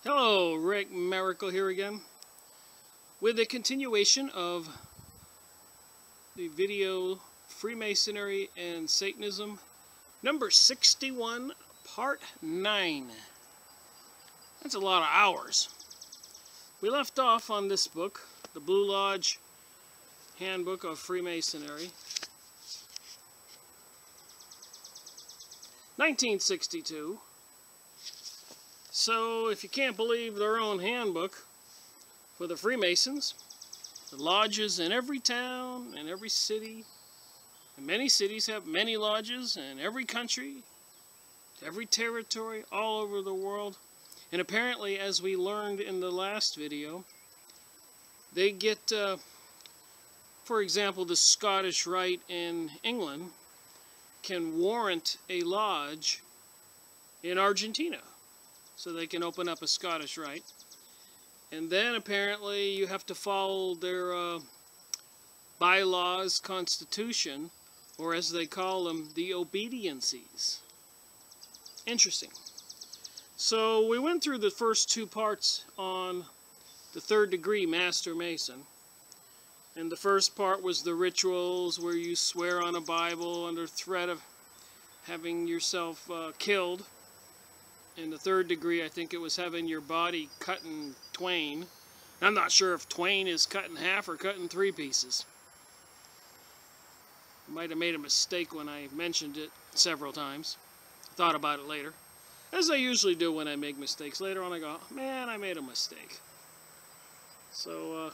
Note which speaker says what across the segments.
Speaker 1: Hello, Rick Miracle here again with a continuation of the video Freemasonry and Satanism number 61 part 9. That's a lot of hours. We left off on this book, the Blue Lodge Handbook of Freemasonry, 1962. So, if you can't believe their own handbook for the Freemasons, the lodges in every town and every city, and many cities have many lodges, in every country, every territory, all over the world. And apparently, as we learned in the last video, they get, for example, the Scottish Rite in England can warrant a lodge in Argentina. So they can open up a Scottish Rite. And then apparently you have to follow their bylaws, constitution, or as they call them, the obediencies. Interesting. So we went through the first two parts on the 3rd degree Master Mason. And the first part was the rituals where you swear on a Bible under threat of having yourself killed. In the 3rd degree, I think it was having your body cut in twain. I'm not sure if twain is cut in half or cut in 3 pieces. I might have made a mistake when I mentioned it several times. Thought about it later. As I usually do when I make mistakes. Later on I go, man, I made a mistake. So,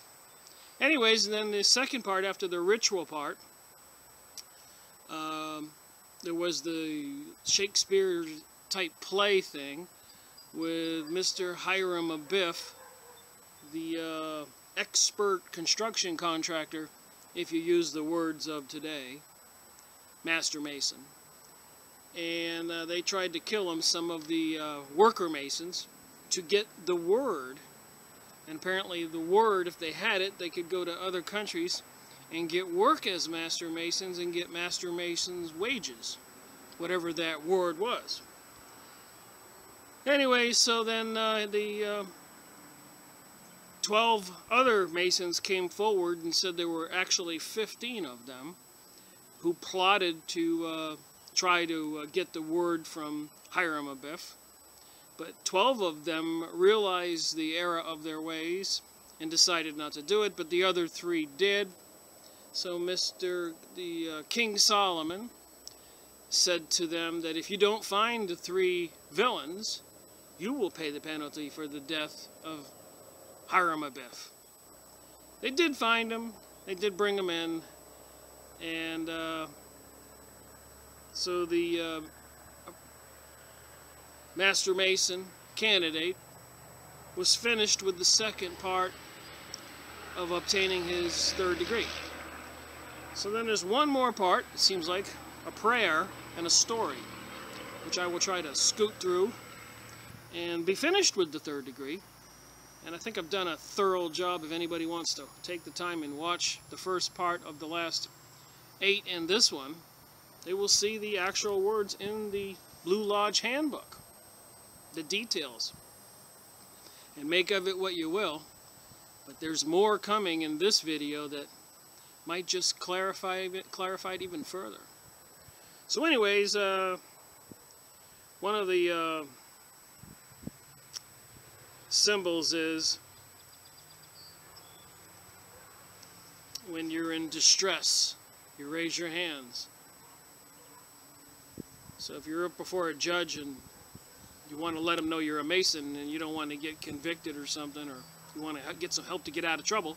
Speaker 1: anyways, and then the second part, after the ritual part, there was the Shakespeare type play thing with Mr. Hiram Abiff, the expert construction contractor, if you use the words of today, Master Mason. And they tried to kill him, some of the worker Masons, to get the word. And apparently the word, if they had it, they could go to other countries and get work as Master Masons and get Master Masons' wages, whatever that word was. Anyway, so then the 12 other Masons came forward and said there were actually 15 of them who plotted to try to get the word from Hiram Abiff. But 12 of them realized the error of their ways and decided not to do it, but the other 3 did. So King Solomon said to them that if you don't find the 3 villains, you will pay the penalty for the death of Hiram Abiff. They did find him. They did bring him in. And so the Master Mason candidate was finished with the second part of obtaining his 3rd degree. So then there's one more part, it seems like, a prayer and a story, which I will try to scoot through and be finished with the 3rd degree. And I think I've done a thorough job. If anybody wants to take the time and watch the first part of the last 8 and this one, they will see the actual words in the Blue Lodge Handbook, the details, and make of it what you will. But there's more coming in this video that might just clarify it even further. So anyways, one of the symbols is when you're in distress, you raise your hands. So if you're up before a judge and you want to let him know you're a Mason and you don't want to get convicted or something, or you want to get some help to get out of trouble,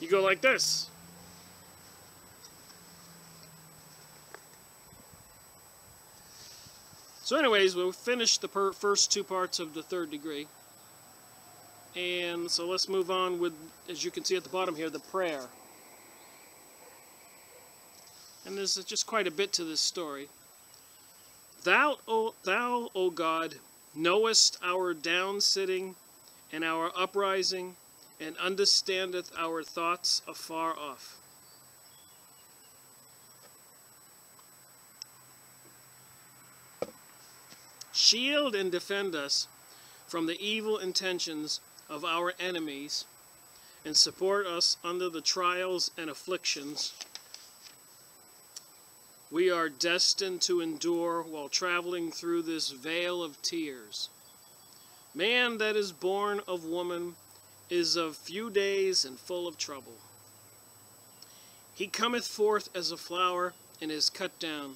Speaker 1: you go like this. So anyways, we'll finish the first 2 parts of the 3rd degree. And so let's move on with, as you can see at the bottom here, the prayer. And there's just quite a bit to this story. Thou, O God, knowest our down-sitting and our uprising, and understandeth our thoughts afar off. Shield and defend us from the evil intentions of our enemies, and support us under the trials and afflictions we are destined to endure while traveling through this vale of tears. Man that is born of woman is of few days and full of trouble. He cometh forth as a flower and is cut down.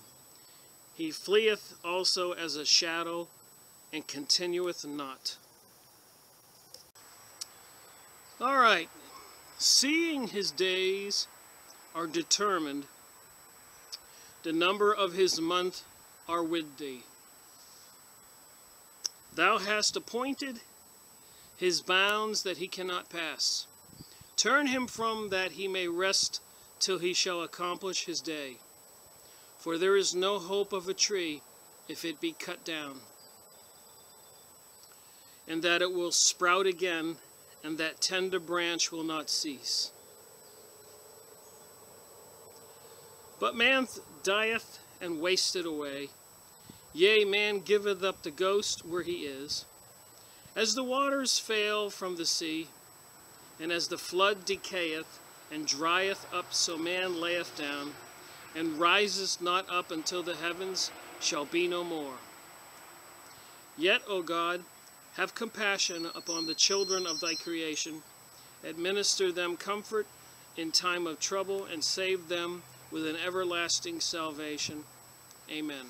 Speaker 1: He fleeth also as a shadow and continueth not. All right, seeing his days are determined, the number of his month are with thee. Thou hast appointed his bounds that he cannot pass. Turn him from that he may rest till he shall accomplish his day. For there is no hope of a tree if it be cut down, and that it will sprout again, and that tender branch will not cease. But man dieth and wasteth away. Yea, man giveth up the ghost where he is. As the waters fail from the sea, and as the flood decayeth and drieth up, so man layeth down, and riseth not up until the heavens shall be no more. Yet, O God, have compassion upon the children of thy creation, administer them comfort in time of trouble, and save them with an everlasting salvation. Amen.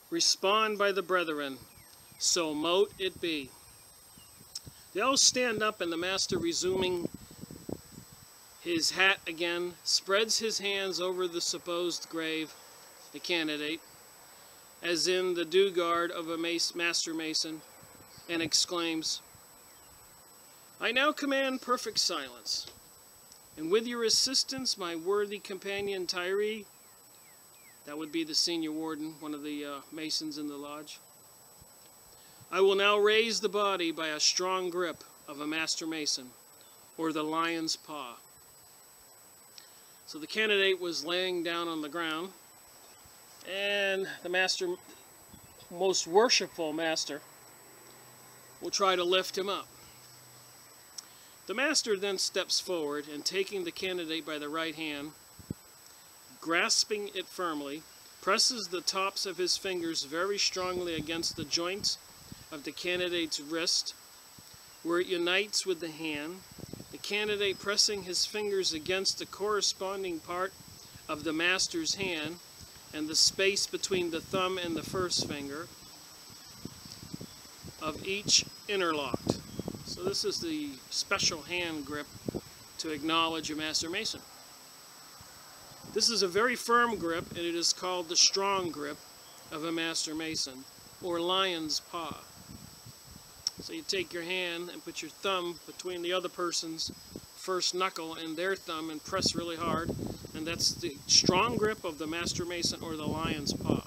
Speaker 1: Respond by the brethren, so mote it be. They all stand up, and the master, resuming his hat again, spreads his hands over the supposed grave, the candidate, as in the due guard of a master mason, and exclaims, I now command perfect silence, and with your assistance, my worthy companion Tyree, that would be the senior warden, one of the masons in the lodge, I will now raise the body by a strong grip of a master mason, or the lion's paw. So the candidate was laying down on the ground, and the master, most worshipful master, will try to lift him up. The master then steps forward, and taking the candidate by the right hand, grasping it firmly, presses the tops of his fingers very strongly against the joints of the candidate's wrist, where it unites with the hand, the candidate pressing his fingers against the corresponding part of the master's hand, and the space between the thumb and the first finger of each interlocked. So this is the special hand grip to acknowledge a master mason. This is a very firm grip, and it is called the strong grip of a master mason, or lion's paw. So you take your hand and put your thumb between the other person's first knuckle and their thumb and press really hard, and that's the strong grip of the master mason, or the lion's paw.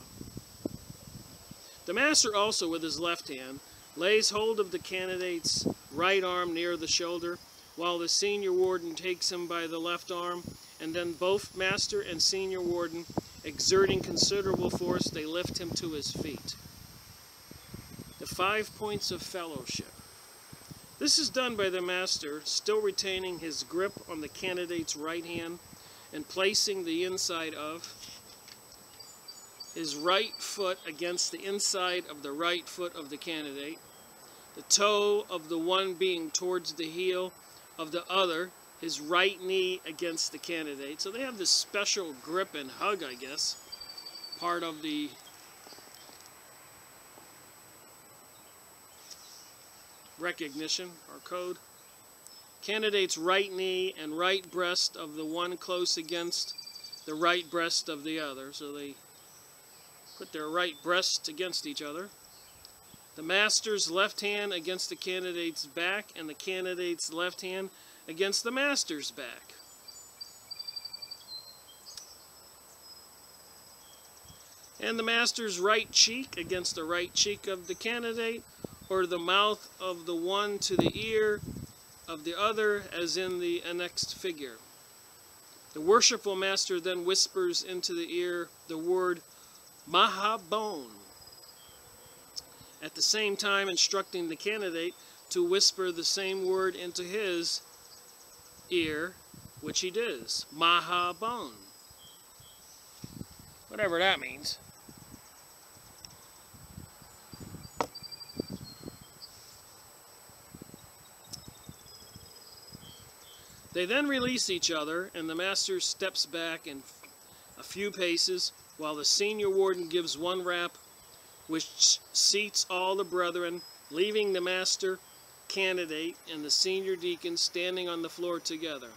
Speaker 1: The master also, with his left hand, lays hold of the candidate's right arm near the shoulder, while the senior warden takes him by the left arm, and then both master and senior warden, exerting considerable force, they lift him to his feet. The 5 points of fellowship. This is done by the master, still retaining his grip on the candidate's right hand, and placing the inside of his right foot against the inside of the right foot of the candidate, the toe of the one being towards the heel of the other, his right knee against the candidate. So they have this special grip and hug, I guess, part of the recognition or code. Candidate's right knee and right breast of the one close against the right breast of the other. So they put their right breasts against each other. The master's left hand against the candidate's back, and the candidate's left hand against the master's back. And the master's right cheek against the right cheek of the candidate, or the mouth of the one to the ear of the other, as in the annexed figure. The worshipful master then whispers into the ear the word Mahabone, at the same time instructing the candidate to whisper the same word into his ear, which he does. Mahabone. Whatever that means. They then release each other, and the master steps back in a few paces, while the senior warden gives one rap, which seats all the brethren, leaving the master candidate and the senior deacon standing on the floor together.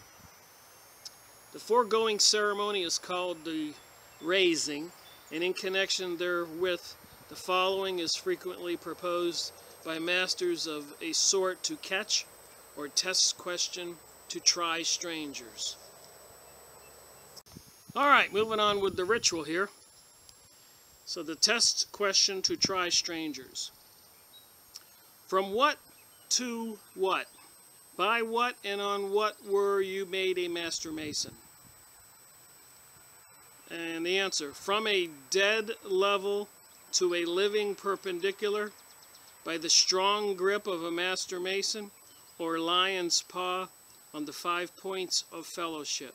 Speaker 1: The foregoing ceremony is called the raising, and in connection therewith, the following is frequently proposed by masters of a sort to catch or test question to try strangers. Alright, moving on with the ritual here. So the test question to try strangers. From what to what? By what and on what were you made a Master Mason? And the answer, from a dead level to a living perpendicular, by the strong grip of a Master Mason, or lion's paw on the 5 points of fellowship.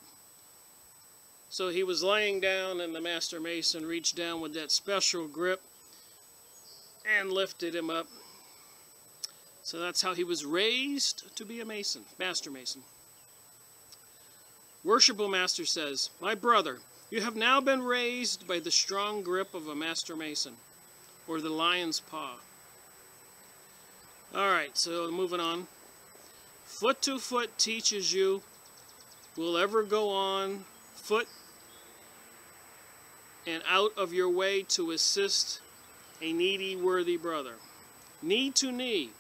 Speaker 1: So he was laying down, and the Master Mason reached down with that special grip and lifted him up. So that's how he was raised to be a Mason, Master Mason. Worshipful Master says, my brother, you have now been raised by the strong grip of a Master Mason, or the lion's paw. Alright, so moving on. Foot to foot teaches you will ever go on foot and out of your way to assist a needy, worthy brother. Knee to knee,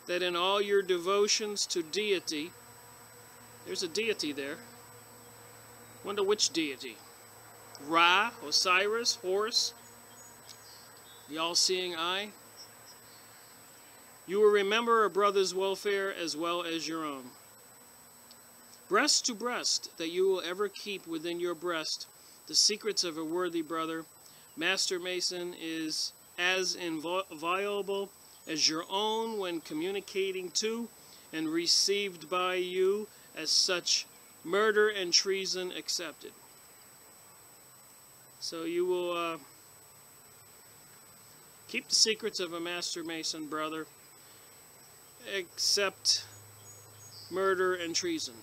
Speaker 1: that in all your devotions to deity, there's a deity there. Wonder which deity? Ra, Osiris, Horus, the all-seeing eye. You will remember a brother's welfare as well as your own. Breast to breast, that you will ever keep within your breast the secrets of a worthy brother. Master Mason is as inviolable as your own when communicating to and received by you as such, murder and treason accepted. So you will keep the secrets of a Master Mason brother, except murder and treason.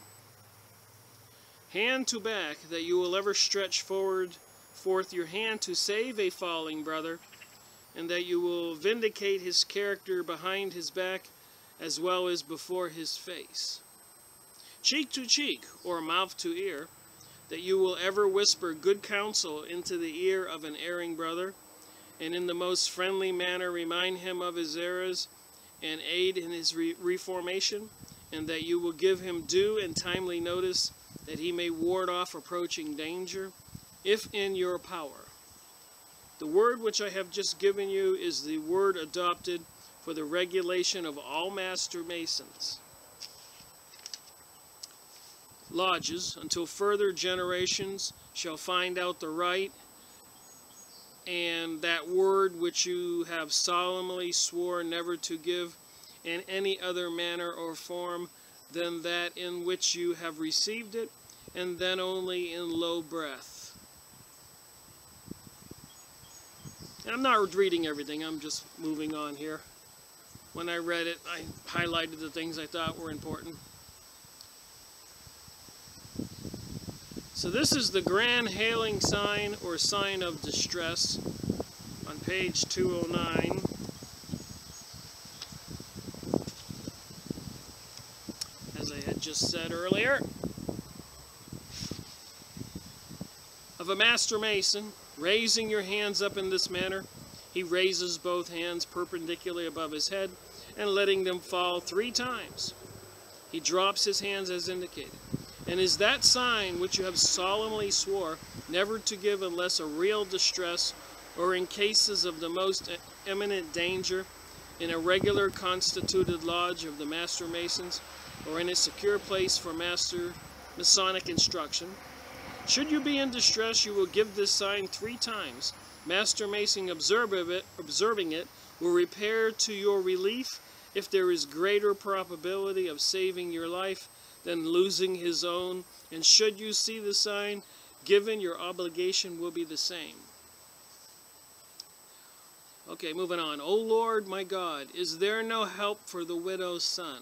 Speaker 1: Hand to back, that you will ever stretch forth your hand to save a falling brother, and that you will vindicate his character behind his back as well as before his face. Cheek to cheek, or mouth to ear, that you will ever whisper good counsel into the ear of an erring brother, and in the most friendly manner remind him of his errors and aid in his reformation, and that you will give him due and timely notice that he may ward off approaching danger, if in your power. The word which I have just given you is the word adopted for the regulation of all Master Masons. Lodges, until further generations shall find out the right, and that word which you have solemnly sworn never to give in any other manner or form than that in which you have received it, and then only in low breath. And I'm not reading everything, I'm just moving on here. When I read it, I highlighted the things I thought were important. So this is the grand hailing sign, or sign of distress, on page 209. As I had just said earlier. Of a Master Mason, raising your hands up in this manner, he raises both hands perpendicularly above his head and letting them fall 3 times. He drops his hands as indicated. And is that sign which you have solemnly swore never to give unless a real distress, or in cases of the most imminent danger, in a regular constituted lodge of the Master Masons, or in a secure place for Masonic instruction. Should you be in distress, you will give this sign 3 times, Master Mason observing it will repair to your relief if there is greater probability of saving your life than losing his own, and should you see the sign given, your obligation will be the same. Okay, moving on. O Lord, my God, is there no help for the widow's son?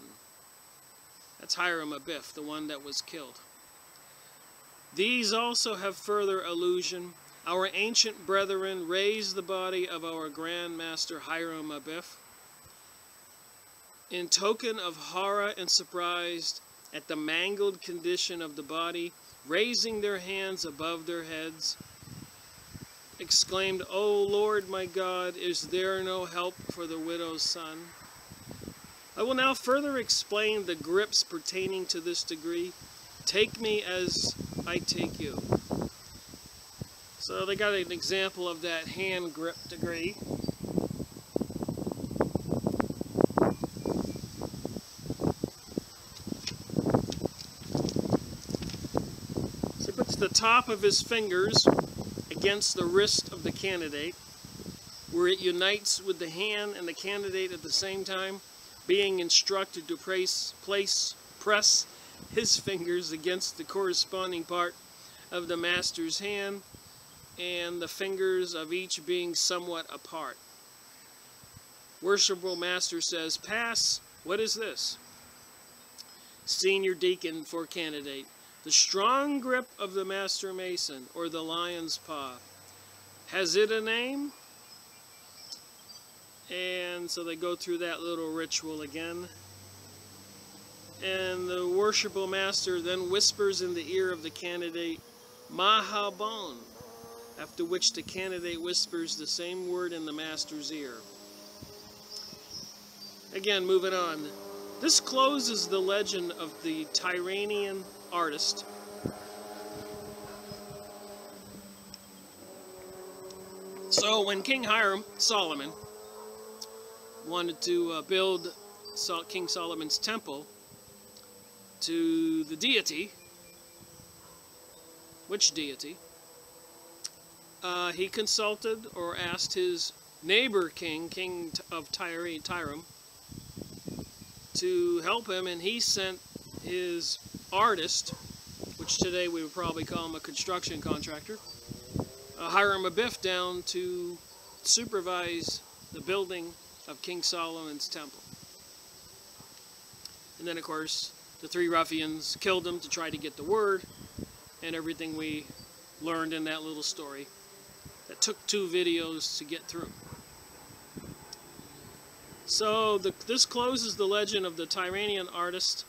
Speaker 1: That's Hiram Abiff, the one that was killed. These also have further allusion. Our ancient brethren raised the body of our Grand Master Hiram Abiff in token of horror and surprise at the mangled condition of the body, raising their hands above their heads, exclaimed, O Lord my God, is there no help for the widow's son? I will now further explain the grips pertaining to this degree. Take me as I take you. So they got an example of that hand grip degree. So he puts the top of his fingers against the wrist of the candidate, where it unites with the hand and the candidate at the same time, being instructed to press his fingers against the corresponding part of the master's hand, and the fingers of each being somewhat apart. Worshipful Master says, pass, what is this? Senior Deacon for candidate. The strong grip of the Master Mason, or the lion's paw. Has it a name? And so they go through that little ritual again. And the worshipful Master then whispers in the ear of the candidate, Mahabon, after which the candidate whispers the same word in the Master's ear. Again, moving on. This closes the legend of the Tyranian artist. So when King Hiram, Solomon, wanted to build King Solomon's temple to the deity, which deity? He consulted or asked his neighbor king of Tyre, to help him, and he sent his artist, which today we would probably call him a construction contractor, Hiram Abiff, down to supervise the building of King Solomon's temple. And then, of course, the three ruffians killed him to try to get the word, and everything we learned in that little story that took 2 videos to get through. So this closes the legend of the Tyranian artist,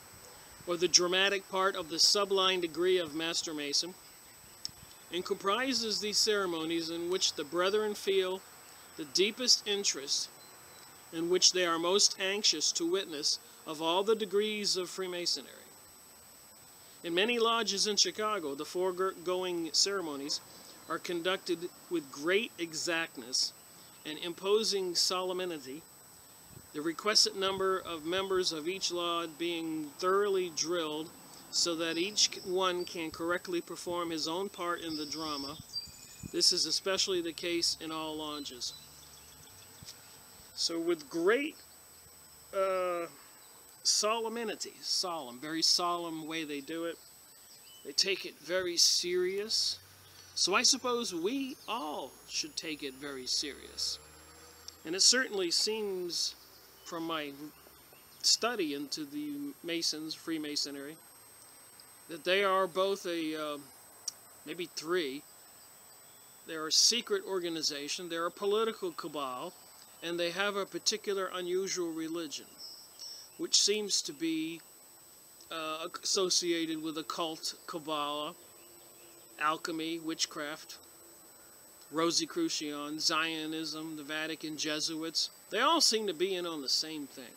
Speaker 1: or the dramatic part of the sublime degree of Master Mason, and comprises these ceremonies in which the brethren feel the deepest interest, in which they are most anxious to witness of all the degrees of Freemasonry. In many lodges in Chicago, the foregoing ceremonies are conducted with great exactness and imposing solemnity, the requested number of members of each lodge being thoroughly drilled so that each one can correctly perform his own part in the drama. This is especially the case in all lodges. So with great solemnity, very solemn way they do it. They take it very serious. So I suppose we all should take it very serious. And it certainly seems, from my study into the Masons, Freemasonry, that they are both maybe 3. They're a secret organization, they're a political cabal, and they have a particular unusual religion, which seems to be associated with occult, Kabbalah, alchemy, witchcraft, Rosicrucian, Zionism, the Vatican, Jesuits. They all seem to be in on the same thing.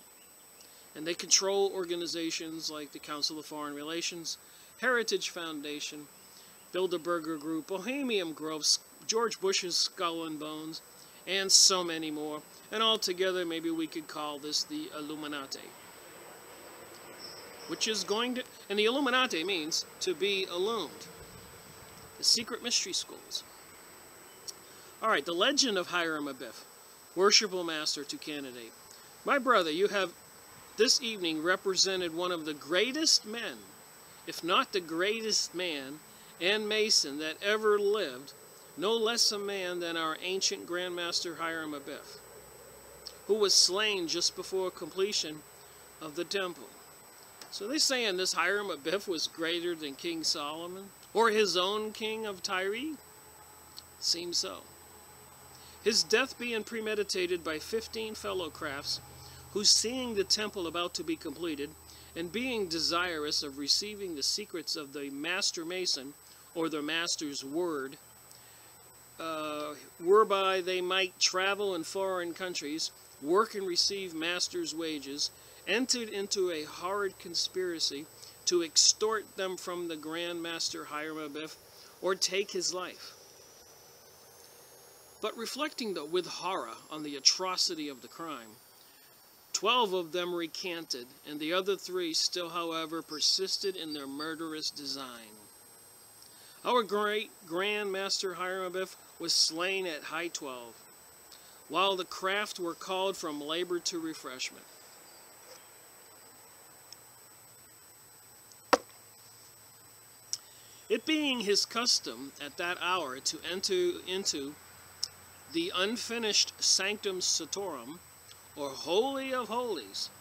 Speaker 1: And they control organizations like the Council of Foreign Relations, Heritage Foundation, Bilderberger Group, Bohemian Grove, George Bush's Skull and Bones, and so many more. And altogether, maybe we could call this the Illuminati. Which is going to, and the Illuminati means to be illumined. The secret mystery schools. All right, the legend of Hiram Abiff, worshipful master to candidate. My brother, you have this evening represented one of the greatest men, if not the greatest man and Mason that ever lived, no less a man than our ancient Grand Master Hiram Abiff, who was slain just before completion of the temple. So they're saying this Hiram Abiff was greater than King Solomon, or his own king of Tyre? Seems so. His death being premeditated by 15 fellow crafts, who, seeing the temple about to be completed, and being desirous of receiving the secrets of the master mason, or the master's word, whereby they might travel in foreign countries, work and receive master's wages, entered into a horrid conspiracy to extort them from the Grand Master Hiram Abiff, or take his life. But reflecting with horror on the atrocity of the crime, 12 of them recanted, and the other 3 still, however, persisted in their murderous design. Our great Grand Master Hiram Abiff was slain at high 12, while the craft were called from labor to refreshment. It being his custom at that hour to enter into the unfinished Sanctum Sanctorum, or Holy of Holies,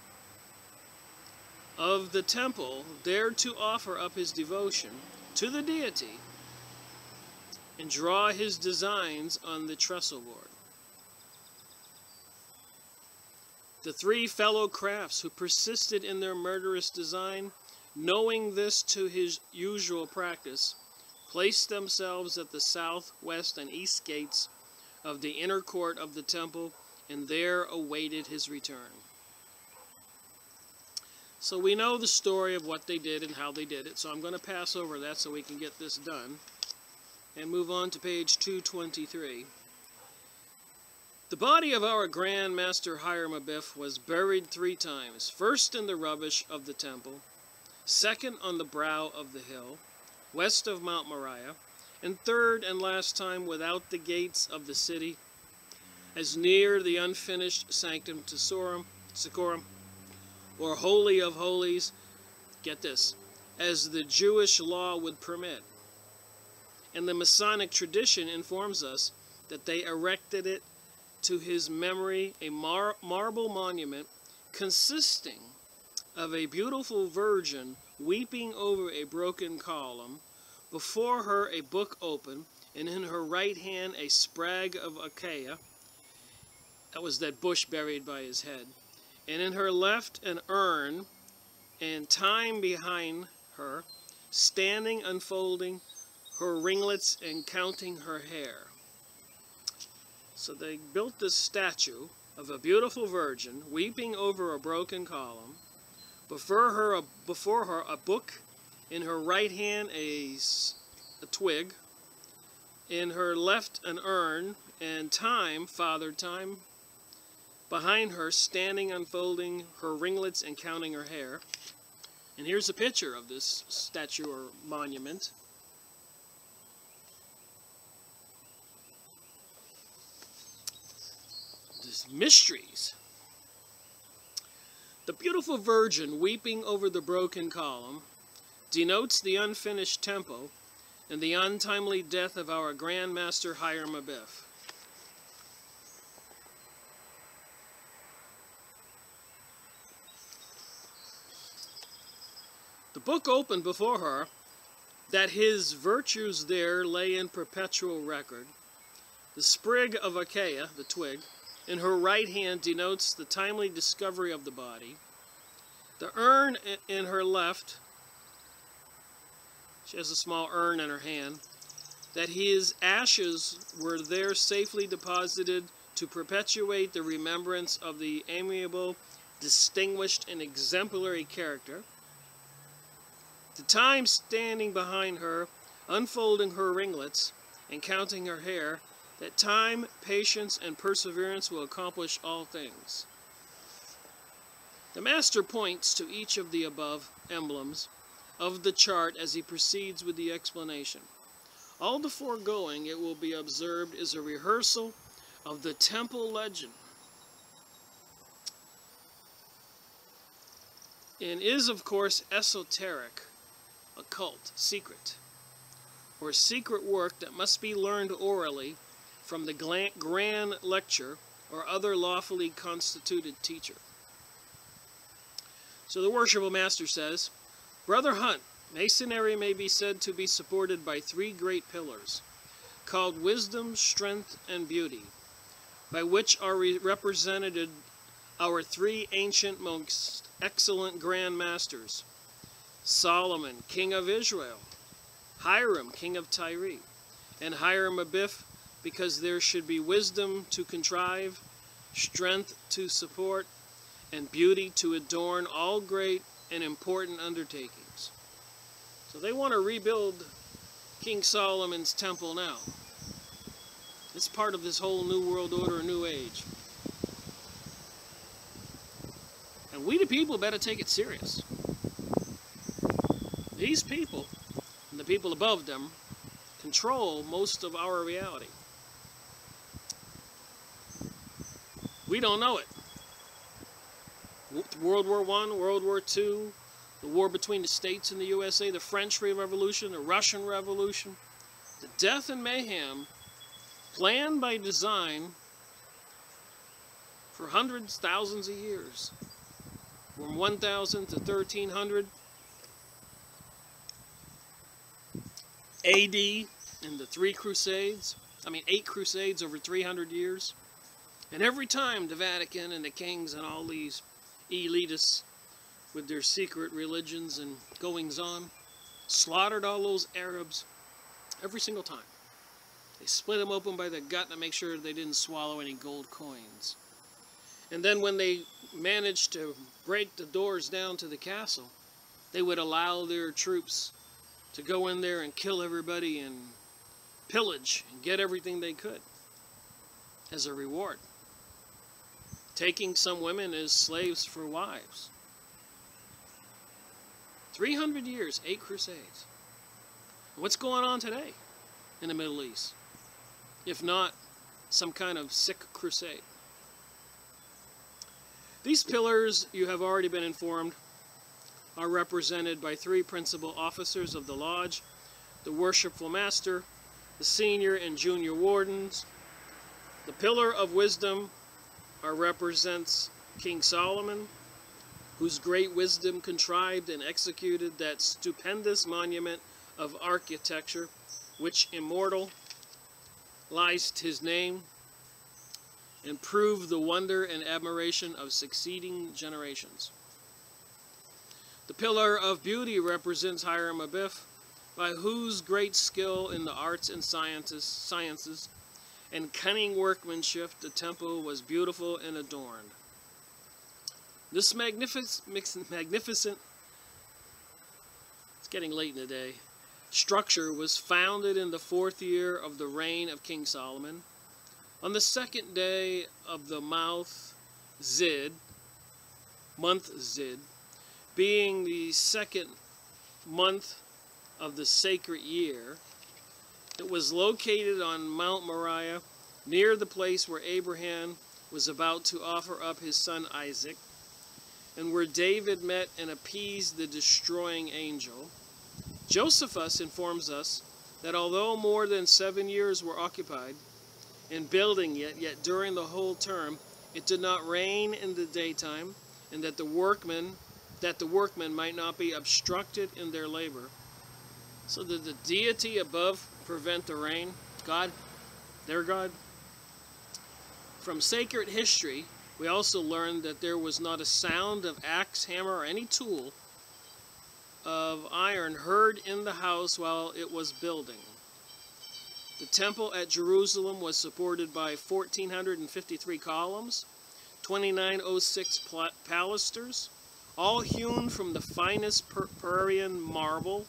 Speaker 1: of the temple, there to offer up his devotion to the deity and draw his designs on the trestle board. The 3 fellow crafts who persisted in their murderous design, knowing this to his usual practice, placed themselves at the south, west, and east gates of the inner court of the temple, and there awaited his return. So we know the story of what they did and how they did it, so I'm going to pass over that so we can get this done, and move on to page 223. The body of our Grand Master Hiram Abiff was buried 3 times, first in the rubbish of the temple, second on the brow of the hill, west of Mount Moriah, and third and last time without the gates of the city, as near the unfinished Sanctum Sanctorum, or Holy of Holies, get this, as the Jewish law would permit. And the Masonic tradition informs us that they erected it to his memory, a marble monument consisting of a beautiful virgin weeping over a broken column, before her a book open, and in her right hand a sprag of acacia, that was that bush buried by his head, and in her left an urn, and time behind her, standing unfolding her ringlets and counting her hair. So they built this statue of a beautiful virgin weeping over a broken column, before her a book, in her right hand a twig, in her left an urn, and time, Father Time, behind her, standing unfolding her ringlets and counting her hair. And here's a picture of this statue or monument. There's mysteries. The beautiful virgin weeping over the broken column denotes the unfinished temple and the untimely death of our Grand Master Hiram Abiff. The book opened before her, that his virtues there lay in perpetual record. The sprig of acacia, the twig, in her right hand denotes the timely discovery of the body. The urn in her left, she has a small urn in her hand, that his ashes were there safely deposited to perpetuate the remembrance of the amiable, distinguished, and exemplary character. The time standing behind her, unfolding her ringlets and counting her hair, that time, patience, and perseverance will accomplish all things. The Master points to each of the above emblems of the chart as he proceeds with the explanation. All the foregoing, it will be observed, is a rehearsal of the temple legend, and is, of course, esoteric, occult, secret, or secret work that must be learned orally from the grand lecture or other lawfully constituted teacher. So the worshipful master says, Brother Hunt, Masonry may be said to be supported by three great pillars, called wisdom, strength, and beauty, by which are represented our three ancient, most excellent grand masters, Solomon, king of Israel, Hiram, king of Tyre, and Hiram Abiff, because there should be wisdom to contrive, strength to support, and beauty to adorn all great and important undertakings. So they want to rebuild King Solomon's temple now. It's part of this whole New World Order, New Age. And we the people better take it serious. These people, and the people above them, control most of our reality. We don't know it. World War I, World War II, the war between the States and the USA, the French Revolution, the Russian Revolution, the death and mayhem planned by design for hundreds, thousands of years, from 1000 to 1300 AD in the 8 crusades over 300 years. And every time the Vatican and the kings and all these elitists with their secret religions and goings-on slaughtered all those Arabs every single time. They split them open by the gut to make sure they didn't swallow any gold coins. And then when they managed to break the doors down to the castle, they would allow their troops to go in there and kill everybody and pillage and get everything they could as a reward, taking some women as slaves for wives. 300 years, 8 crusades. What's going on today in the Middle East, if not some kind of sick crusade? These pillars, you have already been informed, are represented by 3 principal officers of the lodge: the worshipful master, the senior and junior wardens. The pillar of wisdom represents King Solomon, whose great wisdom contrived and executed that stupendous monument of architecture which immortalized his name and proved the wonder and admiration of succeeding generations. The pillar of beauty represents Hiram Abiff, by whose great skill in the arts and sciences and cunning workmanship the temple was beautiful and adorned. This magnificent, it's getting late in the day, structure was founded in the 4th year of the reign of King Solomon, on the 2nd day of the month Zid, being the 2nd month of the sacred year. It was located on Mount Moriah, near the place where Abraham was about to offer up his son Isaac, and where David met and appeased the destroying angel. Josephus informs us that although more than 7 years were occupied in building it, yet during the whole term it did not rain in the daytime, and that the workmen might not be obstructed in their labor. So did the deity above prevent the rain? God, their God? From sacred history, we also learned that there was not a sound of axe, hammer, or any tool of iron heard in the house while it was building. The temple at Jerusalem was supported by 1,453 columns, 2,906 pilasters, all hewn from the finest Parian marble.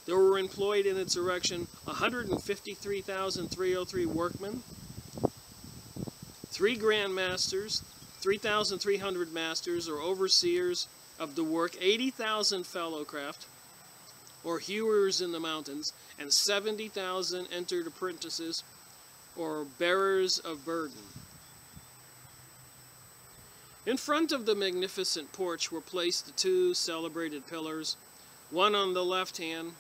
Speaker 1: There were employed in its erection 153,303 workmen, 3 grand masters, 3,300 masters or overseers of the work, 80,000 fellow craft, or hewers in the mountains, and 70,000 entered apprentices, or bearers of burden. In front of the magnificent porch were placed the two celebrated pillars, one on the left hand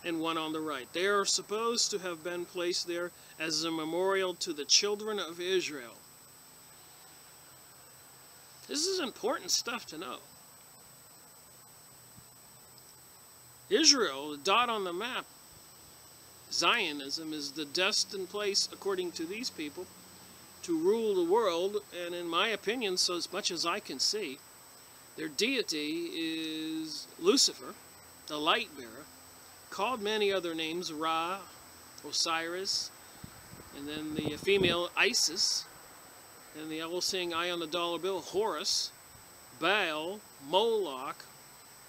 Speaker 1: and one on the right. They are supposed to have been placed there as a memorial to the children of Israel. This is important stuff to know. Israel, the dot on the map, Zionism, is the destined place, according to these people, to rule the world. And in my opinion, so as much as I can see, their deity is Lucifer, the light bearer, called many other names: Ra, Osiris, and then the female Isis, and the old saying eye on the dollar bill, Horus, Baal, Moloch.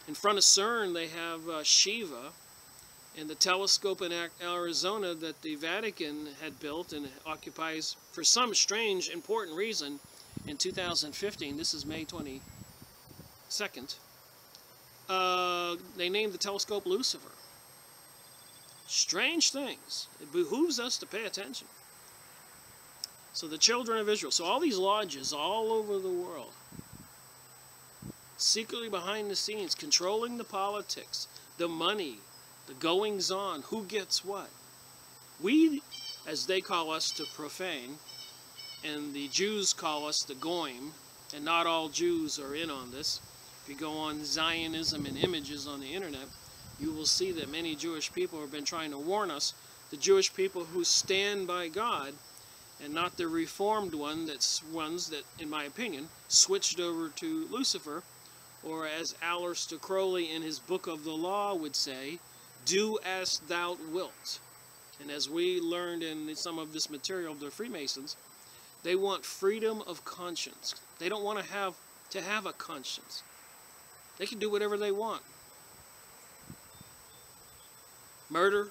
Speaker 1: In front of CERN they have Shiva, and the telescope in Arizona that the Vatican had built and occupies for some strange important reason in 2015, this is May 22nd, they named the telescope Lucifer. Strange things. It behooves us to pay attention. So the children of Israel, so all these lodges all over the world, secretly behind the scenes, controlling the politics, the money, the goings-on, who gets what. We, as they call us, to profane, and the Jews call us the goyim, and not all Jews are in on this. If you go on Zionism and images on the internet, you will see that many Jewish people have been trying to warn us, the Jewish people who stand by God, and not the reformed ones that, in my opinion, switched over to Lucifer, or as Aleister Crowley in his Book of the Law would say, do as thou wilt. And as we learned in some of this material of the Freemasons, they want freedom of conscience. They don't want to have a conscience. They can do whatever they want. Murder,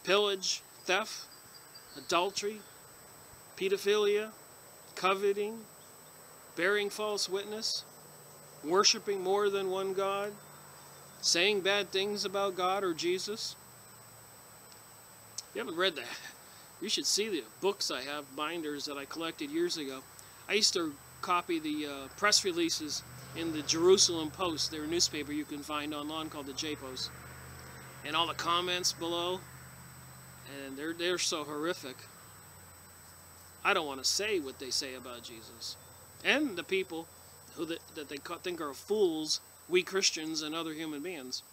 Speaker 1: pillage, theft, adultery, pedophilia, coveting, bearing false witness, worshiping more than one God, saying bad things about God or Jesus. If you haven't read that, you should see the books I have, binders that I collected years ago. I used to copy the press releases in the Jerusalem Post, their newspaper you can find online called the J-Post. And all the comments below, and they're so horrific. I don't want to say what they say about Jesus. And the people who that they think are fools, we Christians and other human beings.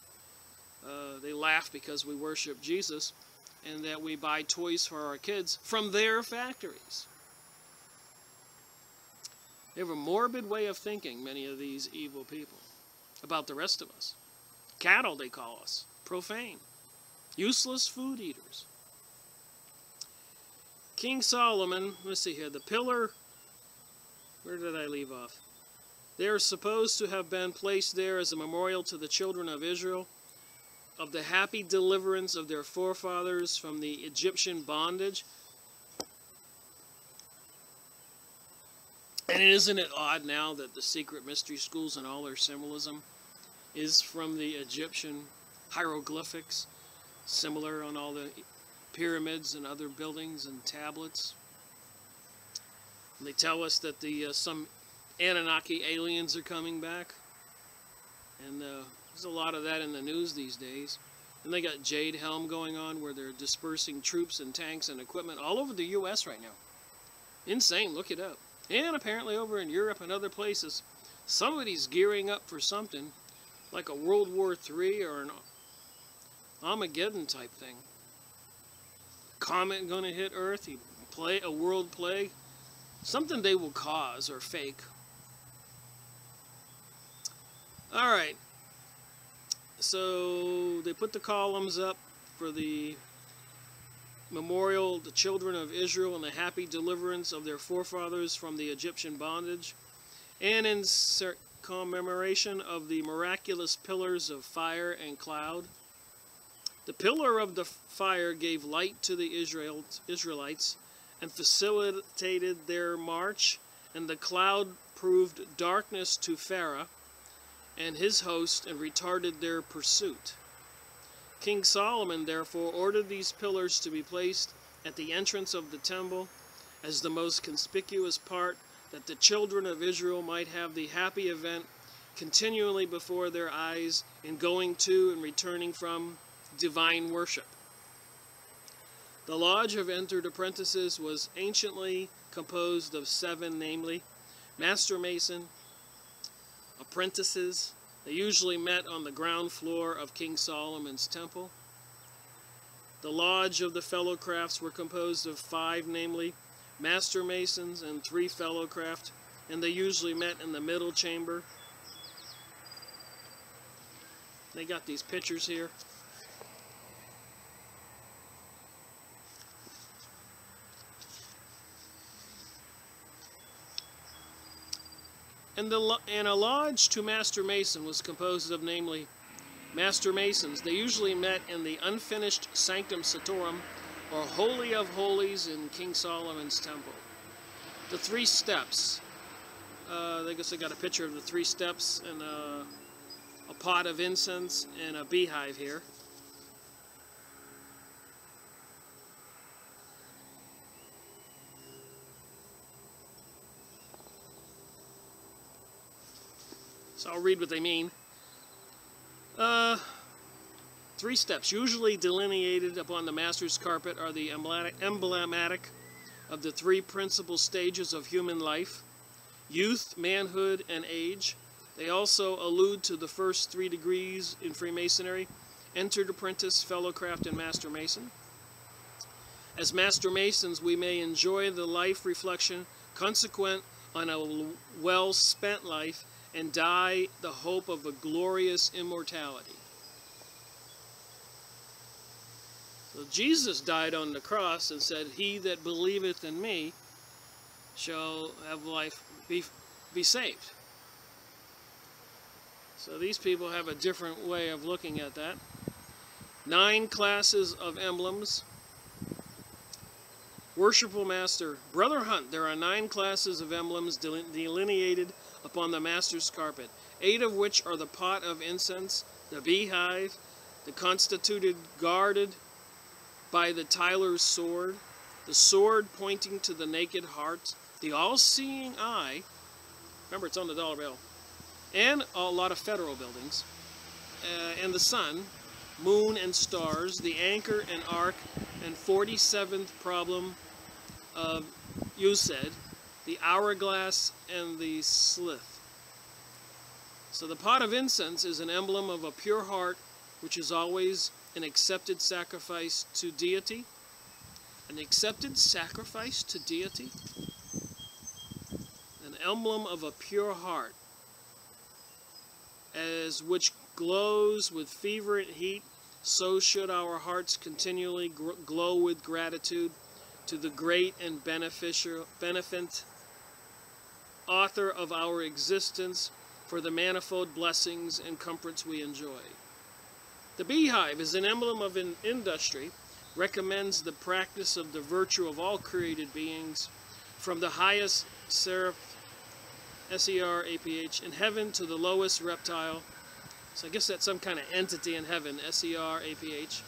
Speaker 1: They laugh because we worship Jesus and that we buy toys for our kids from their factories. They have a morbid way of thinking, many of these evil people, about the rest of us. Cattle, they call us. Profane. Useless food eaters. King Solomon, let's see here, the pillar, where did I leave off? They are supposed to have been placed there as a memorial to the children of Israel of the happy deliverance of their forefathers from the Egyptian bondage. And isn't it odd now that the secret mystery schools and all their symbolism is from the Egyptian hieroglyphics, similar on all the pyramids and other buildings and tablets? And they tell us that some Anunnaki aliens are coming back, and there's a lot of that in the news these days. And they got Jade Helm going on, where they're dispersing troops and tanks and equipment all over the U.S. right now. Insane, look it up. And apparently over in Europe and other places, somebody's gearing up for something like a World War III or an Armageddon type thing. Comet going to hit Earth, a world plague, something they will cause or fake. Alright, so they put the columns up for the memorial, the children of Israel and the happy deliverance of their forefathers from the Egyptian bondage, and in commemoration of the miraculous pillars of fire and cloud. The pillar of the fire gave light to the Israelites and facilitated their march, and the cloud proved darkness to Pharaoh, and his host and retarded their pursuit. King Solomon therefore ordered these pillars to be placed at the entrance of the temple as the most conspicuous part, that the children of Israel might have the happy event continually before their eyes in going to and returning from divine worship. The Lodge of Entered Apprentices was anciently composed of 7, namely, Master Mason, apprentices. They usually met on the ground floor of King Solomon's temple. The Lodge of the Fellowcrafts were composed of 5, namely, Master Masons and 3 Fellowcraft, and they usually met in the middle chamber. They got these pictures here. And a lodge to Master Mason was composed of, namely, Master Masons. They usually met in the unfinished Sanctum Sanctorum, or Holy of Holies, in King Solomon's temple. The 3 steps. I guess I got a picture of the 3 steps and a pot of incense and a beehive here. So I'll read what they mean. 3 steps, usually delineated upon the master's carpet, are the emblematic of the 3 principal stages of human life: youth, manhood, and age. They also allude to the first 3 degrees in Freemasonry: entered apprentice, fellowcraft, and master mason. As master masons, we may enjoy the life reflection consequent on a well-spent life and die the hope of a glorious immortality. So Jesus died on the cross and said, "He that believeth in me shall have life, be saved." So these people have a different way of looking at that. 9 classes of emblems. Worshipful Master. Brother Hunt, there are 9 classes of emblems delineated upon the master's carpet, 8 of which are the pot of incense, the beehive, the constituted guarded by the Tyler's sword, the sword pointing to the naked heart, the all-seeing eye, remember it's on the dollar bill, and a lot of federal buildings, and the sun, moon, and stars, the anchor and arc, and 47th problem of Used, the hourglass, and the slith. So the pot of incense is an emblem of a pure heart, which is always an accepted sacrifice to deity. An accepted sacrifice to deity? An emblem of a pure heart, as which glows with fervent heat, so should our hearts continually glow with gratitude to the great and beneficent author of our existence for the manifold blessings and comforts we enjoy. The beehive is an emblem of an industry, recommends the practice of the virtue of all created beings, from the highest seraph, S-E-R-A-P-H, in heaven to the lowest reptile. So I guess that's some kind of entity in heaven, S-E-R-A-P-H,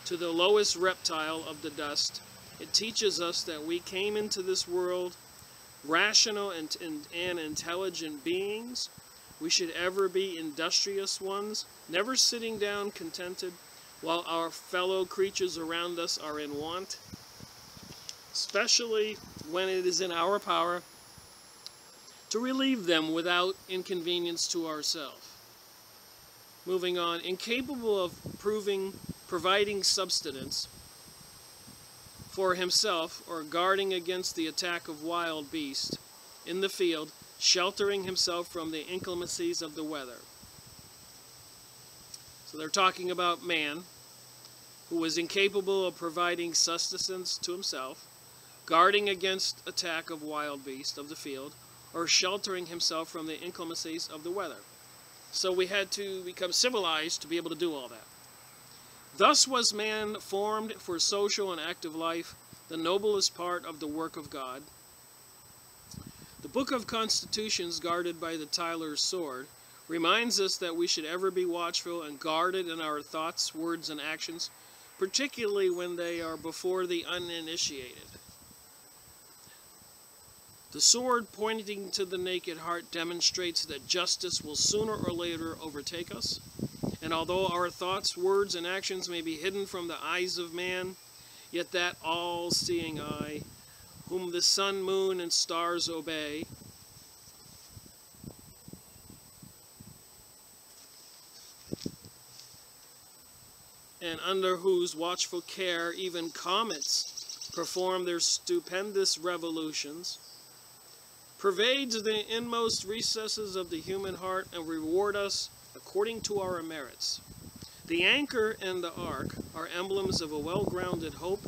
Speaker 1: to the lowest reptile of the dust. It teaches us that we came into this world rational and intelligent beings. We should ever be industrious ones, never sitting down contented while our fellow creatures around us are in want, especially when it is in our power to relieve them without inconvenience to ourselves. Moving on, incapable of providing subsistence for himself or guarding against the attack of wild beasts in the field, sheltering himself from the inclemencies of the weather. So they're talking about man who was incapable of providing sustenance to himself, guarding against attack of wild beasts of the field, or sheltering himself from the inclemencies of the weather. So we had to become civilized to be able to do all that. Thus was man formed for social and active life, the noblest part of the work of God. The Book of Constitutions, guarded by the Tyler's sword, reminds us that we should ever be watchful and guarded in our thoughts, words, and actions, particularly when they are before the uninitiated. The sword pointing to the naked heart demonstrates that justice will sooner or later overtake us, and although our thoughts, words, and actions may be hidden from the eyes of man, yet that all-seeing eye, whom the sun, moon, and stars obey, and under whose watchful care even comets perform their stupendous revolutions, pervades the inmost recesses of the human heart and reward us according to our merits. The anchor and the ark are emblems of a well-grounded hope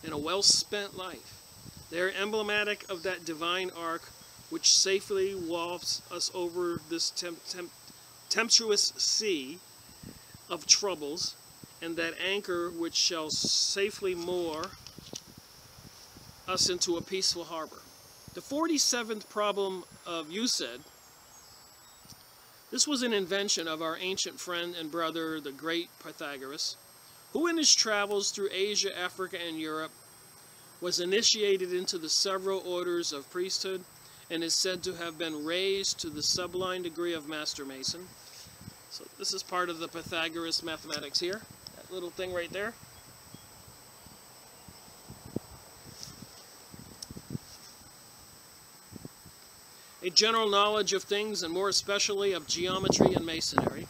Speaker 1: and a well-spent life. They are emblematic of that divine ark which safely wafts us over this tempestuous sea of troubles, and that anchor which shall safely moor us into a peaceful harbor. The 47th problem of Used. This was an invention of our ancient friend and brother, the great Pythagoras, who in his travels through Asia, Africa, and Europe was initiated into the several orders of priesthood and is said to have been raised to the sublime degree of Master Mason. So this is part of the Pythagoras mathematics here, that little thing right there. A general knowledge of things, and more especially of geometry and masonry.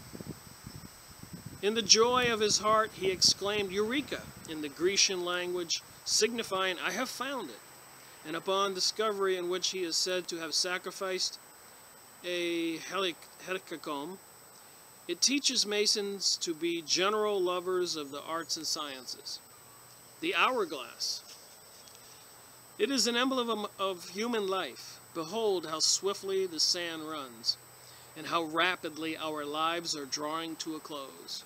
Speaker 1: In the joy of his heart, he exclaimed, Eureka, in the Grecian language, signifying, I have found it. And upon discovery, in which he is said to have sacrificed a helicacomb, it teaches Masons to be general lovers of the arts and sciences. The hourglass. It is an emblem of human life. Behold how swiftly the sand runs, and how rapidly our lives are drawing to a close.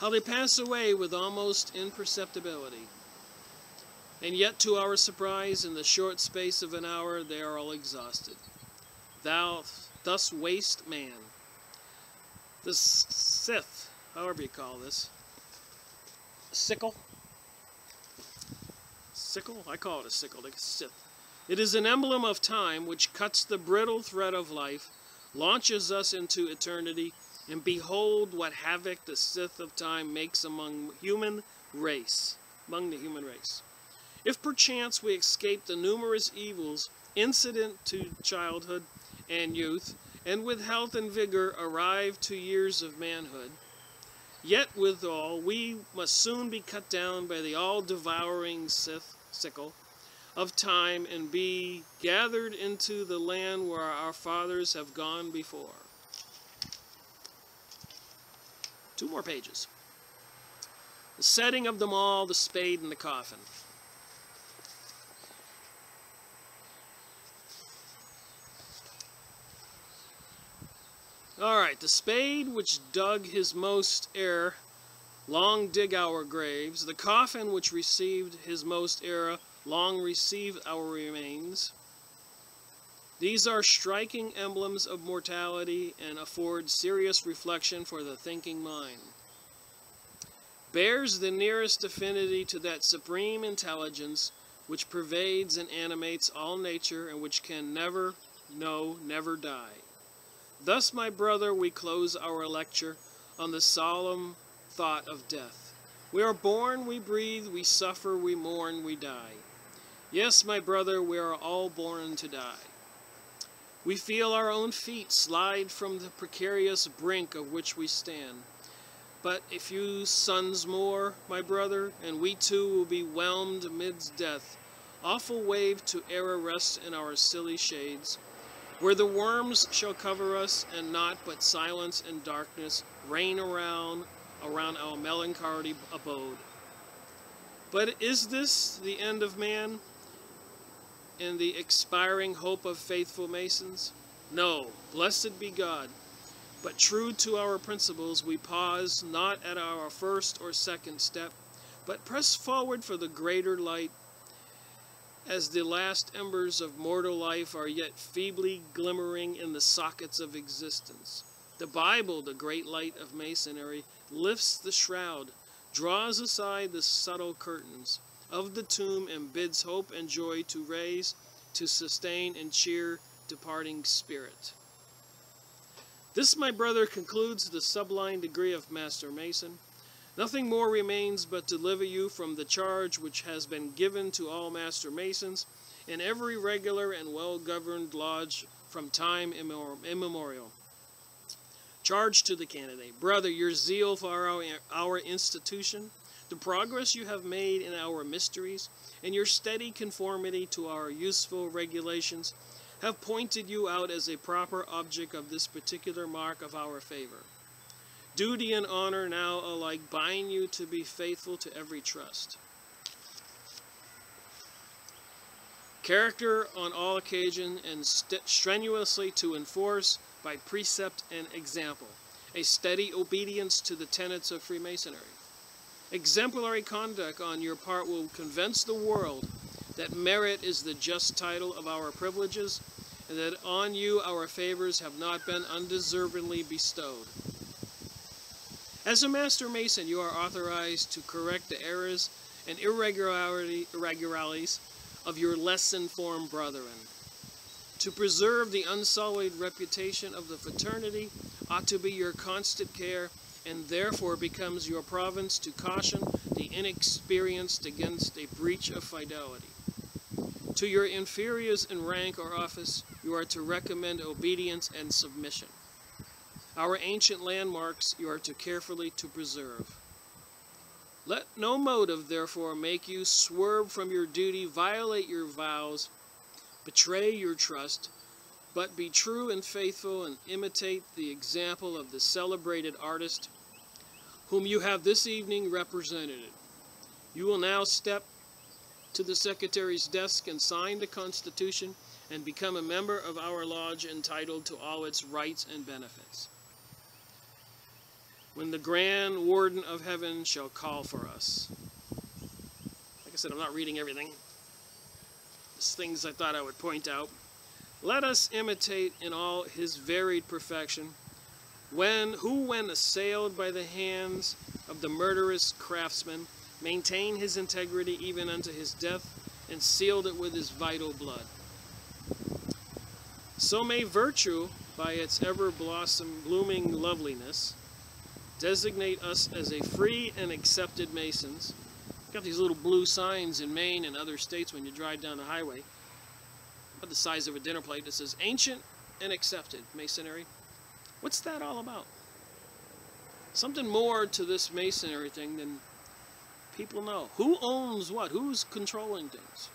Speaker 1: How they pass away with almost imperceptibility. And yet, to our surprise, in the short space of an hour, they are all exhausted. Thou thus waste man. The scythe, however you call this, sickle? Sickle? I call it a sickle, like a scythe. It is an emblem of time which cuts the brittle thread of life, launches us into eternity, and behold what havoc the scythe of time makes among the human race. If perchance we escape the numerous evils incident to childhood and youth, and with health and vigor arrive to years of manhood, yet withal we must soon be cut down by the all-devouring sickle of time and be gathered into the land where our fathers have gone before. 2 more pages. The setting of them all, the spade and the coffin. Alright, the spade which dug his most ere long dig our graves, the coffin which received his most era long receive our remains. These are striking emblems of mortality and afford serious reflection for the thinking mind. Bears the nearest affinity to that supreme intelligence which pervades and animates all nature and which can never, no, never die. Thus, my brother, we close our lecture on the solemn thought of death. We are born, we breathe, we suffer, we mourn, we die. Yes, my brother, we are all born to die. We feel our own feet slide from the precarious brink of which we stand. But a few suns more, my brother, and we too will be whelmed amidst death, awful wave to e'er rest in our silly shades, where the worms shall cover us, and naught but silence and darkness reign around our melancholy abode. But is this the end of man, and the expiring hope of faithful Masons? No, blessed be God. But true to our principles, we pause not at our first or second step, but press forward for the greater light, as the last embers of mortal life are yet feebly glimmering in the sockets of existence. The Bible, the great light of Masonry, lifts the shroud, draws aside the subtle curtains of the tomb, and bids hope and joy to raise, to sustain and cheer departing spirit. This, my brother, concludes the sublime degree of Master Mason. Nothing more remains but to deliver you from the charge which has been given to all Master Masons in every regular and well-governed lodge from time immemorial. Charge to the candidate. Brother, your zeal for our institution, the progress you have made in our mysteries, and your steady conformity to our useful regulations have pointed you out as a proper object of this particular mark of our favor. Duty and honor now alike bind you to be faithful to every trust. Character on all occasions, and strenuously to enforce by precept and example a steady obedience to the tenets of Freemasonry. Exemplary conduct on your part will convince the world that merit is the just title of our privileges, and that on you our favors have not been undeservedly bestowed. As a Master Mason, you are authorized to correct the errors and irregularities of your less informed brethren. To preserve the unsullied reputation of the fraternity ought to be your constant care, and therefore becomes your province to caution the inexperienced against a breach of fidelity. To your inferiors in rank or office, you are to recommend obedience and submission. Our ancient landmarks you are to carefully to preserve. Let no motive, therefore, make you swerve from your duty, violate your vows, betray your trust, but be true and faithful, and imitate the example of the celebrated artist whom you have this evening represented. You will now step to the Secretary's desk and sign the Constitution and become a member of our lodge entitled to all its rights and benefits, when the Grand Warden of Heaven shall call for us. Like I said, I'm not reading everything. There's things I thought I would point out. Let us imitate in all his varied perfection, who when assailed by the hands of the murderous craftsman, maintained his integrity even unto his death, and sealed it with his vital blood. So may virtue, by its ever-blooming loveliness, designate us as a free and accepted Masons. Got these little blue signs in Maine and other states when you drive down the highway, about the size of a dinner plate, that says Ancient and Accepted Masonry. What's that all about? Something more to this Masonry thing than people know. Who owns what? Who's controlling things?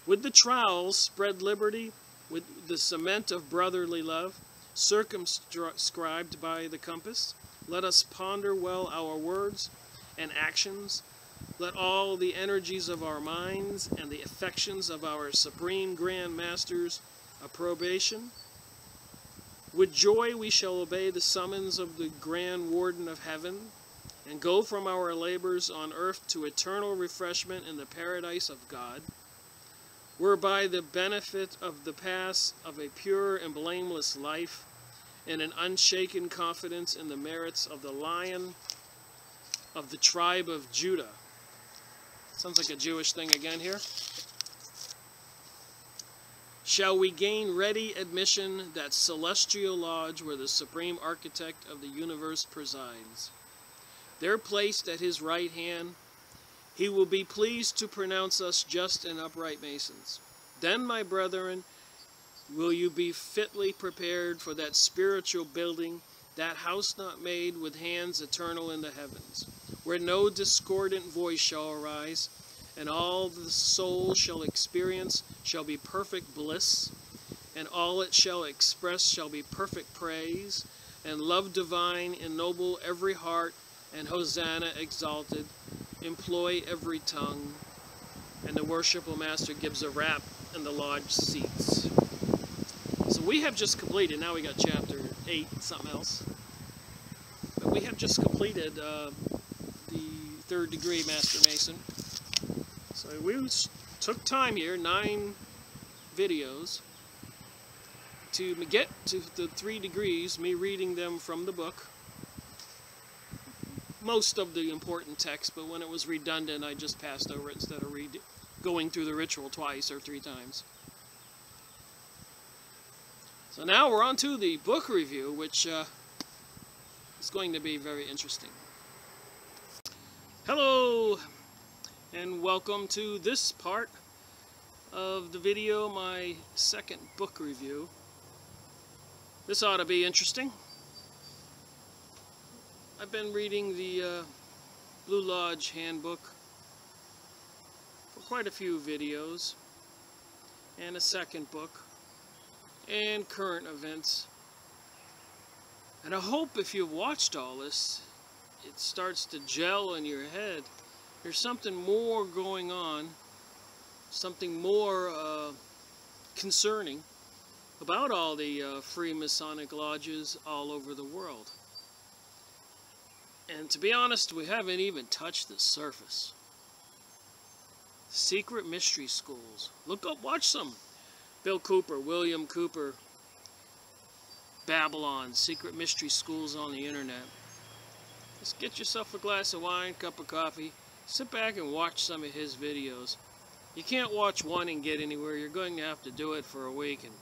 Speaker 1: With the trowels spread liberty, with the cement of brotherly love, circumscribed by the compass, let us ponder well our words and actions. Let all the energies of our minds and the affections of our Supreme Grand Master's approbation. With joy we shall obey the summons of the Grand Warden of Heaven, and go from our labors on earth to eternal refreshment in the paradise of God, whereby the benefit of the pass of a pure and blameless life, and an unshaken confidence in the merits of the Lion of the tribe of Judah. Sounds like a Jewish thing again here. Shall we gain ready admission that celestial lodge where the supreme architect of the universe presides. There placed at his right hand, he will be pleased to pronounce us just and upright Masons. Then, my brethren, will you be fitly prepared for that spiritual building, that house not made with hands eternal in the heavens, where no discordant voice shall arise, and all the soul shall experience shall be perfect bliss, and all it shall express shall be perfect praise, and love divine ennoble every heart, and Hosanna exalted employ every tongue. And the worshipful master gives a rap, and the lodge seats. So we have just completed, now we got chapter 8, something else. But we have just completed the 3rd degree Master Mason. So we took time here, 9 videos, to get to the 3 degrees, me reading them from the book, most of the important text, but when it was redundant, I just passed over it instead of going through the ritual twice or 3 times. So now we're on to the book review, which is going to be very interesting. Hello, and welcome to this part of the video, my second book review. This ought to be interesting. I've been reading the Blue Lodge Handbook for quite a few videos, and a second book, and current events. And I hope if you've watched all this, it starts to gel in your head. There's something more going on, something more concerning about all the Freemasonic lodges all over the world. And to be honest, we haven't even touched the surface. Secret mystery schools. Look up, watch some. Bill Cooper, William Cooper, Babylon, secret mystery schools on the internet. Just get yourself a glass of wine, cup of coffee, sit back and watch some of his videos. You can't watch one and get anywhere. You're going to have to do it for a week and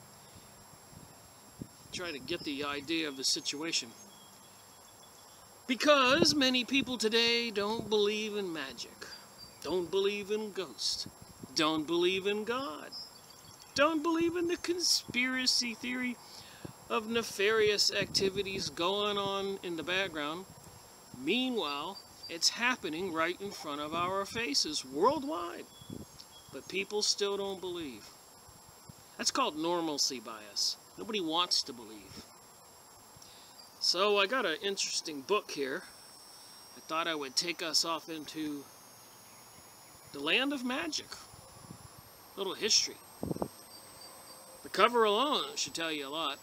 Speaker 1: try to get the idea of the situation. Because many people today don't believe in magic, don't believe in ghosts, don't believe in God, don't believe in the conspiracy theory of nefarious activities going on in the background. Meanwhile, it's happening right in front of our faces worldwide. But people still don't believe. That's called normalcy bias. Nobody wants to believe. So I got an interesting book here. I thought I would take us off into the land of magic. A little history. The cover alone should tell you a lot.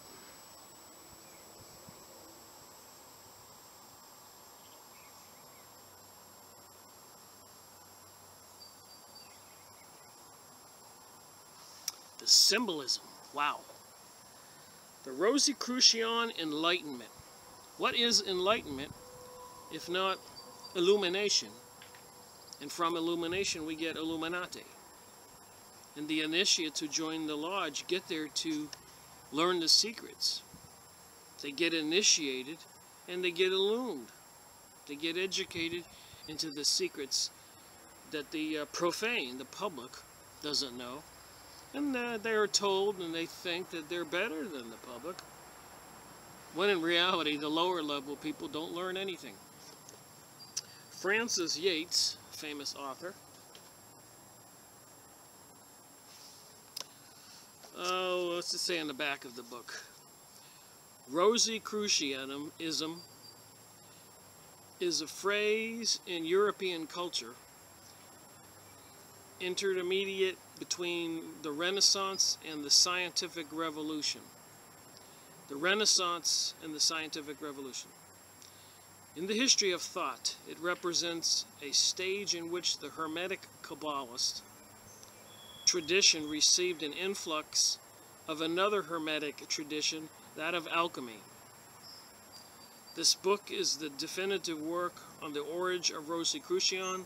Speaker 1: The symbolism. Wow. The Rosicrucian Enlightenment. What is enlightenment if not illumination? And from illumination we get Illuminati. And the initiates who join the lodge get there to learn the secrets. They get initiated and they get illumined. They get educated into the secrets that the profane, the public, doesn't know. And they are told and they think that they're better than the public. When in reality, the lower level people don't learn anything. Francis Yates, famous author. Oh, what's it say in the back of the book? Rosicrucianism is a phrase in European culture intermediate between the Renaissance and the Scientific Revolution. The Renaissance and the Scientific Revolution. In the history of thought, it represents a stage in which the Hermetic Kabbalist tradition received an influx of another Hermetic tradition, that of alchemy. This book is the definitive work on the origin of Rosicrucian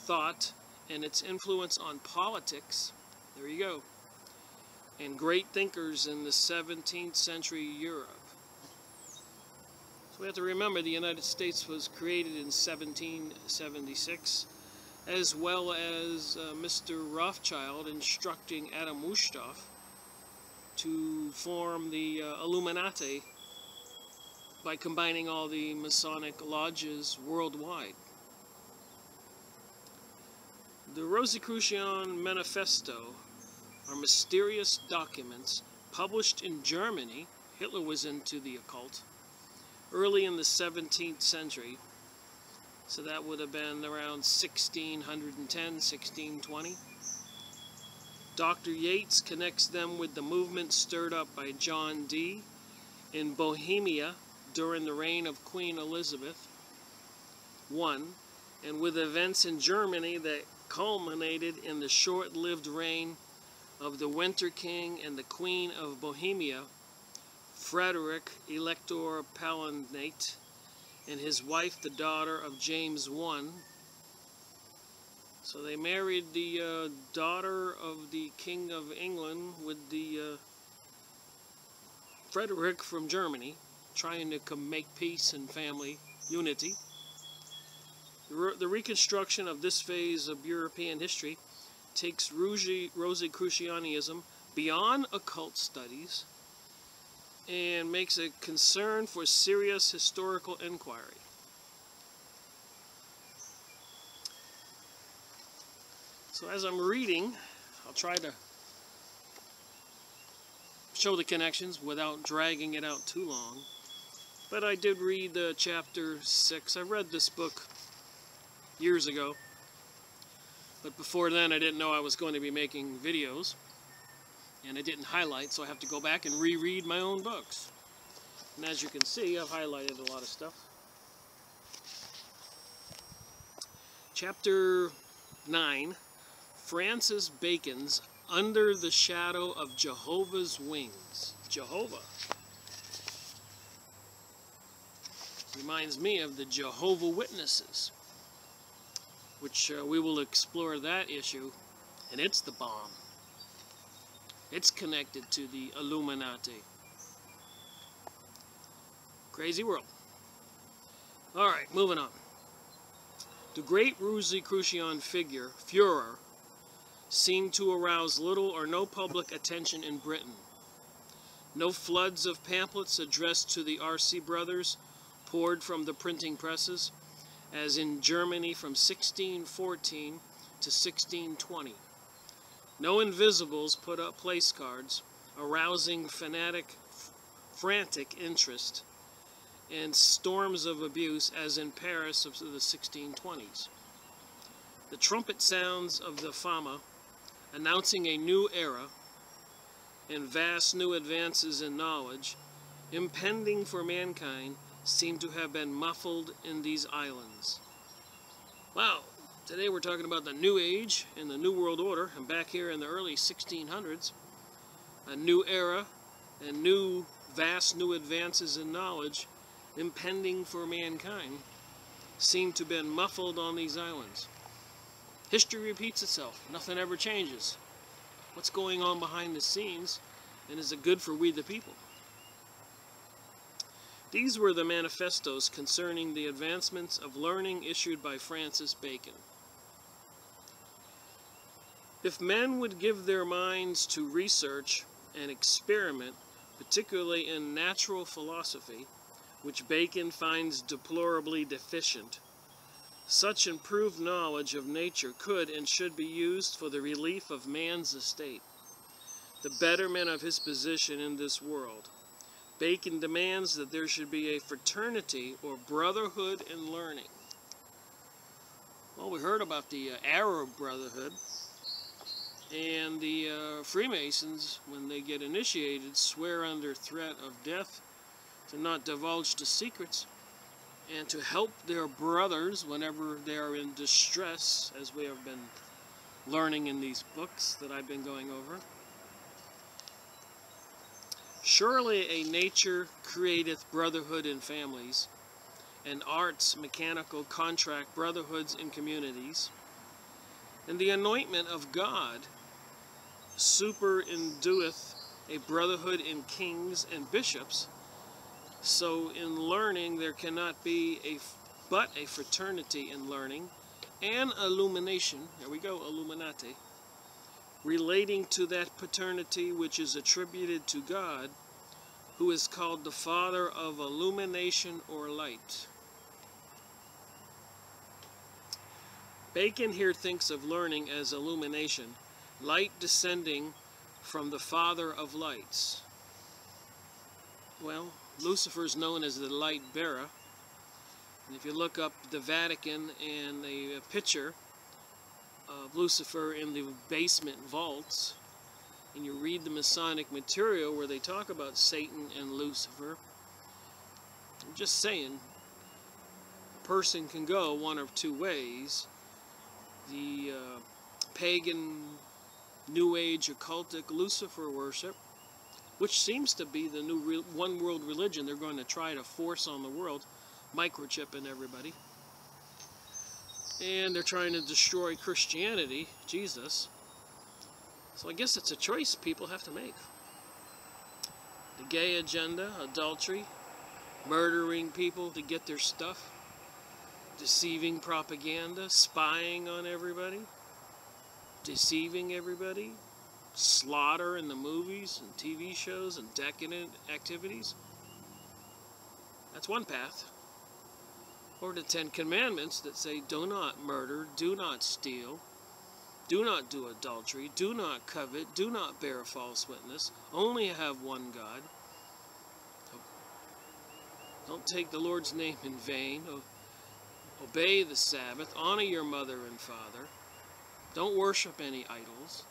Speaker 1: thought and its influence on politics. There you go. And great thinkers in the 17th century Europe. So we have to remember the United States was created in 1776, as well as Mr. Rothschild instructing Adam Weishaupt to form the Illuminati by combining all the Masonic lodges worldwide. The Rosicrucian Manifesto are mysterious documents published in Germany. Hitler was into the occult early in the 17th century, so that would have been around 1610, 1620. Dr. Yates connects them with the movement stirred up by John Dee in Bohemia during the reign of Queen Elizabeth I, and with events in Germany that culminated in the short-lived reign of the Winter King and the Queen of Bohemia Frederick, Elector Palatinate, and his wife, the daughter of James I. So they married the daughter of the King of England with the Frederick from Germany, trying to make peace and family unity. The reconstruction of this phase of European history takes Rosicrucianism beyond occult studies and makes a concern for serious historical inquiry. So as I'm reading, I'll try to show the connections without dragging it out too long. But I did read chapter 6. I read this book years ago. But before then, I didn't know I was going to be making videos. And I didn't highlight, so I have to go back and reread my own books. And as you can see, I've highlighted a lot of stuff. Chapter 9. Francis Bacon's Under the Shadow of Jehovah's Wings. Jehovah. Reminds me of the Jehovah's Witnesses, which we will explore that issue, and it's the bomb. It's connected to the Illuminati. Crazy world. Alright, moving on. The great Rosicrucian figure, Führer, seemed to arouse little or no public attention in Britain. No floods of pamphlets addressed to the R.C. brothers poured from the printing presses, as in Germany from 1614 to 1620. No invisibles put up place cards, arousing frantic interest, and storms of abuse as in Paris of the 1620s. The trumpet sounds of the Fama, announcing a new era and vast new advances in knowledge, impending for mankind, seem to have been muffled in these islands. Wow, today we're talking about the New Age and the New World Order, and back here in the early 1600s, a new era and vast new advances in knowledge, impending for mankind, seem to have been muffled on these islands. History repeats itself. Nothing ever changes. What's going on behind the scenes, and is it good for we the people? These were the manifestos concerning the advancements of learning issued by Francis Bacon. If men would give their minds to research and experiment, particularly in natural philosophy, which Bacon finds deplorably deficient, such improved knowledge of nature could and should be used for the relief of man's estate, the betterment of his position in this world. Bacon demands that there should be a fraternity or brotherhood in learning. Well, we heard about the Arab Brotherhood, and the Freemasons, when they get initiated, swear under threat of death to not divulge the secrets, and to help their brothers whenever they are in distress, as we have been learning in these books that I've been going over. Surely a nature createth brotherhood in families, and arts mechanical contract brotherhoods in communities, and the anointment of God superindueth a brotherhood in kings and bishops. So in learning there cannot be but a fraternity in learning, and illumination, there we go, Illuminati, relating to that paternity which is attributed to God, who is called the Father of illumination or light. Bacon here thinks of learning as illumination, light descending from the Father of lights. Well, Lucifer is known as the light bearer. And if you look up the Vatican and a picture of Lucifer in the basement vaults, and you read the Masonic material where they talk about Satan and Lucifer, I'm just saying, a person can go one of two ways. The pagan, New Age, occultic Lucifer worship, which seems to be the new one world religion they're going to try to force on the world, microchipping everybody. And they're trying to destroy Christianity, Jesus. So I guess it's a choice people have to make. The gay agenda, adultery, murdering people to get their stuff, deceiving propaganda, spying on everybody, deceiving everybody, slaughter in the movies and TV shows and decadent activities. That's one path. Or the 10 Commandments that say do not murder, do not steal, do not do adultery, do not covet, do not bear false witness, only have one God. Don't take the Lord's name in vain. Obey the Sabbath. Honor your mother and father. Don't worship any idols.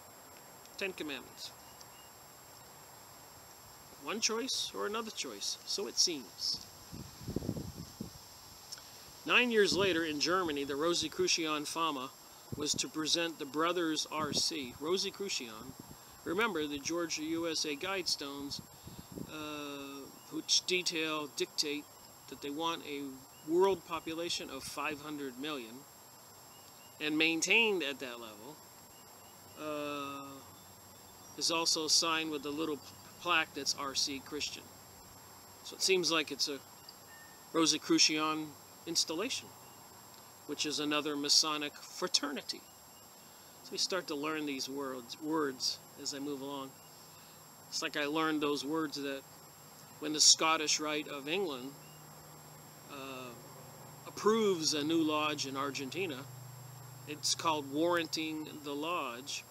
Speaker 1: 10 Commandments. One choice or another choice, so it seems. 9 years later in Germany, the Rosicrucian Fama was to present the brothers R.C. Rosicrucian. Remember the Georgia USA Guidestones, which dictate that they want a world population of 500 million and maintained at that level, is also signed with a little plaque that's R.C. Christian. So it seems like it's a Rosicrucian installation, which is another Masonic fraternity. So we start to learn these words as I move along. It's like I learned those words that when the Scottish Rite of England approves a new lodge in Argentina, it's called warranting the lodge,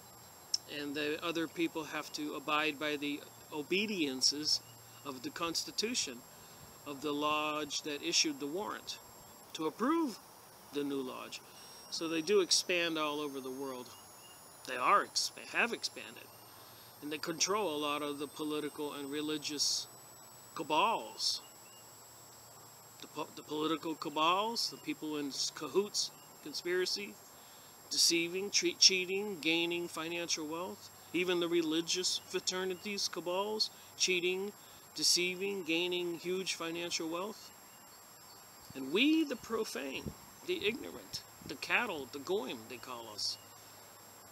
Speaker 1: and the other people have to abide by the obediences of the Constitution of the lodge that issued the warrant to approve the new lodge. So they do expand all over the world. They have expanded, and they control a lot of the political and religious cabals. The political cabals, the people in cahoots, conspiracy, deceiving, cheating, gaining financial wealth. Even the religious fraternities, cabals, cheating, deceiving, gaining huge financial wealth. And we, the profane, the ignorant, the cattle, the goyim, they call us,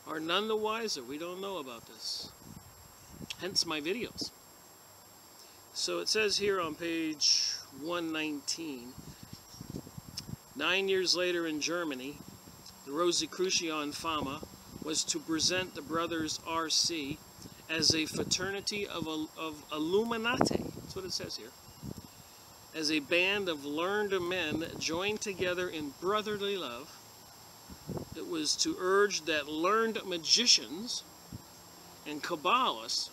Speaker 1: are none the wiser. We don't know about this. Hence my videos. So it says here on page 119, 9 years later in Germany, the Rosicrucian Fama was to present the brothers R.C. as a fraternity of Illuminati. That's what it says here. As a band of learned men joined together in brotherly love. It was to urge that learned magicians and Kabbalists,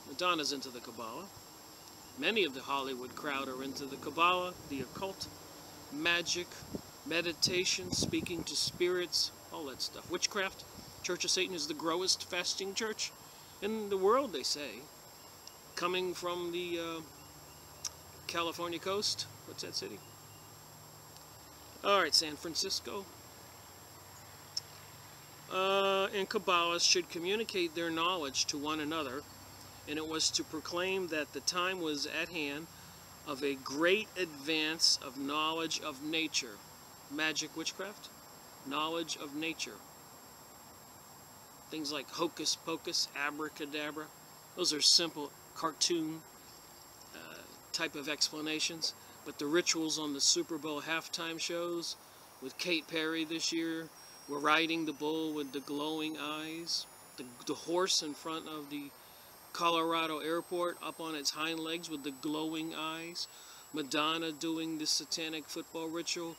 Speaker 1: Madonna's into the Kabbalah, many of the Hollywood crowd are into the Kabbalah, the occult, magic, meditation, speaking to spirits, all that stuff. Witchcraft. Church of Satan is the growest fasting church in the world, they say. Coming from the California coast. What's that city? Alright, San Francisco. And Kabbalists should communicate their knowledge to one another, and it was to proclaim that the time was at hand of a great advance of knowledge of nature. Magic, witchcraft, knowledge of nature. Things like hocus pocus, abracadabra, those are simple cartoon type of explanations. But the rituals on the Super Bowl halftime shows with Kate Perry this year, we're riding the bull with the glowing eyes, the horse in front of the Colorado airport up on its hind legs with the glowing eyes, Madonna doing the satanic football ritual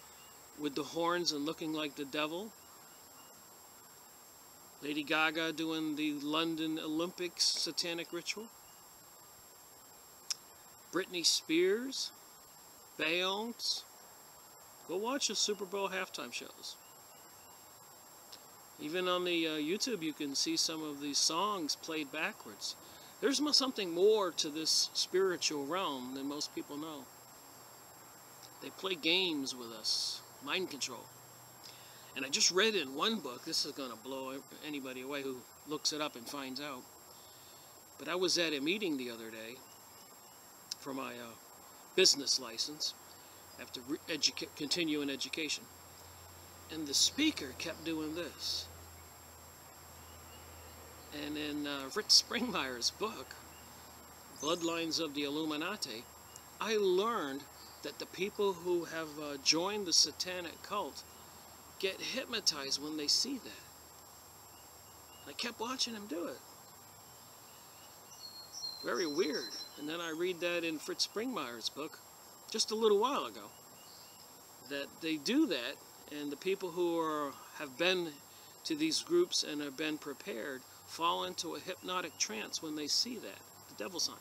Speaker 1: with the horns and looking like the devil, Lady Gaga doing the London Olympics satanic ritual, Britney Spears, Beyonce. Go watch the Super Bowl halftime shows. Even on the YouTube you can see some of these songs played backwards. There's something more to this spiritual realm than most people know. They play games with us. Mind control. And I just read in one book, this is going to blow anybody away who looks it up and finds out, But I was at a meeting the other day for my business license. I have to continue in education. And the speaker kept doing this. And in Fritz Springmeier's book, Bloodlines of the Illuminati, I learned that the people who have joined the satanic cult get hypnotized when they see that. I kept watching him do it. Very weird. And then I read that in Fritz Springmeier's book just a little while ago, that they do that, and the people who have been to these groups and have been prepared fall into a hypnotic trance when they see that, the devil sign.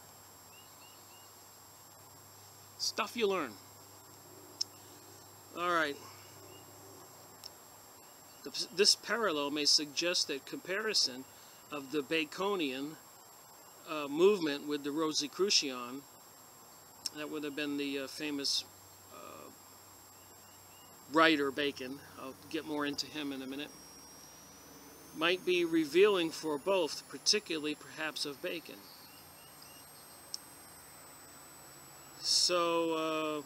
Speaker 1: Stuff you learn. All right. This parallel may suggest that comparison of the Baconian movement with the Rosicrucian, that would have been the famous writer Bacon, I'll get more into him in a minute, might be revealing for both, particularly perhaps of Bacon. So,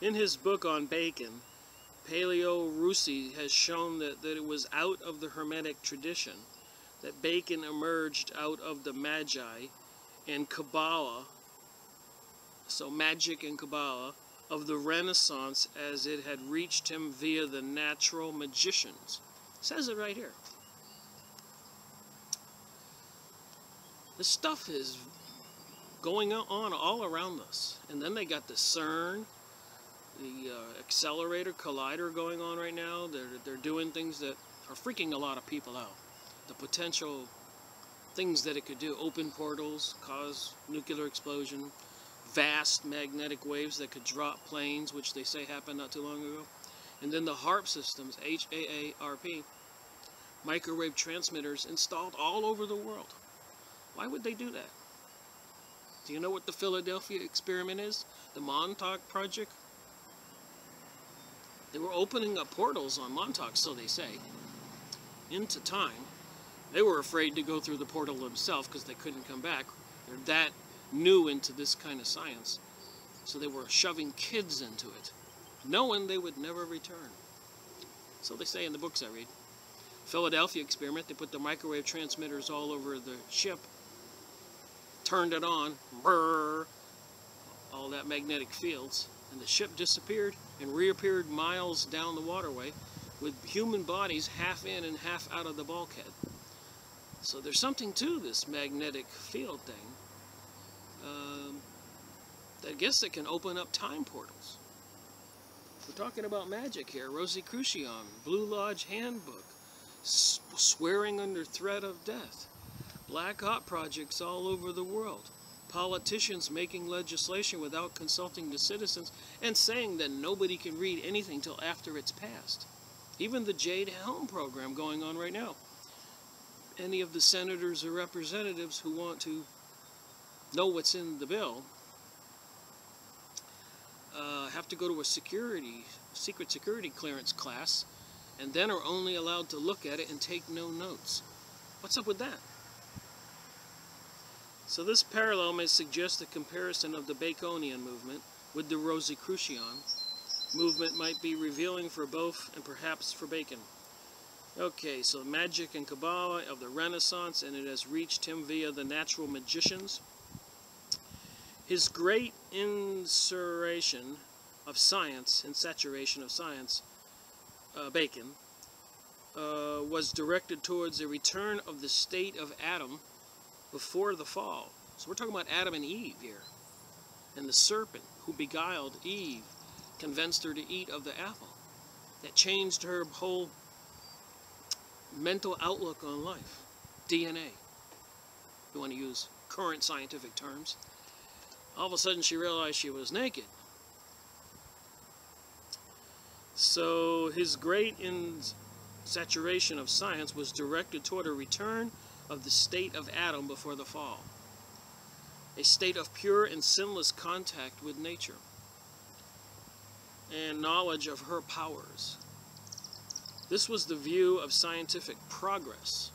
Speaker 1: in his book on Bacon, Paleo Russi has shown that it was out of the Hermetic tradition that Bacon emerged out of the Magi and Kabbalah, so magic and Kabbalah, of the Renaissance as it had reached him via the natural magicians. It says it right here. This stuff is going on all around us. And then they got the CERN, the accelerator, collider going on right now. They're doing things that are freaking a lot of people out. The potential things that it could do. Open portals, cause nuclear explosion, vast magnetic waves that could drop planes, which they say happened not too long ago. And then the HAARP systems, H-A-A-R-P, microwave transmitters installed all over the world. Why would they do that? Do you know what the Philadelphia experiment is? The Montauk Project? They were opening up portals on Montauk, so they say, into time. They were afraid to go through the portal themselves because they couldn't come back. They're that new into this kind of science. So they were shoving kids into it, knowing they would never return. So they say in the books I read. Philadelphia experiment, they put the microwave transmitters all over the ship, turned it on, brrr, all that magnetic fields, and the ship disappeared and reappeared miles down the waterway with human bodies half in and half out of the bulkhead. So there's something to this magnetic field thing. I guess it can open up time portals. We're talking about magic here. Rosicrucian, Blue Lodge Handbook, swearing under threat of death. Black Hawk projects all over the world. Politicians making legislation without consulting the citizens and saying that nobody can read anything till after it's passed. Even the Jade Helm program going on right now. Any of the senators or representatives who want to know what's in the bill have to go to a secret security clearance class, and then are only allowed to look at it and take no notes. What's up with that? So this parallel may suggest a comparison of the Baconian movement with the Rosicrucian movement might be revealing for both and perhaps for Bacon. Okay, so magic and Kabbalah of the Renaissance, and it has reached him via the natural magicians. His great insuration of science, Bacon, was directed towards a return of the state of Adam before the fall. So we're talking about Adam and Eve here. And the serpent who beguiled Eve, convinced her to eat of the apple. That changed her whole mental outlook on life. DNA. You want to use current scientific terms. All of a sudden she realized she was naked. So his great saturation of science was directed toward a return of the state of Adam before the fall. A state of pure and sinless contact with nature and knowledge of her powers. This was the view of scientific progress.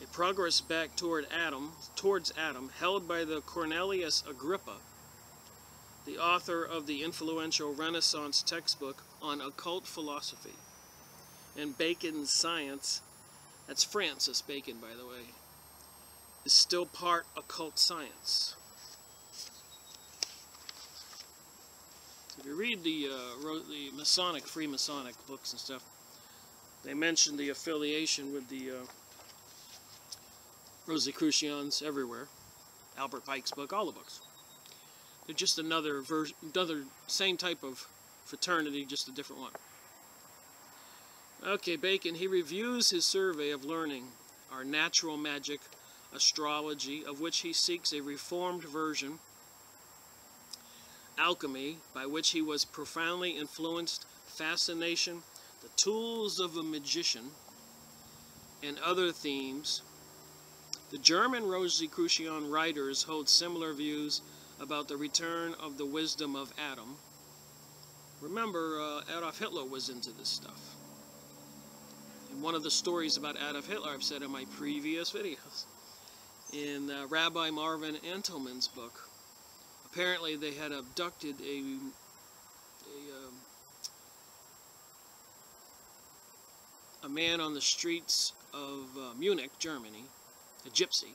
Speaker 1: A Progress Back towards Adam, held by the Cornelius Agrippa, the author of the influential Renaissance textbook on occult philosophy, and Bacon's Science, that's Francis Bacon, by the way, is still part occult science. If you read the Masonic, Freemasonic books and stuff, they mention the affiliation with the Rosicrucians everywhere. Albert Pike's book, all the books. They're just another version, same type of fraternity, just a different one. Okay, Bacon, he reviews his survey of learning, our natural magic, astrology, of which he seeks a reformed version, alchemy, by which he was profoundly influenced, fascination, the tools of a magician, and other themes. The German Rosicrucian writers hold similar views about the return of the wisdom of Adam. Remember, Adolf Hitler was into this stuff. And one of the stories about Adolf Hitler I've said in my previous videos. In Rabbi Marvin Antelman's book, apparently they had abducted a man on the streets of Munich, Germany, a gypsy,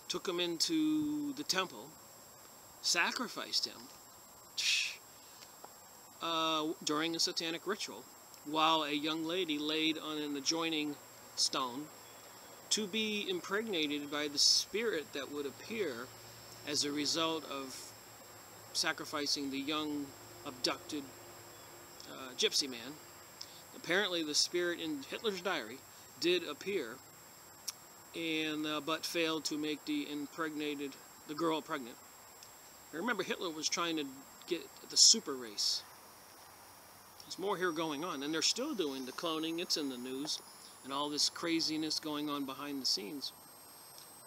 Speaker 1: took him into the temple, sacrificed him during a satanic ritual, while a young lady laid on an adjoining stone to be impregnated by the spirit that would appear as a result of sacrificing the young abducted gypsy man. Apparently the spirit in Hitler's diary did appear, and but failed to make the girl pregnant. Remember, Hitler was trying to get the super race. There's more here going on, and they're still doing the cloning. It's in the news, and all this craziness going on behind the scenes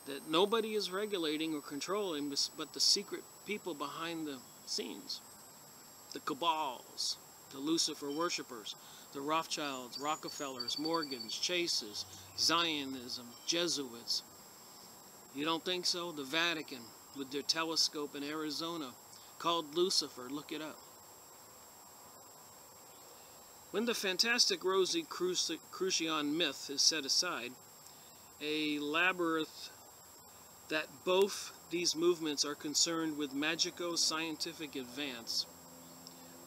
Speaker 1: that nobody is regulating or controlling, but the secret people behind the scenes, the cabals, the Lucifer worshippers, the Rothschilds, Rockefellers, Morgans, Chases, Zionism, Jesuits. You don't think so? The Vatican, with their telescope in Arizona, called Lucifer. Look it up. When the fantastic Rosicrucian myth is set aside, a labyrinth that both these movements are concerned with magico-scientific advance,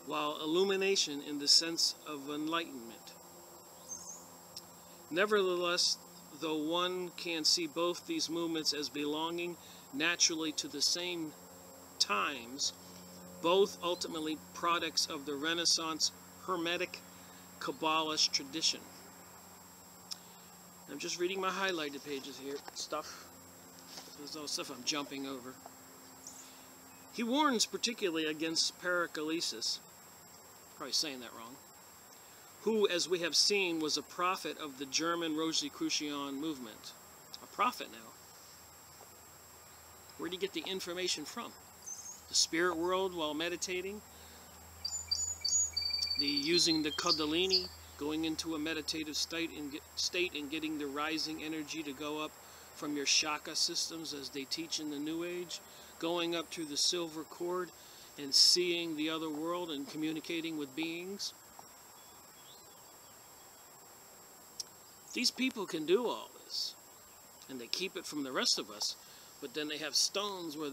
Speaker 1: while illumination in the sense of enlightenment. Nevertheless, though one can see both these movements as belonging naturally to the same times, both ultimately products of the Renaissance Hermetic Kabbalist tradition. I'm just reading my highlighted pages here. There's all stuff I'm jumping over. He warns particularly against Paracelsus, probably saying that wrong, who, as we have seen, was a prophet of the German Rosicrucian movement. A prophet now. Where do you get the information from? The spirit world while meditating? Using the Kundalini, going into a meditative state and getting the rising energy to go up from your chakra systems as they teach in the New Age, going up through the silver cord and seeing the other world and communicating with beings. These people can do all this, and they keep it from the rest of us, but then they have stones where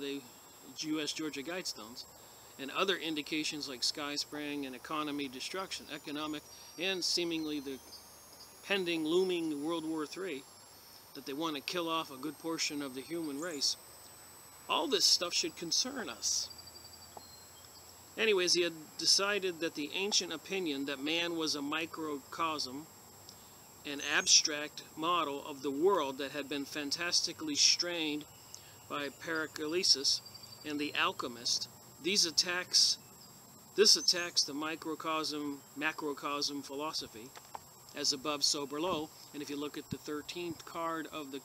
Speaker 1: U.S. Georgia Guidestones, and other indications like sky spraying and economy destruction, economic, and seemingly the pending, looming World War III, that they want to kill off a good portion of the human race. All this stuff should concern us. Anyways, he had decided that the ancient opinion that man was a microcosm, an abstract model of the world that had been fantastically strained by Paracelsus and the alchemist, this attacks the microcosm, macrocosm philosophy, as above, so below. And if you look at the 13th card of the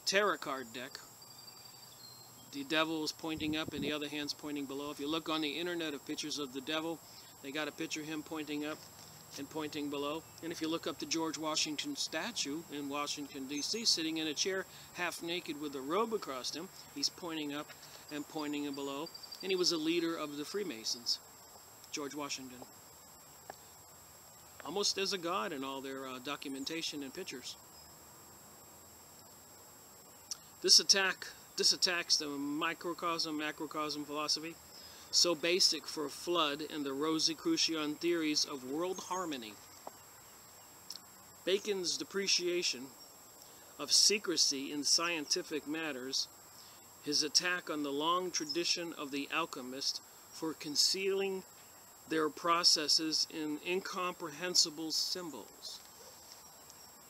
Speaker 1: tarot card deck, the devil is pointing up and the other hand's pointing below. If you look on the internet of pictures of the devil, they got a picture of him pointing up. and pointing below. And if you look up the George Washington statue in Washington, D.C., sitting in a chair, half naked with a robe across him, he's pointing up and pointing below. And he was a leader of the Freemasons, George Washington. Almost as a god in all their documentation and pictures. This attacks the microcosm-macrocosm philosophy, so basic for Flood and the Rosicrucian theories of world harmony. Bacon's depreciation of secrecy in scientific matters, his attack on the long tradition of the alchemist for concealing their processes in incomprehensible symbols.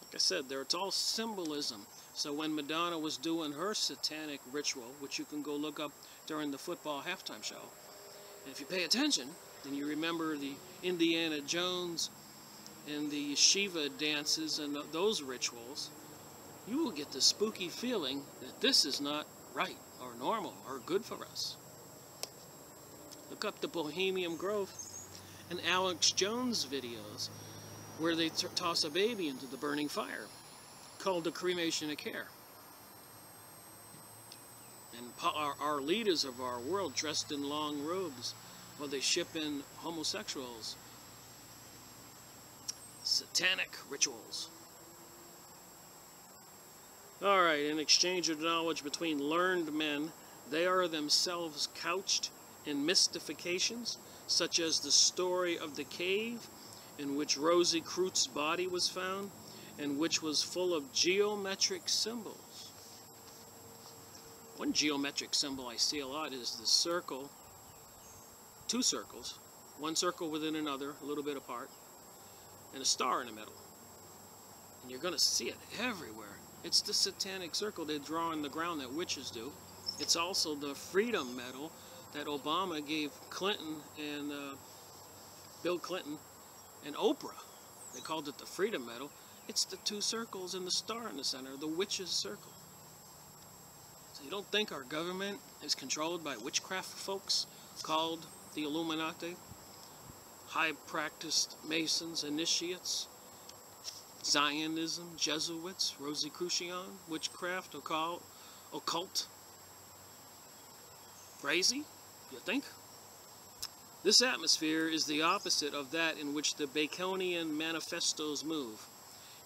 Speaker 1: Like I said, it's all symbolism. So when Madonna was doing her satanic ritual, which you can go look up during the football halftime show, and if you pay attention, then you remember the Indiana Jones and the Shiva dances and those rituals, you will get the spooky feeling that this is not right or normal or good for us. Look up the Bohemian Grove and Alex Jones videos where they toss a baby into the burning fire, called the cremation of care. And our leaders of our world dressed in long robes while they ship in homosexuals. Satanic rituals. Alright, in exchange of knowledge between learned men, they are themselves couched in mystifications, such as the story of the cave in which Rosicrucian's body was found, and which was full of geometric symbols. One geometric symbol I see a lot is the circle, two circles, one circle within another, a little bit apart, and a star in the middle. And you're going to see it everywhere. It's the satanic circle they draw in the ground that witches do. It's also the freedom medal that Obama gave Clinton and Bill Clinton and Oprah. They called it the Freedom Medal. It's the two circles and the star in the center, the witch's circle. So you don't think our government is controlled by witchcraft folks called the Illuminati? High-practiced Masons, initiates, Zionism, Jesuits, Rosicrucian, witchcraft, occult. Crazy, you think? This atmosphere is the opposite of that in which the Baconian manifestos move.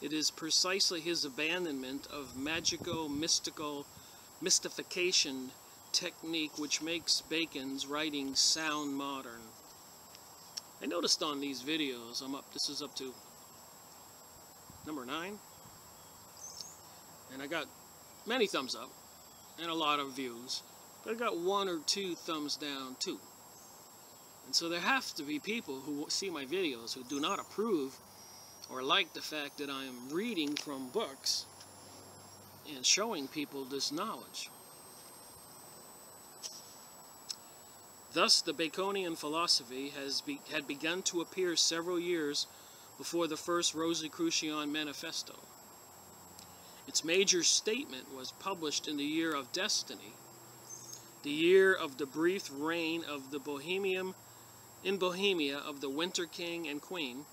Speaker 1: It is precisely his abandonment of magico-mystical mystification technique which makes Bacon's writings sound modern. I noticed on these videos, this is up to number 9, and I got many thumbs up and a lot of views, but I got 1 or 2 thumbs down too. And so there have to be people who see my videos who do not approve or like the fact that I am reading from books and showing people this knowledge. Thus, the Baconian philosophy had begun to appear several years before the first Rosicrucian manifesto. Its major statement was published in the year of destiny, the year of the brief reign of the in Bohemia of the Winter King and Queen.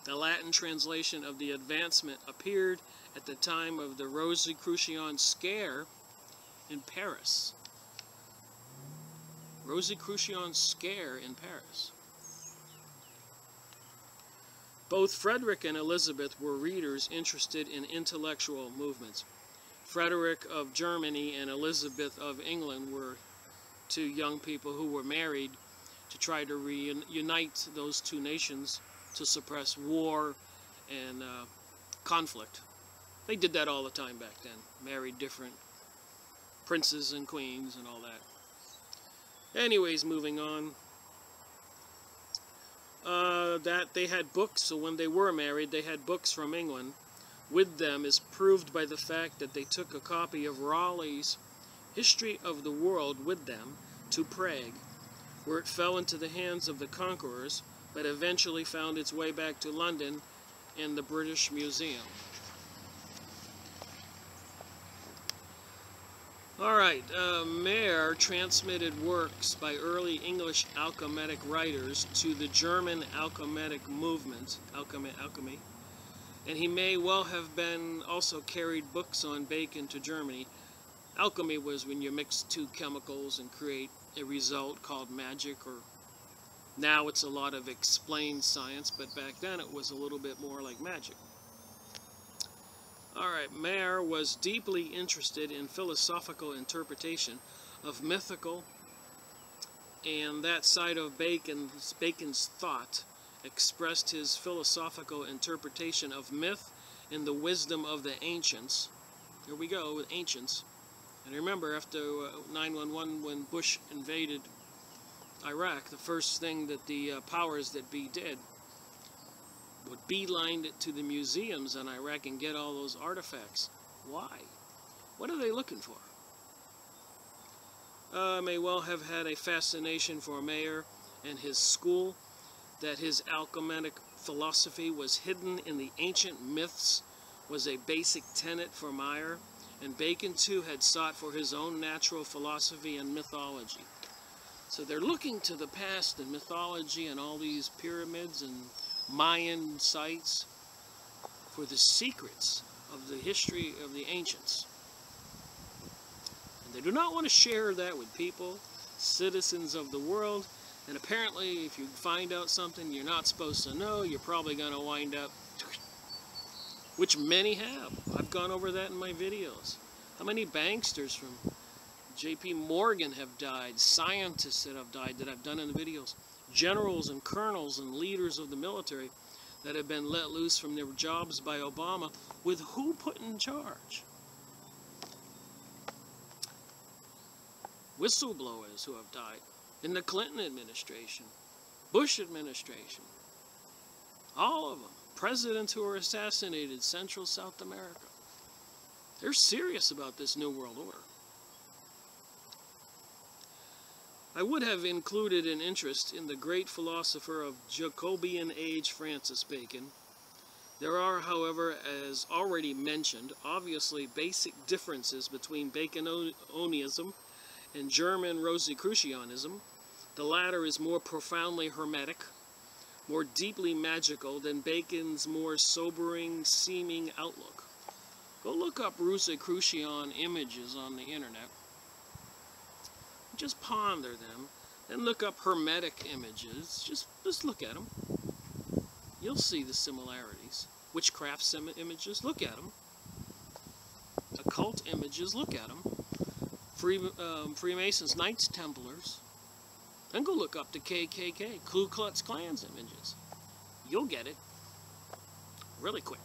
Speaker 1: The Latin translation of the advancement appeared at the time of the Rosicrucian scare in Paris. Rosicrucian scare in Paris. Both Frederick and Elizabeth were readers interested in intellectual movements. Frederick of Germany and Elizabeth of England were 2 young people who were married to try to reunite those 2 nations to suppress war and conflict. They did that all the time back then. Married different princes and queens and all that. Anyways, moving on. That they had books, so when they were married, they had books from England with them is proved by the fact that they took a copy of Raleigh's History of the World with them to Prague, where it fell into the hands of the conquerors, but eventually found its way back to London in the British Museum. Alright, Mayer transmitted works by early English alchemic writers to the German alchemic movement, alchemy, and he may well have been also carried books on Bacon to Germany. Alchemy was when you mix two chemicals and create a result called magic, or now it's a lot of explained science, but back then it was a little bit more like magic. Alright, Mayer was deeply interested in philosophical interpretation of mythical, and that side of Bacon's thought expressed his philosophical interpretation of myth and the wisdom of the ancients. Here we go with ancients. And remember, after 9/11, when Bush invaded Iraq, the first thing that the powers that be did would beeline it to the museums in Iraq and get all those artifacts. Why? What are they looking for? May well have had a fascination for Mayer and his school, that his alchemic philosophy was hidden in the ancient myths was a basic tenet for Mayer, and Bacon too had sought for his own natural philosophy and mythology. So they're looking to the past and mythology and all these pyramids and Mayan sites for the secrets of the history of the ancients. And they do not want to share that with people, citizens of the world, and apparently if you find out something you're not supposed to know, you're probably going to wind up, which many have. I've gone over that in my videos. How many banksters from J.P. Morgan have died, scientists that have died that I've done in the videos, generals and colonels and leaders of the military that have been let loose from their jobs by Obama, with who put in charge? Whistleblowers who have died in the Clinton administration, Bush administration, all of them, presidents who were assassinated, Central South America. They're serious about this New World Order. I would have included an interest in the great philosopher of Jacobean age, Francis Bacon. There are, however, as already mentioned, obviously basic differences between Baconism and German Rosicrucianism. The latter is more profoundly hermetic, more deeply magical than Bacon's more sobering seeming outlook. Go look up Rosicrucian images on the internet. Just ponder them, and look up hermetic images. Just look at them. You'll see the similarities. Witchcraft images, look at them. Occult images, look at them. Freemasons, Knights Templars. Then go look up the KKK, Ku Klux Klan's images. You'll get it really quick.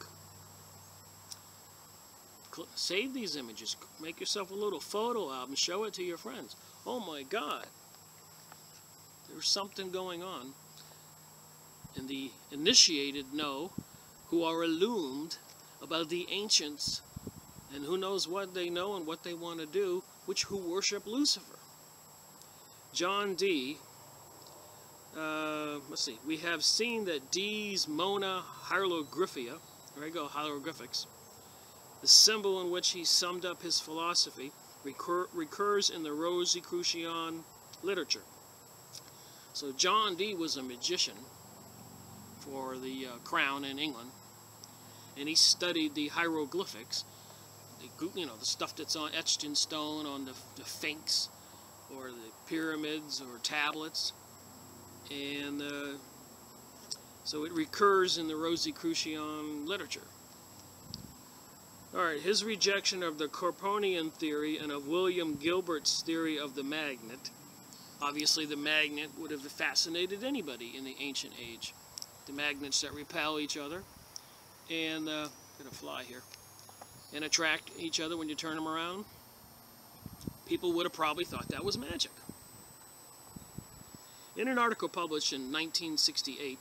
Speaker 1: Save these images. Make yourself a little photo album. Show it to your friends. Oh my God. There's something going on. And the initiated know, who are illumined about the ancients, and who knows what they know and what they want to do, who worship Lucifer. John Dee, let's see, we have seen that Dee's Mona Hieroglyphia, there we go, hieroglyphics, the symbol in which he summed up his philosophy, recurs in the Rosicrucian literature. So John Dee was a magician for the crown in England, and he studied the hieroglyphics, the stuff that's etched in stone on the sphinx or the pyramids or tablets, and so it recurs in the Rosicrucian literature. Alright, his rejection of the Corpuscian theory and of William Gilbert's theory of the magnet. Obviously the magnet would have fascinated anybody in the ancient age. The magnets that repel each other and, gonna fly here, and attract each other when you turn them around. People would have probably thought that was magic. In an article published in 1968,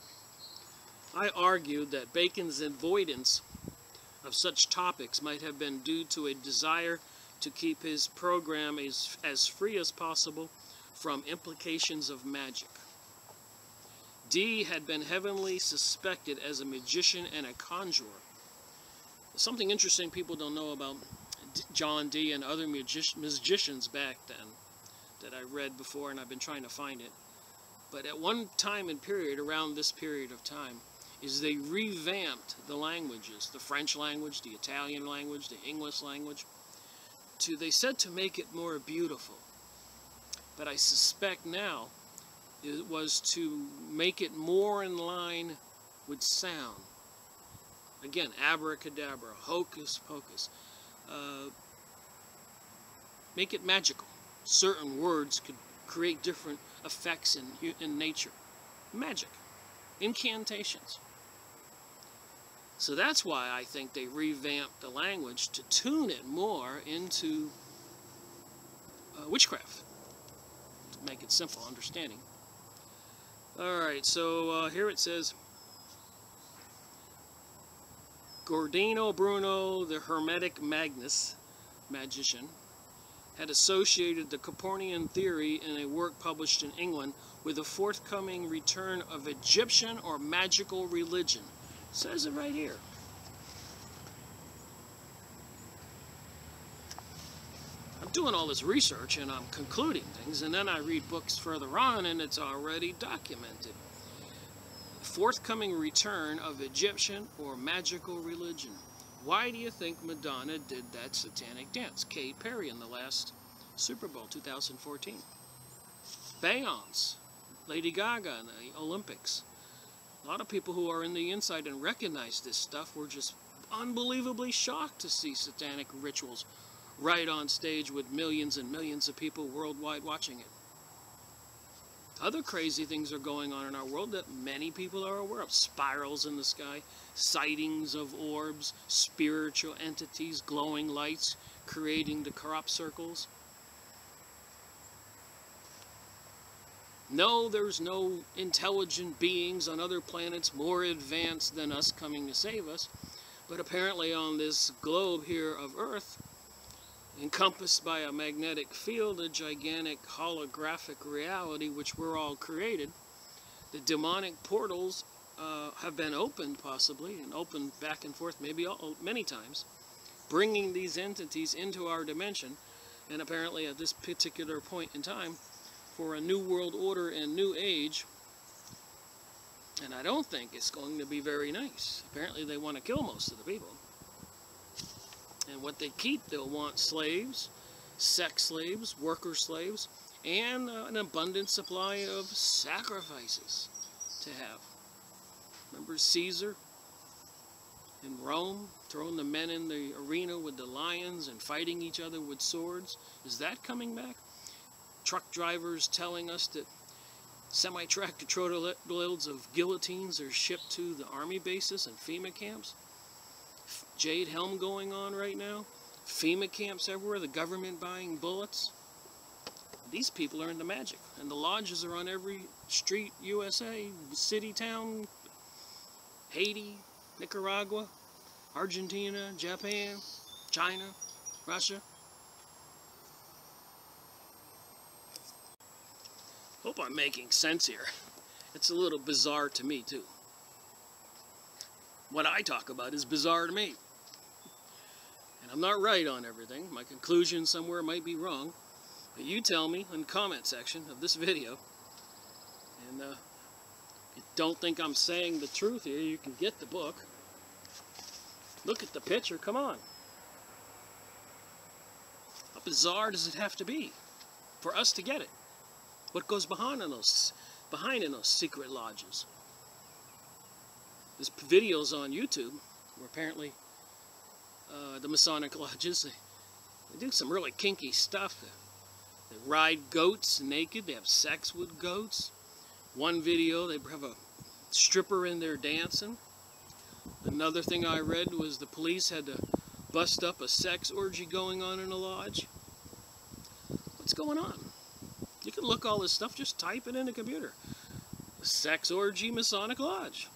Speaker 1: I argued that Bacon's avoidance of such topics might have been due to a desire to keep his program as free as possible from implications of magic. Dee had been heavily suspected as a magician and a conjurer. Something interesting people don't know about John Dee and other magicians back then that I read before, and I've been trying to find it. But at one time and period, around this period of time, is they revamped the languages, the French language, the Italian language, the English language, they said to make it more beautiful. But I suspect now it was to make it more in line with sound. Again, abracadabra, hocus pocus. Make it magical. Certain words could create different effects in nature. Magic. Incantations. So that's why I think they revamped the language to tune it more into witchcraft. To make it simple understanding. Alright, so here it says, Giordano Bruno, the Hermetic magician, had associated the Copernican theory in a work published in England with the forthcoming return of Egyptian or magical religion. It says it right here. I'm doing all this research and I'm concluding things, and then I read books further on and it's already documented. Forthcoming return of Egyptian or magical religion. Why do you think Madonna did that satanic dance? Katy Perry in the last Super Bowl 2014. Beyonce, Lady Gaga in the Olympics. A lot of people who are in the inside and recognize this stuff were just unbelievably shocked to see satanic rituals right on stage with millions and millions of people worldwide watching it. Other crazy things are going on in our world that many people are aware of. Spirals in the sky, sightings of orbs, spiritual entities, glowing lights, creating the crop circles. No, there's no intelligent beings on other planets more advanced than us coming to save us. But apparently on this globe here of Earth, encompassed by a magnetic field, a gigantic holographic reality which we're all created, the demonic portals have been opened possibly, and opened back and forth maybe many times, bringing these entities into our dimension, and apparently at this particular point in time, for a new world order and new age. And I don't think it's going to be very nice. Apparently they want to kill most of the people. And what they keep, they'll want slaves, sex slaves, worker slaves, and an abundant supply of sacrifices to have. Remember Caesar in Rome, throwing the men in the arena with the lions and fighting each other with swords? Is that coming back? Truck drivers telling us that semi-tractor truckloads of guillotines are shipped to the army bases and FEMA camps. Jade Helm going on right now. FEMA camps everywhere, the government buying bullets. These people are into magic. And the lodges are on every street, USA, city, town, Haiti, Nicaragua, Argentina, Japan, China, Russia. Hope I'm making sense here. It's a little bizarre to me too. What I talk about is bizarre to me. And I'm not right on everything. My conclusion somewhere might be wrong. But you tell me in the comment section of this video. And if you don't think I'm saying the truth here, you can get the book. Look at the picture, come on. How bizarre does it have to be for us to get it? What goes behind in those secret lodges? There's videos on YouTube where apparently the Masonic lodges, they do some really kinky stuff. They ride goats naked, they have sex with goats. One video, they have a stripper in there dancing. Another thing I read was the police had to bust up a sex orgy going on in a lodge. What's going on? You can look all this stuff, just type it in the computer. Sex orgy Masonic lodge.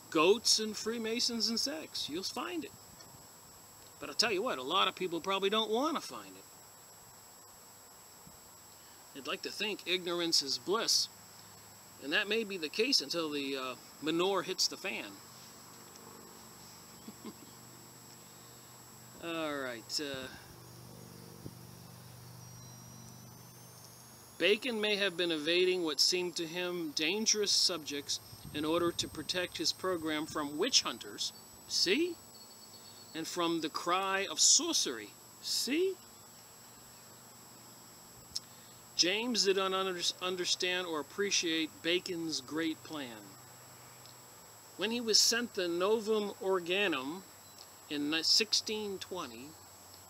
Speaker 1: Goats and Freemasons and sex. You'll find it. But I'll tell you what, a lot of people probably don't want to find it. They'd like to think ignorance is bliss. And that may be the case until the manure hits the fan. Alright, Bacon may have been evading what seemed to him dangerous subjects in order to protect his program from witch hunters, see? And from the cry of sorcery, see? James did not understand or appreciate Bacon's great plan. When he was sent the Novum Organum in 1620,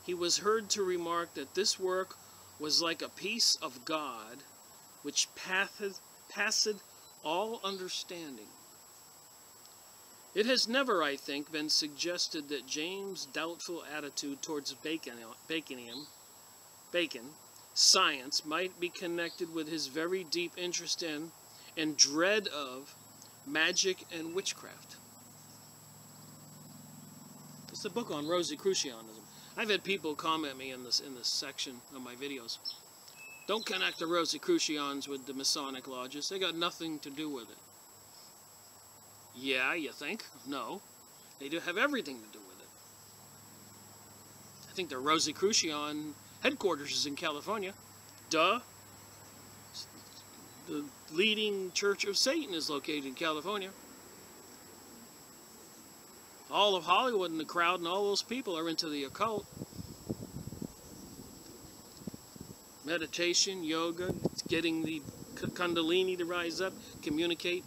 Speaker 1: he was heard to remark that this work was like a piece of God which passeth all understanding. It has never, I think, been suggested that James' doubtful attitude towards Bacon, science might be connected with his very deep interest in and dread of magic and witchcraft. It's a book on Rosicrucianism. I've had people comment me in this section of my videos. Don't connect the Rosicrucians with the Masonic lodges. They got nothing to do with it. Yeah, you think? No. They do have everything to do with it. I think the Rosicrucian headquarters is in California. Duh. The leading Church of Satan is located in California. All of Hollywood and the crowd and all those people are into the occult. Meditation, yoga, getting the Kundalini to rise up, communicate.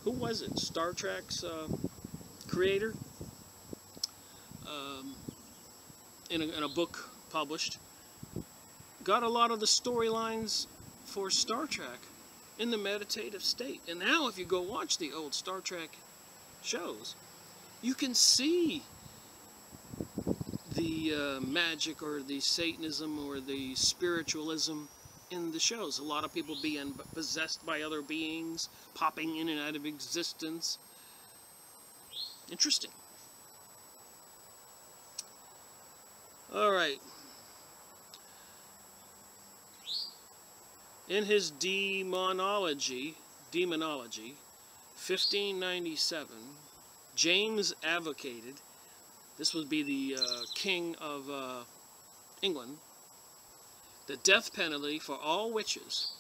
Speaker 1: Who was it? Star Trek's creator? In a book published. Got a lot of the storylines for Star Trek in the meditative state. And now if you go watch the old Star Trek shows, you can see the magic or the Satanism or the spiritualism in the shows. A lot of people being possessed by other beings, popping in and out of existence. Interesting. All right. In his Demonology, 1597, James advocated, this would be the king of England, the death penalty for all witches,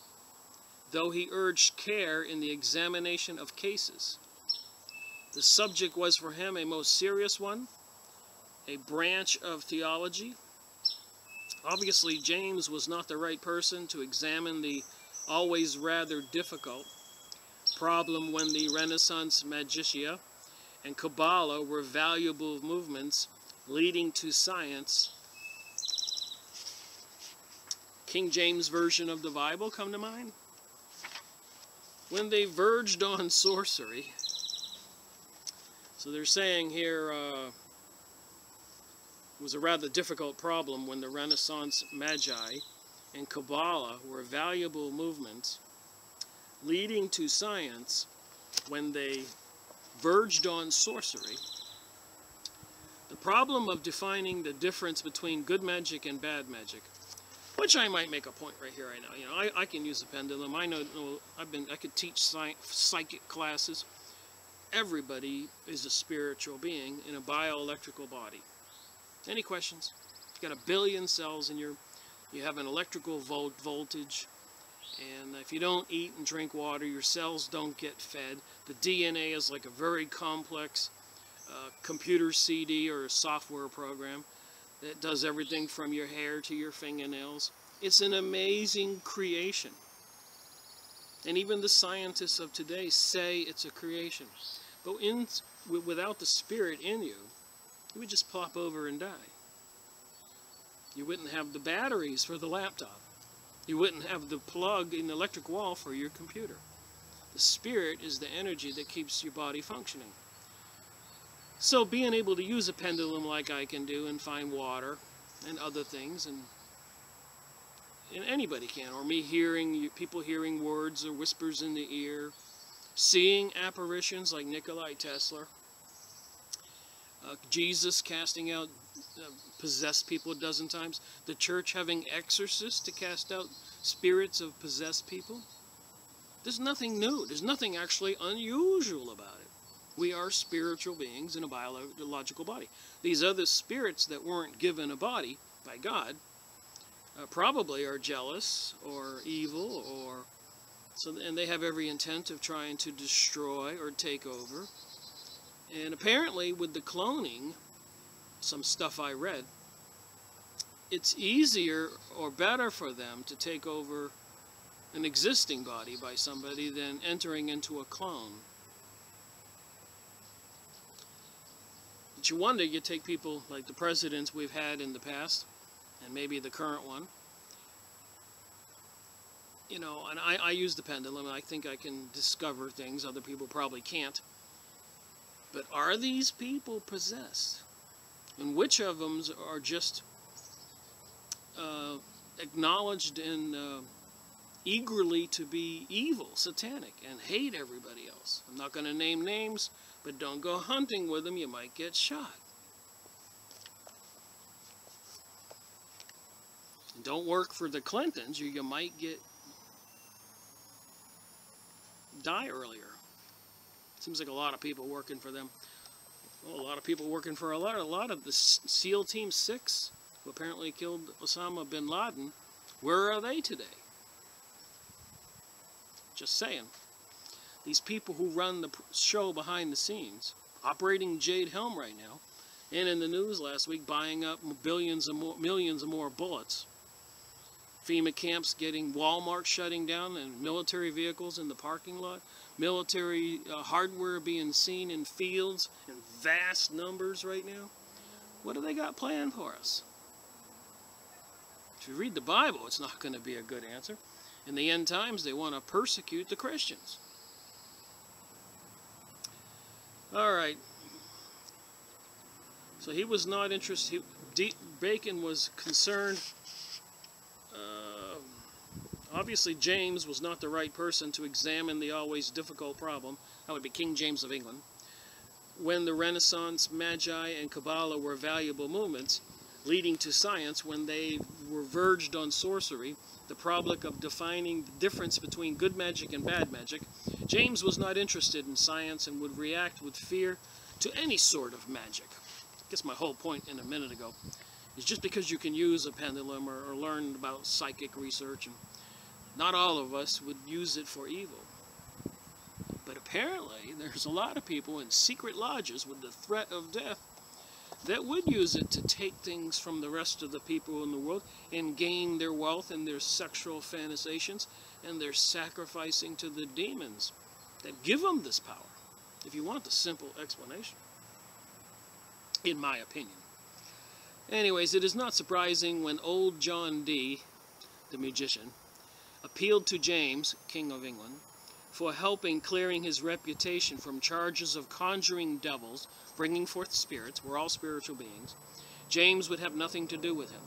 Speaker 1: though he urged care in the examination of cases. The subject was for him a most serious one, a branch of theology. Obviously, James was not the right person to examine the always rather difficult problem when the Renaissance Magicia and Kabbalah were valuable movements leading to science. King James Version of the Bible come to mind. When they verged on sorcery, so they're saying here, it was a rather difficult problem when the Renaissance Magi and Kabbalah were valuable movements leading to science. When they verged on sorcery, the problem of defining the difference between good magic and bad magic, which I might make a point right here, right now. You know, I can use a pendulum. I could teach psychic classes. Everybody is a spiritual being in a bioelectrical body. Any questions? You got a billion cells in you have an electrical voltage, and if you don't eat and drink water, your cells don't get fed. The DNA is like a very complex computer CD or a software program that does everything from your hair to your fingernails. It's an amazing creation. And even the scientists of today say it's a creation. But without the spirit in you, you would just plop over and die. You wouldn't have the batteries for the laptop. You wouldn't have the plug in the electric wall for your computer. The spirit is the energy that keeps your body functioning. So being able to use a pendulum like I can do and find water and other things, and anybody can, or me hearing, people hearing words or whispers in the ear, seeing apparitions like Nikola Tesla, Jesus casting out possessed people a dozen times, the church having exorcists to cast out spirits of possessed people. There's nothing new. There's nothing actually unusual about it. We are spiritual beings in a biological body. These other spirits that weren't given a body by God probably are jealous or evil, and they have every intent of trying to destroy or take over. And apparently with the cloning, some stuff I read, it's easier or better for them to take over an existing body by somebody than entering into a clone. But you wonder, you take people like the presidents we've had in the past, and maybe the current one, you know, and I use the pendulum, and I think I can discover things other people probably can't. But are these people possessed? And which of them are just acknowledged and eagerly to be evil, satanic, and hate everybody else? I'm not going to name names, but don't go hunting with them. You might get shot. And don't work for the Clintons, or you might die earlier. Seems like a lot of people working for them. Well, a lot of people working for a lot of the SEAL Team 6, who apparently killed Osama bin Laden. Where are they today? Just saying. These people who run the show behind the scenes, operating Jade Helm right now, and in the news last week, buying up millions of more bullets. FEMA camps getting, Walmart shutting down, and military vehicles in the parking lot. Military hardware being seen in fields in vast numbers right now. What do they got planned for us? If you read the Bible, it's not going to be a good answer. In the end times, they want to persecute the Christians. All right. So he was not interested. Bacon was concerned. Obviously, James was not the right person to examine the always difficult problem. That would be King James of England. When the Renaissance, Magi, and Kabbalah were valuable movements leading to science, when they were verged on sorcery, the problem of defining the difference between good magic and bad magic, James was not interested in science and would react with fear to any sort of magic. I guess my whole point in a minute ago is just because you can use a pendulum or learn about psychic research, and not all of us would use it for evil. But apparently, there's a lot of people in secret lodges with the threat of death that would use it to take things from the rest of the people in the world and gain their wealth and their sexual fantasizations, and they're sacrificing to the demons that give them this power, if you want the simple explanation, in my opinion. Anyways, it is not surprising when old John Dee, the magician, appealed to James, King of England, for helping clearing his reputation from charges of conjuring devils, bringing forth spirits. We're all spiritual beings. James would have nothing to do with him.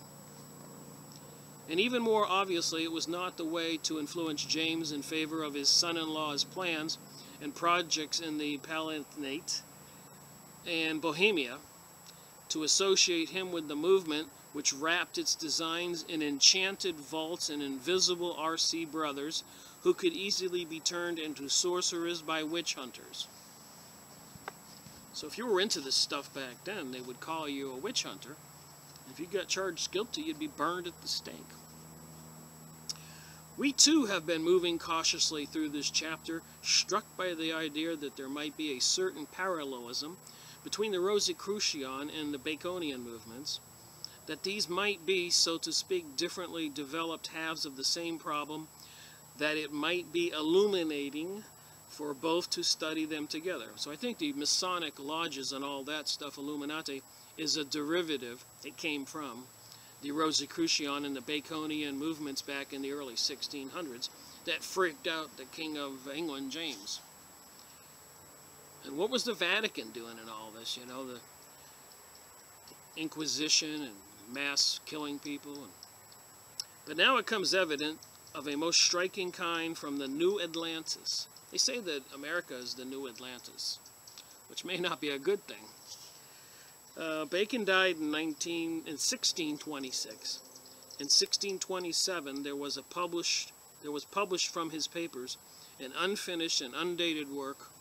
Speaker 1: And even more obviously, it was not the way to influence James in favor of his son-in-law's plans and projects in the Palatinate and Bohemia, to associate him with the movement which wrapped its designs in enchanted vaults and invisible RC brothers who could easily be turned into sorcerers by witch hunters. So if you were into this stuff back then, they would call you a witch hunter. If you got charged guilty, you'd be burned at the stake. We too have been moving cautiously through this chapter, struck by the idea that there might be a certain parallelism between the Rosicrucian and the Baconian movements, that these might be, so to speak, differently developed halves of the same problem, that it might be illuminating for both to study them together. So I think the Masonic lodges and all that stuff, Illuminati, is a derivative. It came from the Rosicrucian and the Baconian movements back in the early 1600s that freaked out the King of England, James. And what was the Vatican doing in all this? You know, the Inquisition and mass killing people. But now it comes evident of a most striking kind from the New Atlantis. They say that America is the New Atlantis, which may not be a good thing. Bacon died in 1626. In 1627, there was published from his papers an unfinished and undated work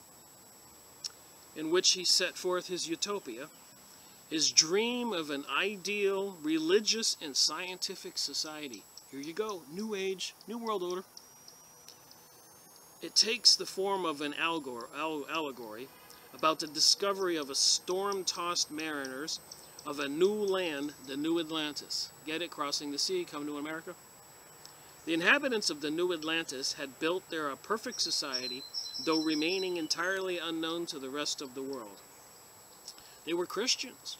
Speaker 1: in which he set forth his utopia, his dream of an ideal religious and scientific society. Here you go, New Age, New World Order. It takes the form of an allegory about the discovery of a storm-tossed mariners of a new land, the New Atlantis. Get it? Crossing the sea, come to America. The inhabitants of the New Atlantis had built there a perfect society, though remaining entirely unknown to the rest of the world. They were Christians.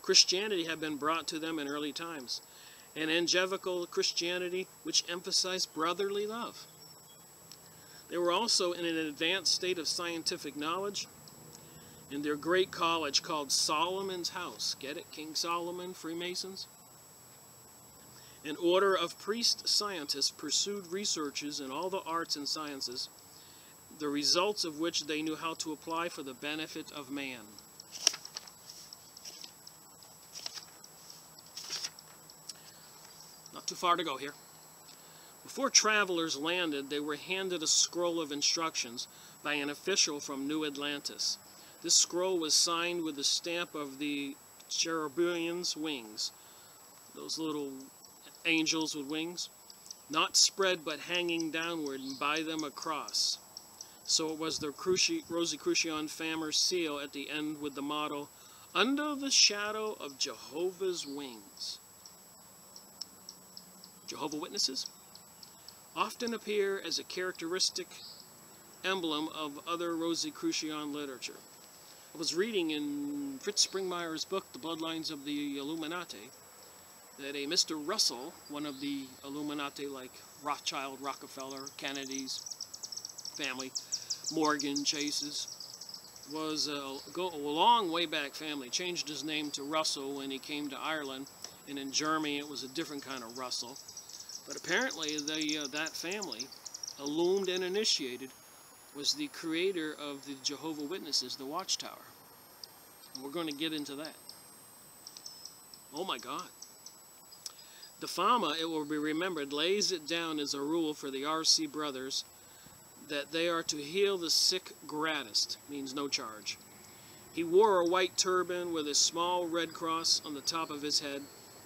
Speaker 1: Christianity had been brought to them in early times, an angelical Christianity which emphasized brotherly love. They were also in an advanced state of scientific knowledge in their great college called Solomon's House. Get it? King Solomon, Freemasons? An order of priest scientists pursued researches in all the arts and sciences, the results of which they knew how to apply for the benefit of man. Not too far to go here. Before travelers landed, they were handed a scroll of instructions by an official from New Atlantis. This scroll was signed with the stamp of the cherubim's wings, those little angels with wings, not spread but hanging downward, and by them a cross. So it was the Rosicrucian Famers seal at the end with the motto, "Under the shadow of Jehovah's wings." Jehovah's Witnesses often appear as a characteristic emblem of other Rosicrucian literature. I was reading in Fritz Springmeier's book, The Bloodlines of the Illuminati, that a Mr. Russell, one of the Illuminati like Rothschild, Rockefeller, Kennedy's family, Morgan, Chase's, was a long way back family, changed his name to Russell when he came to Ireland, and in Germany it was a different kind of Russell. But apparently that family, illumined and initiated, was the creator of the Jehovah's Witnesses, the Watchtower. And we're going to get into that. Oh my God. The Fama, it will be remembered, lays it down as a rule for the R.C. brothers that they are to heal the sick gratis, means no charge. He wore a white turban with a small red cross on the top of his head.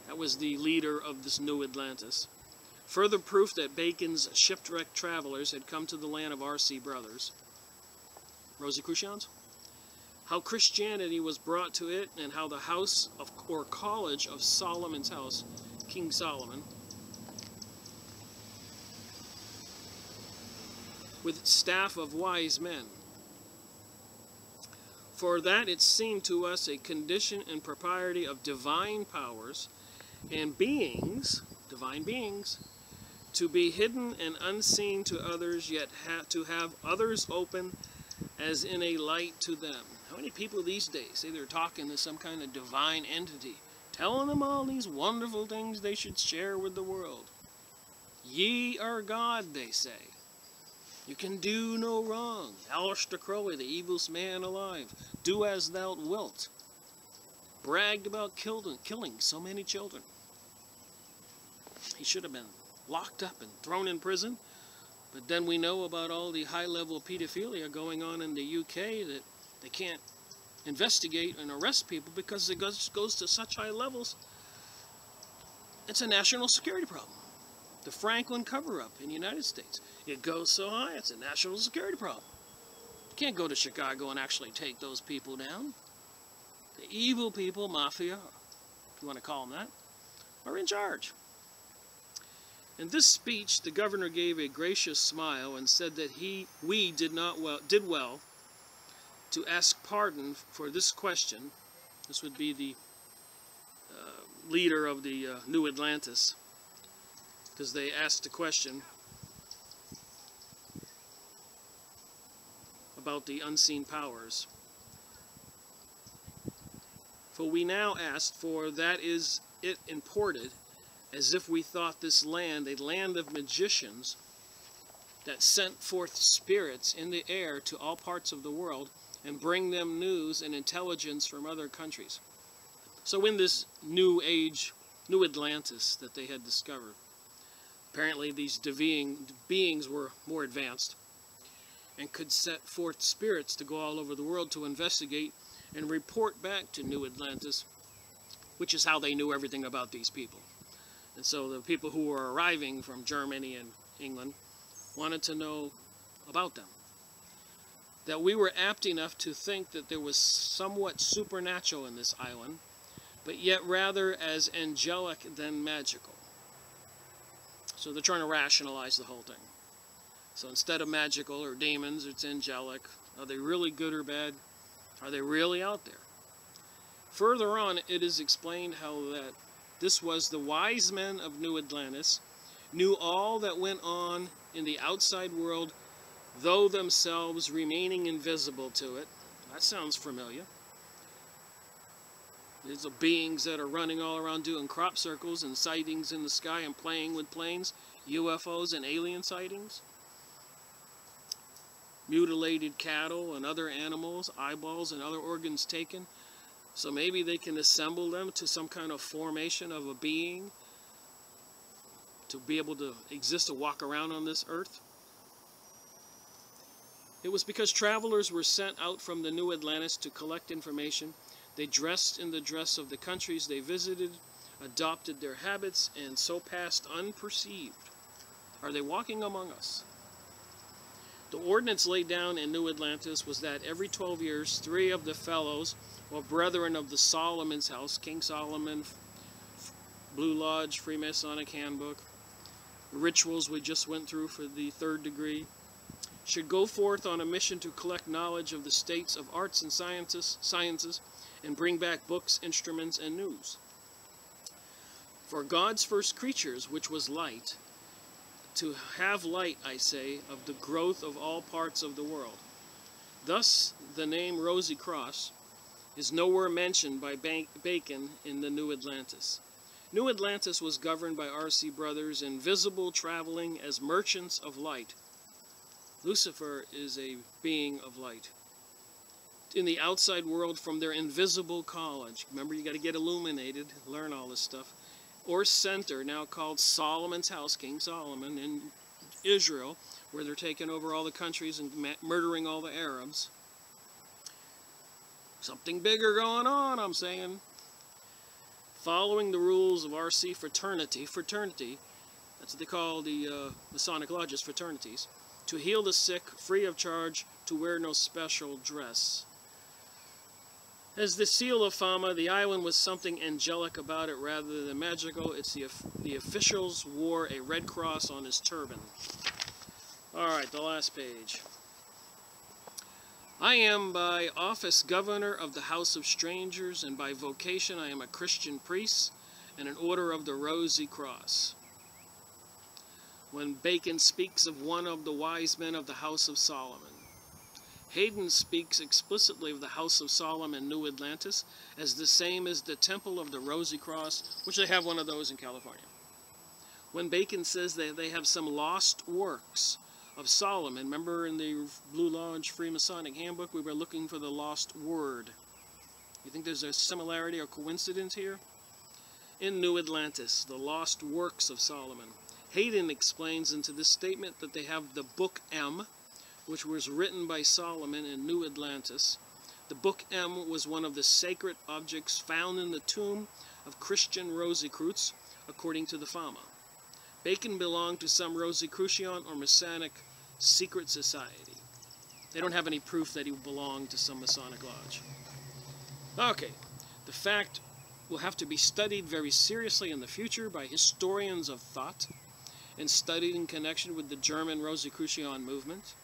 Speaker 1: That was the leader of this New Atlantis. Further proof that Bacon's shipwrecked travelers had come to the land of R.C. brothers. Rosicrucians? How Christianity was brought to it, and how the house of, or college of Solomon's House, King Solomon, with staff of wise men. For that it seemed to us a condition and propriety of divine powers and beings, divine beings, to be hidden and unseen to others, yet to have others open as in a light to them. How many people these days say they're talking to some kind of divine entity, telling them all these wonderful things they should share with the world? Ye are God, they say. You can do no wrong. Aleister Crowley, the evilest man alive. Do as thou wilt. Bragged about killing so many children. He should have been locked up and thrown in prison. But then we know about all the high-level pedophilia going on in the UK that they can't investigate and arrest people because it goes to such high levels. It's a national security problem. The Franklin cover-up in the United States. It goes so high, it's a national security problem. You can't go to Chicago and actually take those people down. The evil people, mafia, if you want to call them that, are in charge. In this speech, the governor gave a gracious smile and said that we did well to ask pardon for this question. This would be the leader of the New Atlantis, because they asked a question about the unseen powers. For we now ask, for that is it imported, as if we thought this land a land of magicians that sent forth spirits in the air to all parts of the world and bring them news and intelligence from other countries. So in this new age, New Atlantis that they had discovered, apparently these beings were more advanced. and could set forth spirits to go all over the world to investigate and report back to New Atlantis, which is how they knew everything about these people. And so the people who were arriving from Germany and England wanted to know about them. That we were apt enough to think that there was somewhat supernatural in this island, but yet rather as angelic than magical. So they're trying to rationalize the whole thing. So instead of magical or demons, it's angelic. Are they really good or bad? Are they really out there? Further on, it is explained how that this was the wise men of New Atlantis, knew all that went on in the outside world, though themselves remaining invisible to it. That sounds familiar. There's beings that are running all around doing crop circles and sightings in the sky and playing with planes, UFOs and alien sightings. Mutilated cattle and other animals, eyeballs and other organs taken. So maybe they can assemble them to some kind of formation of a being to be able to exist, to walk around on this earth. It was because travelers were sent out from the New Atlantis to collect information. They dressed in the dress of the countries they visited, adopted their habits, and so passed unperceived. Are they walking among us? The ordinance laid down in New Atlantis was that every 12 years, 3 of the fellows, or brethren of the Solomon's house, King Solomon, Blue Lodge, Freemasonic Handbook, rituals we just went through for the 3rd degree, should go forth on a mission to collect knowledge of the states of arts and sciences and bring back books, instruments, and news. For God's first creatures, which was light, to have light, I say, of the growth of all parts of the world. Thus, the name Rosy Cross is nowhere mentioned by Bacon in the New Atlantis. New Atlantis was governed by R.C. brothers in visible traveling as merchants of light. Lucifer is a being of light. In the outside world from their invisible college. Remember, you got to get illuminated, learn all this stuff. Or center, now called Solomon's house, King Solomon, in Israel, where they're taking over all the countries and murdering all the Arabs. Something bigger going on, I'm saying. Following the rules of R.C. fraternity, that's what they call the Masonic lodges, fraternities, to heal the sick free of charge, to wear no special dress. As the seal of Fama, the island was something angelic about it rather than magical. It's the officials wore a red cross on his turban. Alright, the last page. I am by office governor of the House of Strangers, and by vocation I am a Christian priest and an order of the Rosy Cross. When Bacon speaks of one of the wise men of the House of Solomon, Hayden speaks explicitly of the House of Solomon, New Atlantis, as the same as the Temple of the Rosy Cross, which they have one of those in California. When Bacon says that they have some lost works of Solomon, remember in the Blue Lodge Freemasonic Handbook, we were looking for the lost word. You think there's a similarity or coincidence here? In New Atlantis, the lost works of Solomon. Hayden explains into this statement that they have the Book M, which was written by Solomon in New Atlantis. The Book M was one of the sacred objects found in the tomb of Christian Rosicrucians, according to the Fama. Bacon belonged to some Rosicrucian or Masonic secret society. They don't have any proof that he belonged to some Masonic lodge. Okay, the fact will have to be studied very seriously in the future by historians of thought and studied in connection with the German Rosicrucian movement.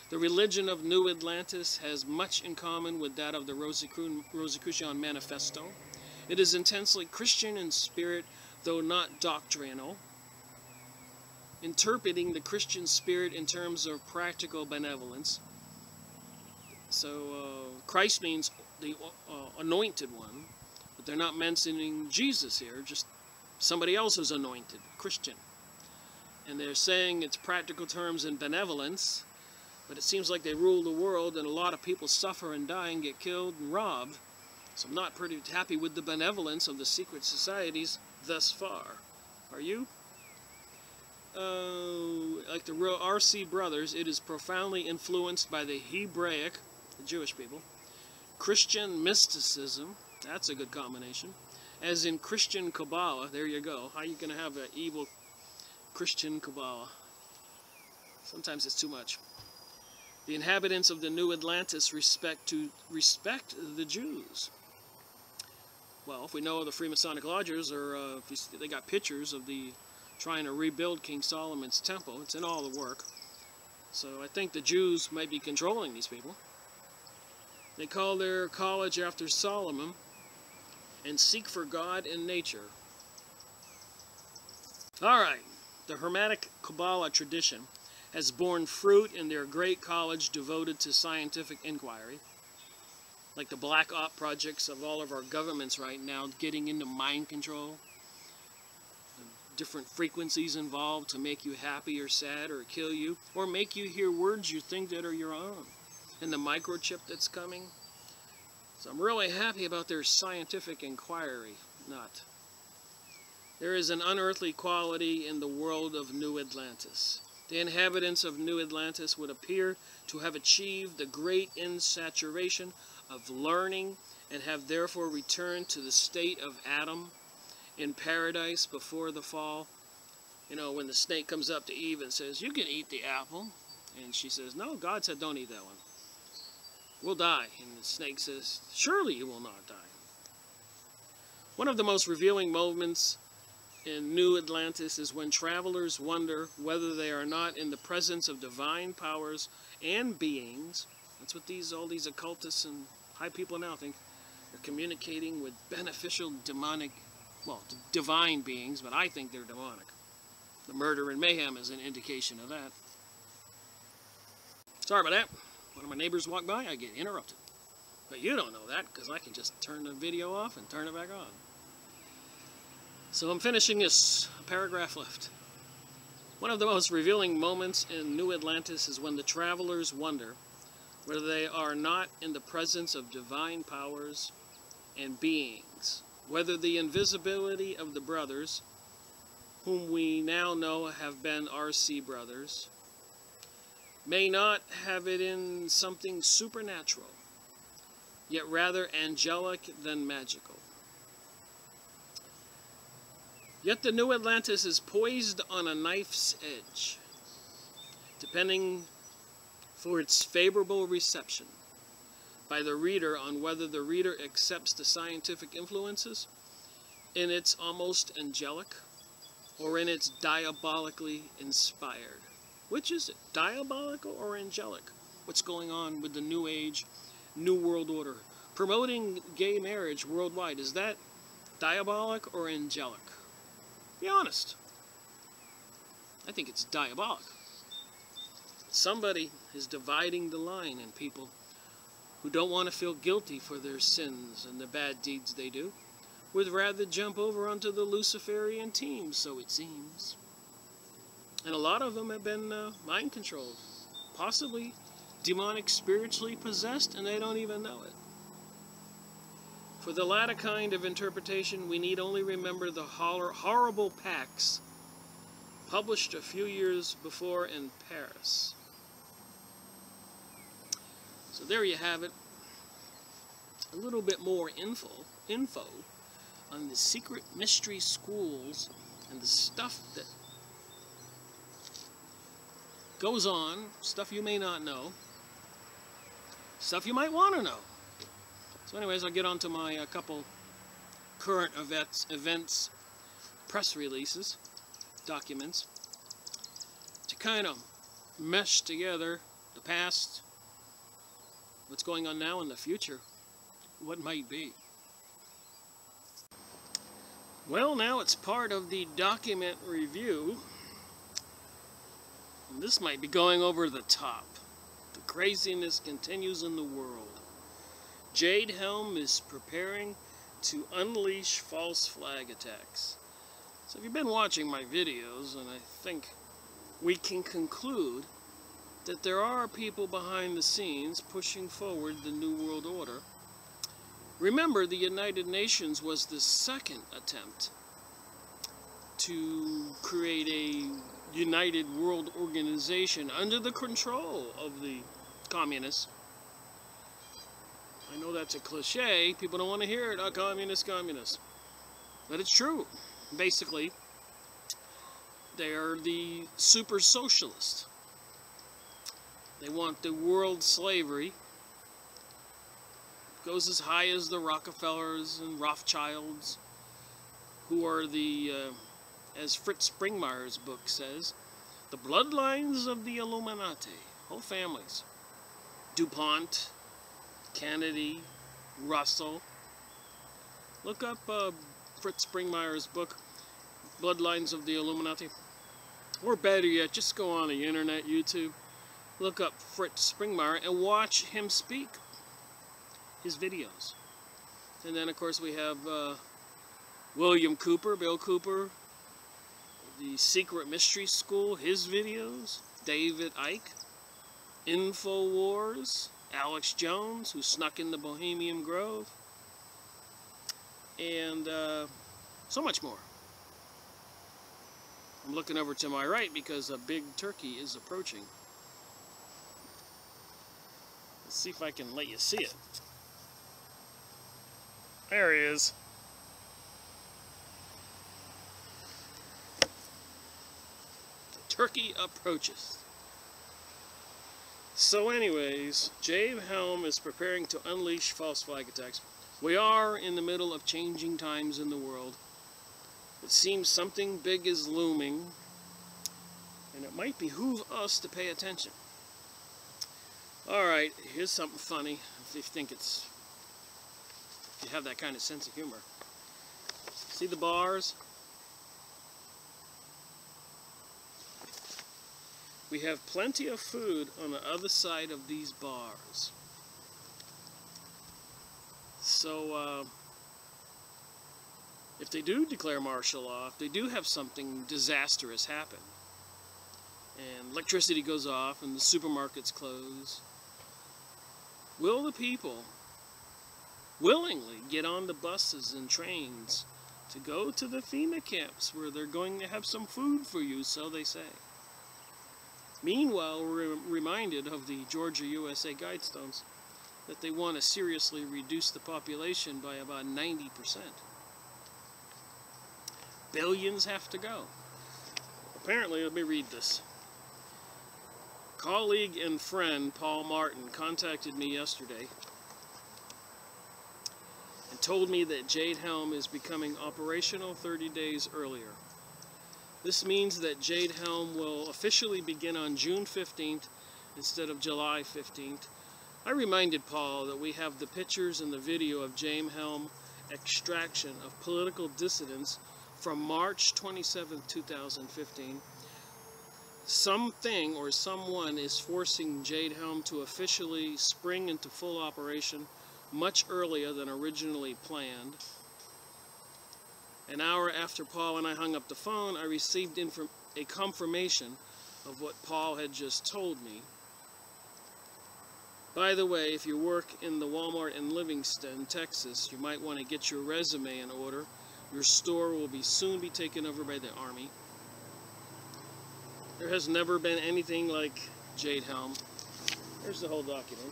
Speaker 1: The religion of New Atlantis has much in common with that of the Rosicrucian Manifesto. It is intensely Christian in spirit, though not doctrinal, interpreting the Christian spirit in terms of practical benevolence. So Christ means the anointed one, but they're not mentioning Jesus here, just somebody else who's anointed, Christian. And they're saying it's practical terms and benevolence, but it seems like they rule the world and a lot of people suffer and die and get killed and robbed. So I'm not pretty happy with the benevolence of the secret societies thus far. Are you? like the real R.C. Brothers, it is profoundly influenced by the Hebraic, the Jewish people, Christian mysticism, that's a good combination, as in Christian Kabbalah. There you go. How are you going to have an evil Christian Kabbalah? Sometimes it's too much. The inhabitants of the New Atlantis respect the Jews. Well, if we know the Freemasonic lodges, or they got pictures of the trying to rebuild King Solomon's temple, it's in all the work. So I think the Jews might be controlling these people. They call their college after Solomon and seek for God in nature. Alright, the Hermetic Kabbalah tradition has borne fruit in their great college devoted to scientific inquiry, like the black op projects of all of our governments right now, getting into mind control, different frequencies involved to make you happy or sad or kill you, or make you hear words you think that are your own, and the microchip that's coming. So I'm really happy about their scientific inquiry. Not. There is an unearthly quality in the world of New Atlantis. The inhabitants of New Atlantis would appear to have achieved the great insaturation of learning and have therefore returned to the state of Adam in paradise before the fall. You know, when the snake comes up to Eve and says, "You can eat the apple." And she says, "No, God said don't eat that one. We'll die." And the snake says, "Surely you will not die." One of the most revealing moments in New Atlantis is when travelers wonder whether they are not in the presence of divine powers and beings. That's what all these occultists and high people now think. They're communicating with beneficial demonic, well, divine beings, but I think they're demonic. The murder and mayhem is an indication of that. Sorry about that. When my neighbors walk by, I get interrupted. But you don't know that, because I can just turn the video off and turn it back on. So I'm finishing this paragraph left. One of the most revealing moments in New Atlantis is when the travelers wonder whether they are not in the presence of divine powers and beings, whether the invisibility of the brothers, whom we now know have been R.C. brothers, may not have it in something supernatural, yet rather angelic than magical. Yet the New Atlantis is poised on a knife's edge, depending for its favorable reception by the reader on whether the reader accepts the scientific influences in its almost angelic or in its diabolically inspired. Which is it, diabolical or angelic? What's going on with the New Age, New World Order? Promoting gay marriage worldwide, is that diabolic or angelic? Be honest. I think it's diabolic. Somebody is dividing the line, and people who don't want to feel guilty for their sins and the bad deeds they do would rather jump over onto the Luciferian team, so it seems. And a lot of them have been mind controlled, possibly demonic, spiritually possessed, and they don't even know it. For the latter kind of interpretation, we need only remember the horrible pacts published a few years before in Paris. So there you have it. A little bit more info on the secret mystery schools and the stuff that goes on, stuff you may not know, stuff you might want to know. So anyways, I'll get on to my couple current events, press releases, documents, to kind of mesh together the past, what's going on now, and the future, what might be. Well, now it's part of the document review. And this might be going over the top. The craziness continues in the world. Jade Helm is preparing to unleash false flag attacks. So if you've been watching my videos, and I think we can conclude that there are people behind the scenes pushing forward the New World Order. Remember, the United Nations was the second attempt to create a united world organization under the control of the communists. I know that's a cliche. People don't want to hear it. Communist. But it's true. Basically, they are the super socialists. They want the world slavery. Goes as high as the Rockefellers and Rothschilds, who are the, as Fritz Springmeier's book says, the bloodlines of the Illuminati. Whole families. DuPont, Kennedy, Russell. Look up Fritz Springmeier's book, Bloodlines of the Illuminati. Or better yet, just go on the internet, YouTube, look up Fritz Springmeier and watch him speak, his videos. And then, of course, we have William Cooper, Bill Cooper, the Secret Mystery School, his videos, David Icke, InfoWars, Alex Jones, who snuck in the Bohemian Grove, and so much more. I'm looking over to my right because a big turkey is approaching. Let's see if I can let you see it. There he is. The turkey approaches. So anyways, Jade Helm is preparing to unleash false flag attacks. We are in the middle of changing times in the world. It seems something big is looming, and it might behoove us to pay attention. Alright, here's something funny, if you have that kind of sense of humor. See the bars? We have plenty of food on the other side of these bars. So, if they do declare martial law, if they do have something disastrous happen, and electricity goes off and the supermarkets close, will the people willingly get on the buses and trains to go to the FEMA camps where they're going to have some food for you, so they say? Meanwhile, we're reminded of the Georgia USA Guidestones that they want to seriously reduce the population by about 90%. Billions have to go. Apparently, let me read this. Colleague and friend Paul Martin contacted me yesterday and told me that Jade Helm is becoming operational 30 days earlier. This means that Jade Helm will officially begin on June 15th instead of July 15th. I reminded Paul that we have the pictures and the video of Jade Helm extraction of political dissidents from March 27, 2015. Something or someone is forcing Jade Helm to officially spring into full operation much earlier than originally planned. An hour after Paul and I hung up the phone, I received a confirmation of what Paul had just told me. By the way, if you work in the Walmart in Livingston, Texas, you might want to get your resume in order. Your store will soon be taken over by the Army. There has never been anything like Jade Helm. There's the whole document.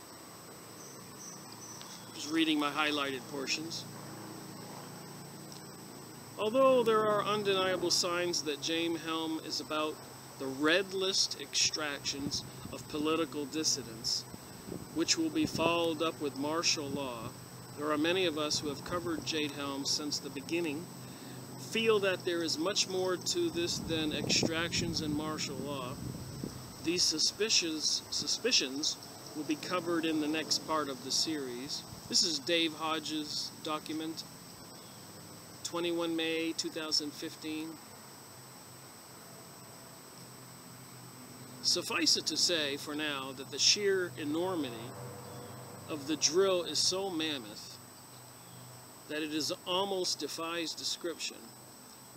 Speaker 1: Just reading my highlighted portions. Although there are undeniable signs that Jade Helm is about the red list extractions of political dissidents, which will be followed up with martial law, there are many of us who have covered Jade Helm since the beginning, feel that there is much more to this than extractions and martial law. These suspicions will be covered in the next part of the series. This is Dave Hodges' document, 21 May 2015. Suffice it to say, for now, that the sheer enormity of the drill is so mammoth that it almost defies description.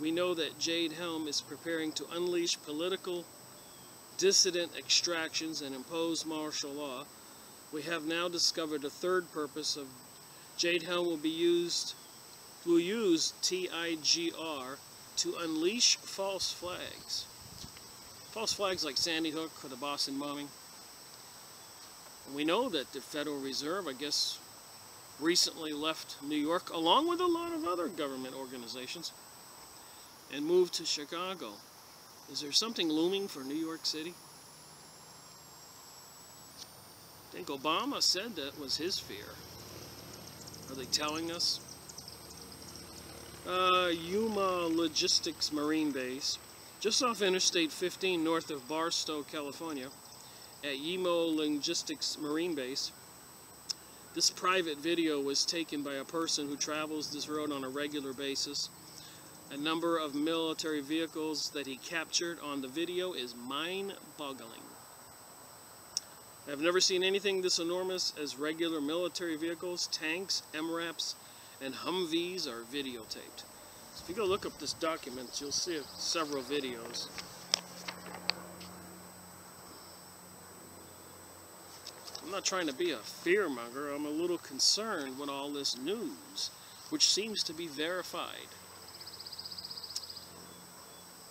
Speaker 1: We know that Jade Helm is preparing to unleash political dissident extractions and impose martial law. We have now discovered a third purpose of Jade Helm will use TIGR, to unleash false flags. False flags like Sandy Hook or the Boston bombing. And we know that the Federal Reserve, I guess, recently left New York, along with a lot of other government organizations, and moved to Chicago. Is there something looming for New York City? I think Obama said that was his fear. Are they telling us? Yuma Logistics Marine Base, just off Interstate 15 north of Barstow, California, at Yuma Logistics Marine Base. This private video was taken by a person who travels this road on a regular basis. A number of military vehicles that he captured on the video is mind-boggling. I've never seen anything this enormous as regular military vehicles, tanks, MRAPs, and Humvees are videotaped. So if you go look up this document, you'll see several videos. I'm not trying to be a fearmonger. I'm a little concerned with all this news, which seems to be verified.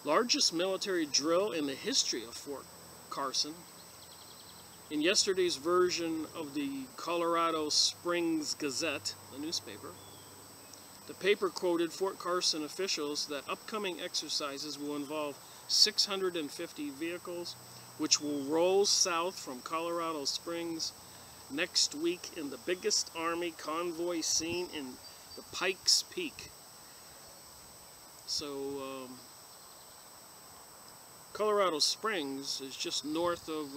Speaker 1: Largest military drill in the history of Fort Carson. In yesterday's version of the Colorado Springs Gazette, the newspaper, the paper quoted Fort Carson officials that upcoming exercises will involve 650 vehicles, which will roll south from Colorado Springs next week in the biggest Army convoy seen in the Pikes Peak. So, Colorado Springs is just north of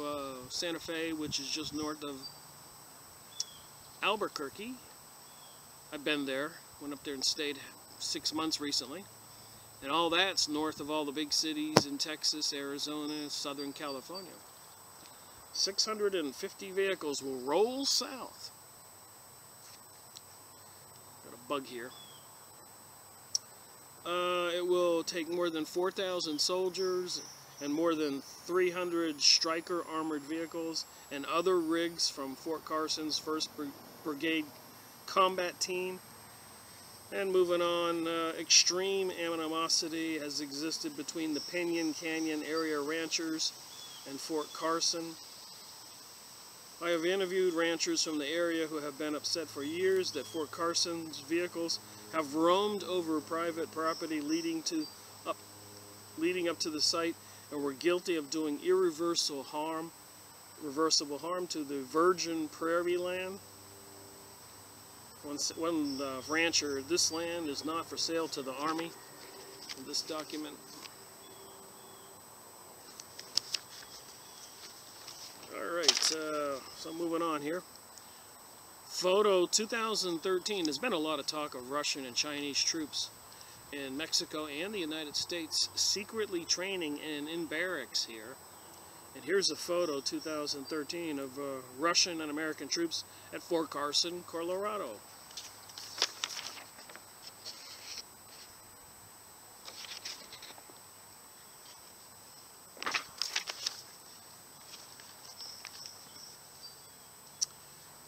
Speaker 1: Santa Fe, which is just north of Albuquerque. I've been there, went up there and stayed 6 months recently. And all that's north of all the big cities in Texas, Arizona, Southern California. 650 vehicles will roll south. Got a bug here. It will take more than 4,000 soldiers and more than 300 Stryker armored vehicles and other rigs from Fort Carson's 1st Brigade combat team. And moving on, extreme animosity has existed between the Piñon Canyon area ranchers and Fort Carson. I have interviewed ranchers from the area who have been upset for years that Fort Carson's vehicles have roamed over private property leading up to the site and were guilty of doing irreversible harm to the virgin prairie land. One rancher, this land is not for sale to the Army. In this document. Alright, so moving on here. Photo 2013. There's been a lot of talk of Russian and Chinese troops in Mexico and the United States secretly training and in barracks here. And here's a photo 2013 of Russian and American troops at Fort Carson, Colorado.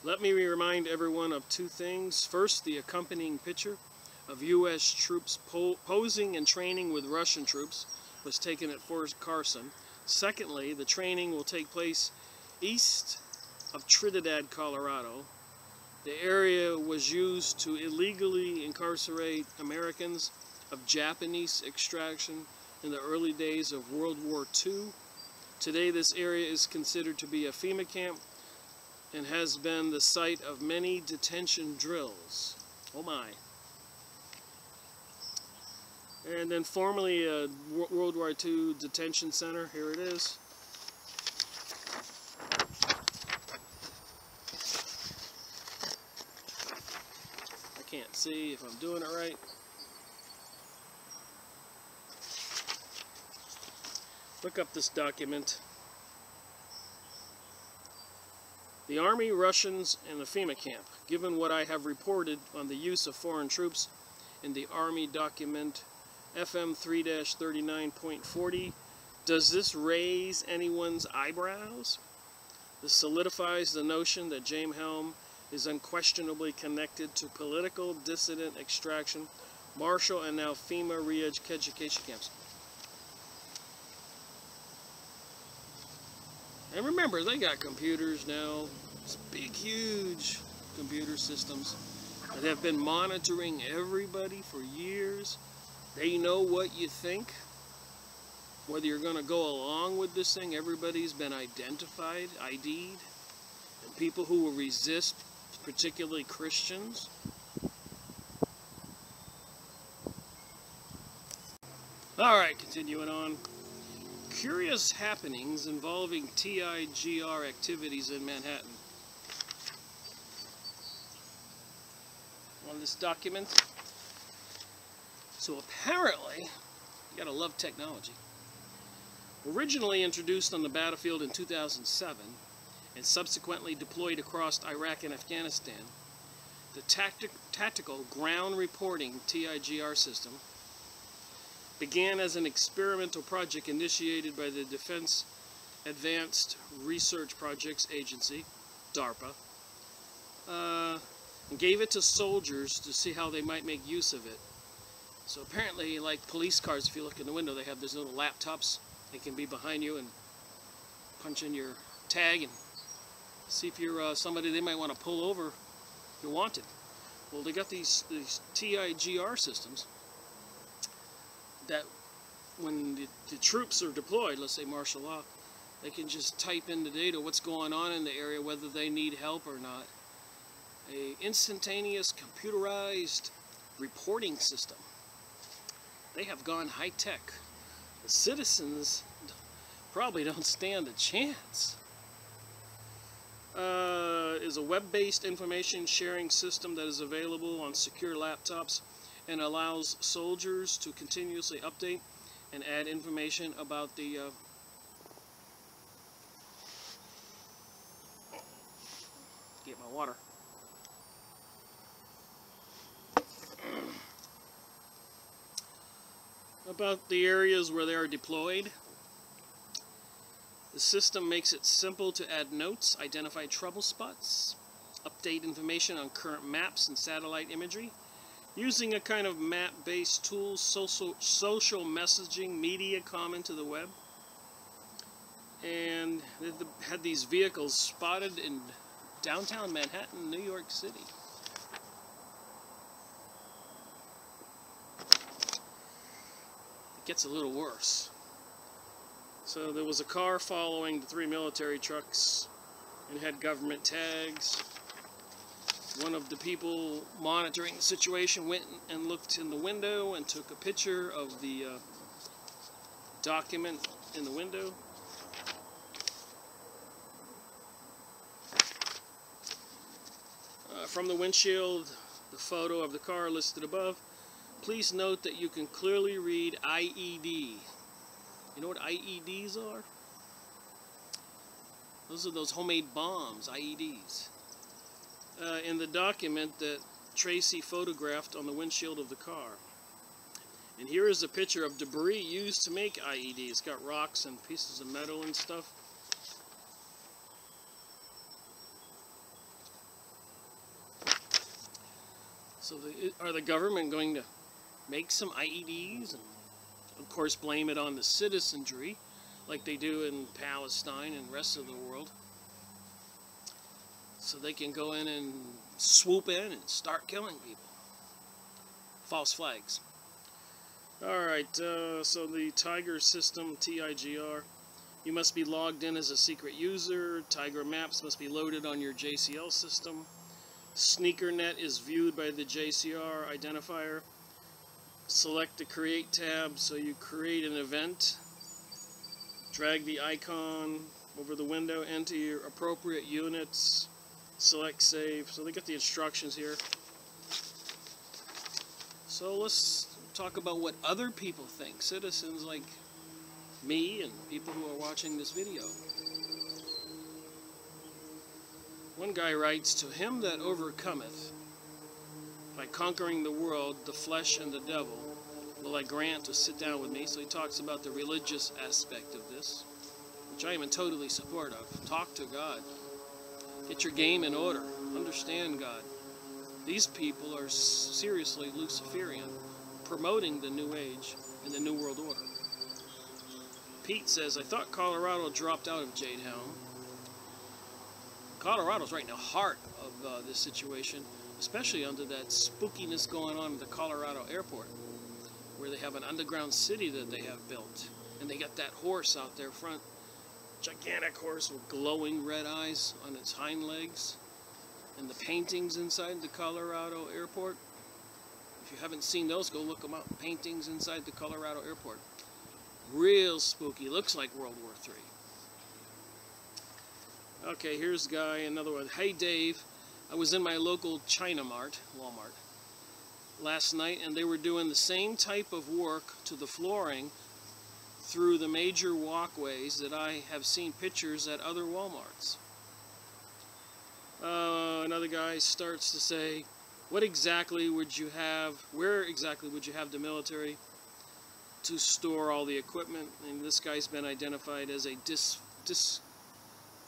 Speaker 1: Let me remind everyone of two things. First, the accompanying picture of U.S. troops posing and training with Russian troops was taken at Fort Carson. Secondly, the training will take place east of Trinidad, Colorado. The area was used to illegally incarcerate Americans of Japanese extraction in the early days of World War II. Today, this area is considered to be a FEMA camp and has been the site of many detention drills. Oh my. And then formerly a World War II detention center. Here it is. I can't see if I'm doing it right. Look up this document. The Army, Russians, and the FEMA camp. Given what I have reported on the use of foreign troops in the Army document FM 3-39.40, does this raise anyone's eyebrows? This solidifies the notion that James Helm is unquestionably connected to political dissident extraction, martial, and now FEMA re-education camps. And remember, they got computers now, big, huge computer systems that have been monitoring everybody for years. They know what you think, whether you're going to go along with this thing. Everybody's been identified, ID'd, and people who will resist, particularly Christians. Alright, continuing on. Curious happenings involving TIGR activities in Manhattan. On this document. So apparently, you gotta love technology. Originally introduced on the battlefield in 2007 and subsequently deployed across Iraq and Afghanistan, the Tactical Ground Reporting TIGR system began as an experimental project initiated by the Defense Advanced Research Projects Agency, DARPA, and gave it to soldiers to see how they might make use of it. So apparently, like police cars, if you look in the window, they have these little laptops. They can be behind you and punch in your tag and see if you're somebody they might want to pull over if you're wanted. Well, they got these TIGR systems that when the troops are deployed, let's say martial law, they can just type in the data, what's going on in the area, whether they need help or not. A instantaneous computerized reporting system. They have gone high-tech. The citizens probably don't stand a chance. Is a web-based information sharing system that is available on secure laptops and allows soldiers to continuously update and add information about the get my water. About the areas where they are deployed. The system makes it simple to add notes, identify trouble spots, update information on current maps and satellite imagery, using a kind of map-based tool, social messaging, media common to the web. And they had these vehicles spotted in downtown Manhattan, New York City. It gets a little worse. So there was a car following the 3 military trucks and had government tags. One of the people monitoring the situation went and looked in the window and took a picture of the document in the window. From the windshield, the photo of the car listed above. Please note that you can clearly read IED. You know what IEDs are? Those are those homemade bombs, IEDs. In the document that Tracy photographed on the windshield of the car. And here is a picture of debris used to make IEDs. It's got rocks and pieces of metal and stuff. So are the government going to make some IEDs and of course blame it on the citizenry like they do in Palestine and the rest of the world, so they can go in and swoop in and start killing people? False flags. Alright, so the Tiger system, TIGR, you must be logged in as a secret user. Tiger maps must be loaded on your JCL system. SneakerNet is viewed by the JCR identifier. Select the Create tab, so you create an event. Drag the icon over the window, enter your appropriate units, select Save. So they got the instructions here. So let's talk about what other people think, citizens like me and people who are watching this video. One guy writes, "To him that overcometh by conquering the world, the flesh and the devil, will I grant to sit down with me." So he talks about the religious aspect of this, which I am in totally support of. Talk to God. Get your game in order. Understand God. These people are seriously Luciferian, promoting the New Age and the New World Order. Pete says, I thought Colorado dropped out of Jade Helm. Colorado's right in the heart of this situation, especially under that spookiness going on at the Colorado airport, where they have an underground city that they have built. And they got that horse out there front, gigantic horse with glowing red eyes on its hind legs, and the paintings inside the Colorado airport. If you haven't seen those, go look them up. Paintings inside the Colorado airport. Real spooky. Looks like World War III. Okay, here's a guy, another one. Hey Dave, I was in my local China Mart, Walmart, last night, and they were doing the same type of work to the flooring through the major walkways that I have seen pictures at other Walmarts. Another guy starts to say, where exactly would you have the military to store all the equipment? And this guy's been identified as a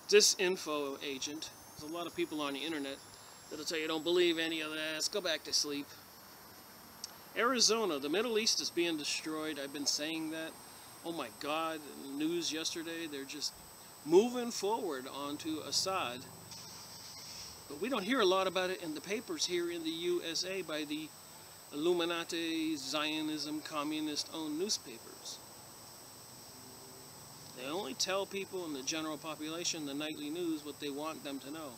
Speaker 1: disinfo agent. There's a lot of people on the internet that'll tell you don't believe any of that, go back to sleep. Arizona, the Middle East is being destroyed. I've been saying that. Oh my God, in the news yesterday, they're just moving forward onto Assad. But we don't hear a lot about it in the papers here in the USA by the Illuminati, Zionism, communist-owned newspapers. They only tell people in the general population, the nightly news, what they want them to know.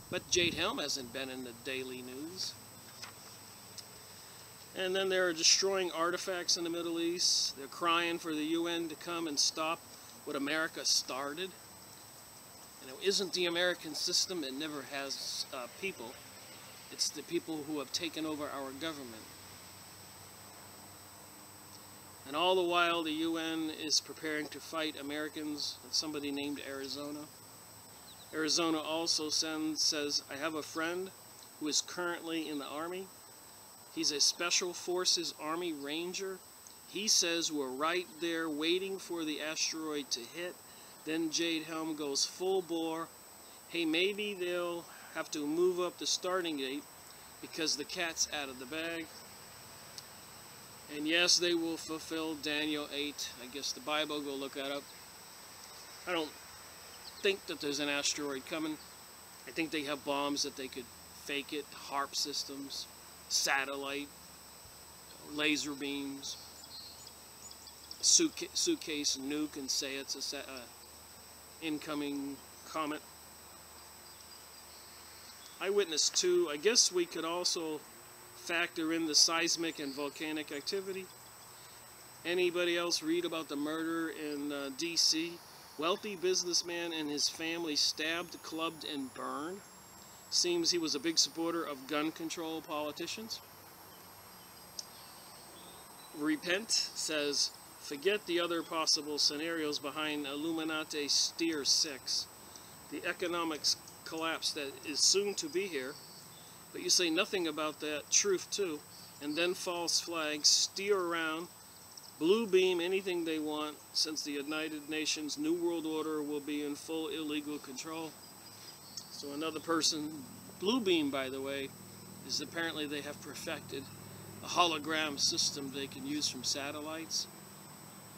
Speaker 1: But Jade Helm hasn't been in the daily news. And then they're destroying artifacts in the Middle East. They're crying for the UN to come and stop what America started. And it isn't the American system. It never has people. It's the people who have taken over our government. And all the while, the UN is preparing to fight Americans. Somebody named Arizona. Arizona also says, I have a friend who is currently in the Army. He's a Special Forces Army Ranger. He says we're right there waiting for the asteroid to hit. Then Jade Helm goes full bore. Hey, maybe they'll have to move up the starting gate because the cat's out of the bag. And yes, they will fulfill Daniel 8. I guess the Bible, go look that up. I don't think that there's an asteroid coming. I think they have bombs that they could fake it, HARP systems, satellite, laser beams, suitcase nuke, and say it's a incoming comet. Eyewitness 2, I guess we could also factor in the seismic and volcanic activity. Anybody else read about the murder in D.C.? Wealthy businessman and his family stabbed, clubbed, and burned. Seems he was a big supporter of gun control politicians. Repent says, forget the other possible scenarios behind Illuminati Steer 6. The economic collapse that is soon to be here. But you say nothing about that truth too. And then false flags steer around, blue beam anything they want, since the United Nations New World Order will be in full illegal control. So another person, blue beam by the way, is apparently they have perfected a hologram system they can use from satellites.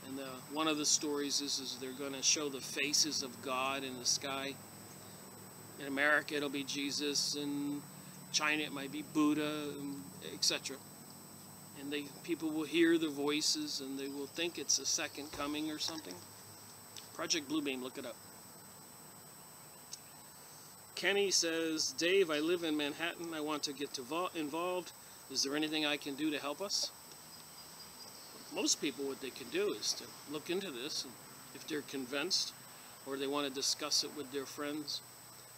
Speaker 1: And one of the stories is they're going to show the faces of God in the sky. In America it'll be Jesus, in China it might be Buddha, etc. And people will hear the voices and they will think it's a second coming or something. Project Bluebeam, look it up. Kenny says, Dave, I live in Manhattan. I want to get involved. Is there anything I can do to help us? Most people, what they can do is to look into this, and if they're convinced or they want to discuss it with their friends.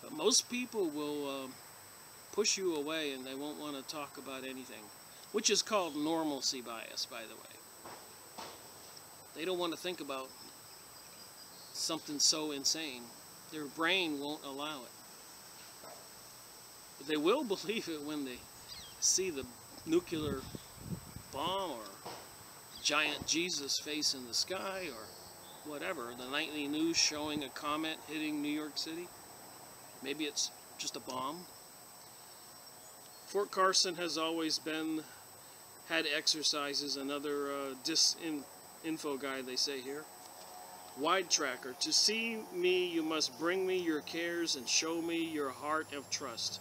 Speaker 1: But most people will push you away and they won't want to talk about anything, which is called normalcy bias, by the way. They don't want to think about something so insane. Their brain won't allow it. But they will believe it when they see the nuclear bomb or giant Jesus face in the sky or whatever. The nightly news showing a comet hitting New York City. Maybe it's just a bomb. Fort Carson has always had exercises and other info guide, they say here. Wide tracker. To see me, you must bring me your cares and show me your heart of trust.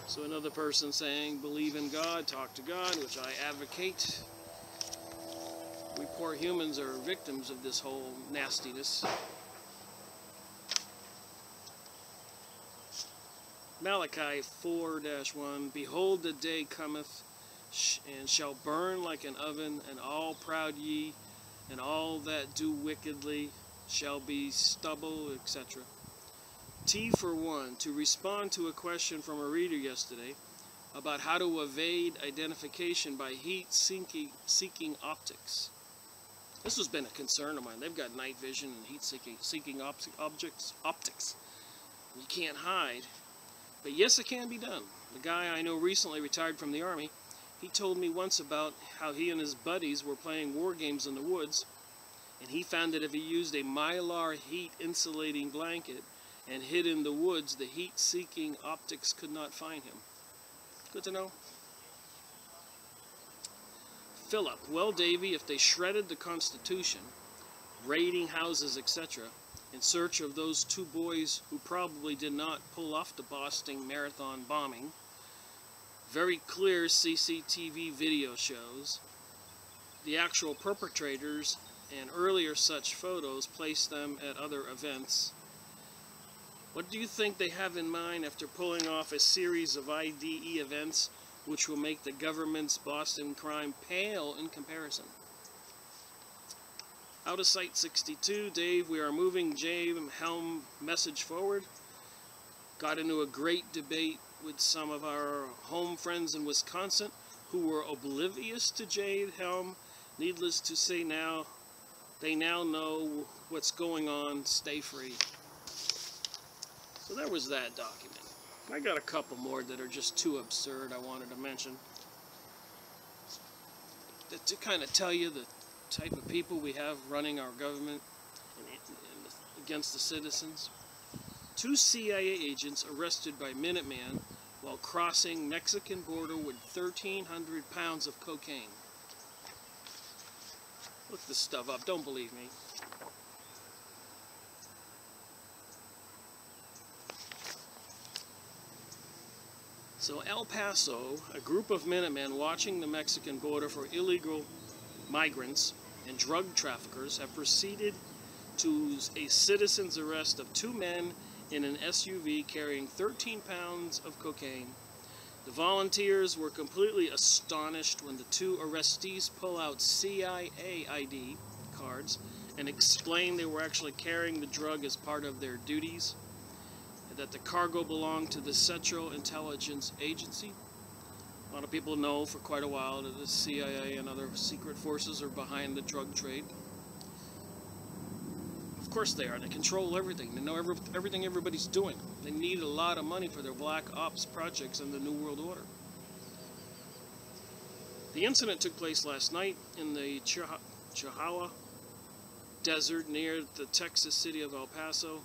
Speaker 1: So another person saying, believe in God, talk to God, which I advocate. We poor humans are victims of this whole nastiness. Malachi 4-1, Behold, the day cometh, and shall burn like an oven, and all proud ye, and all that do wickedly shall be stubble, etc. T for 1, to respond to a question from a reader yesterday about how to evade identification by heat-seeking optics. This has been a concern of mine. They've got night vision and heat-seeking optics. You can't hide. But yes, it can be done. The guy I know recently retired from the Army. He told me once about how he and his buddies were playing war games in the woods, and he found that if he used a mylar heat-insulating blanket and hid in the woods, the heat-seeking optics could not find him. Good to know. Philip, well, Davy, if they shredded the Constitution, raiding houses, etc., in search of those two boys who probably did not pull off the Boston Marathon bombing, very clear CCTV video shows the actual perpetrators, and earlier such photos placed them at other events. What do you think they have in mind after pulling off a series of IDE events which will make the government's Boston crime pale in comparison? Out of sight 62, Dave, we are moving Jade Helm message forward. Got into a great debate with some of our home friends in Wisconsin who were oblivious to Jade Helm. Needless to say now, they now know what's going on. Stay free. So there was that document. I got a couple more that are just too absurd I wanted to mention. To kind of tell you the type of people we have running our government against the citizens. 2 CIA agents arrested by Minuteman while crossing Mexican border with 1,300 pounds of cocaine. Look this stuff up, don't believe me. So El Paso, a group of Minutemen watching the Mexican border for illegal migrants and drug traffickers have proceeded to a citizen's arrest of 2 men in an SUV carrying 13 pounds of cocaine. The volunteers were completely astonished when the 2 arrestees pull out CIA ID cards and explain they were actually carrying the drug as part of their duties, and that the cargo belonged to the Central Intelligence Agency. A lot of people know for quite a while that the CIA and other secret forces are behind the drug trade. Of course they are. They control everything. They know everything everybody's doing. They need a lot of money for their black ops projects in the New World Order. The incident took place last night in the Chihuahua Desert near the Texas city of El Paso.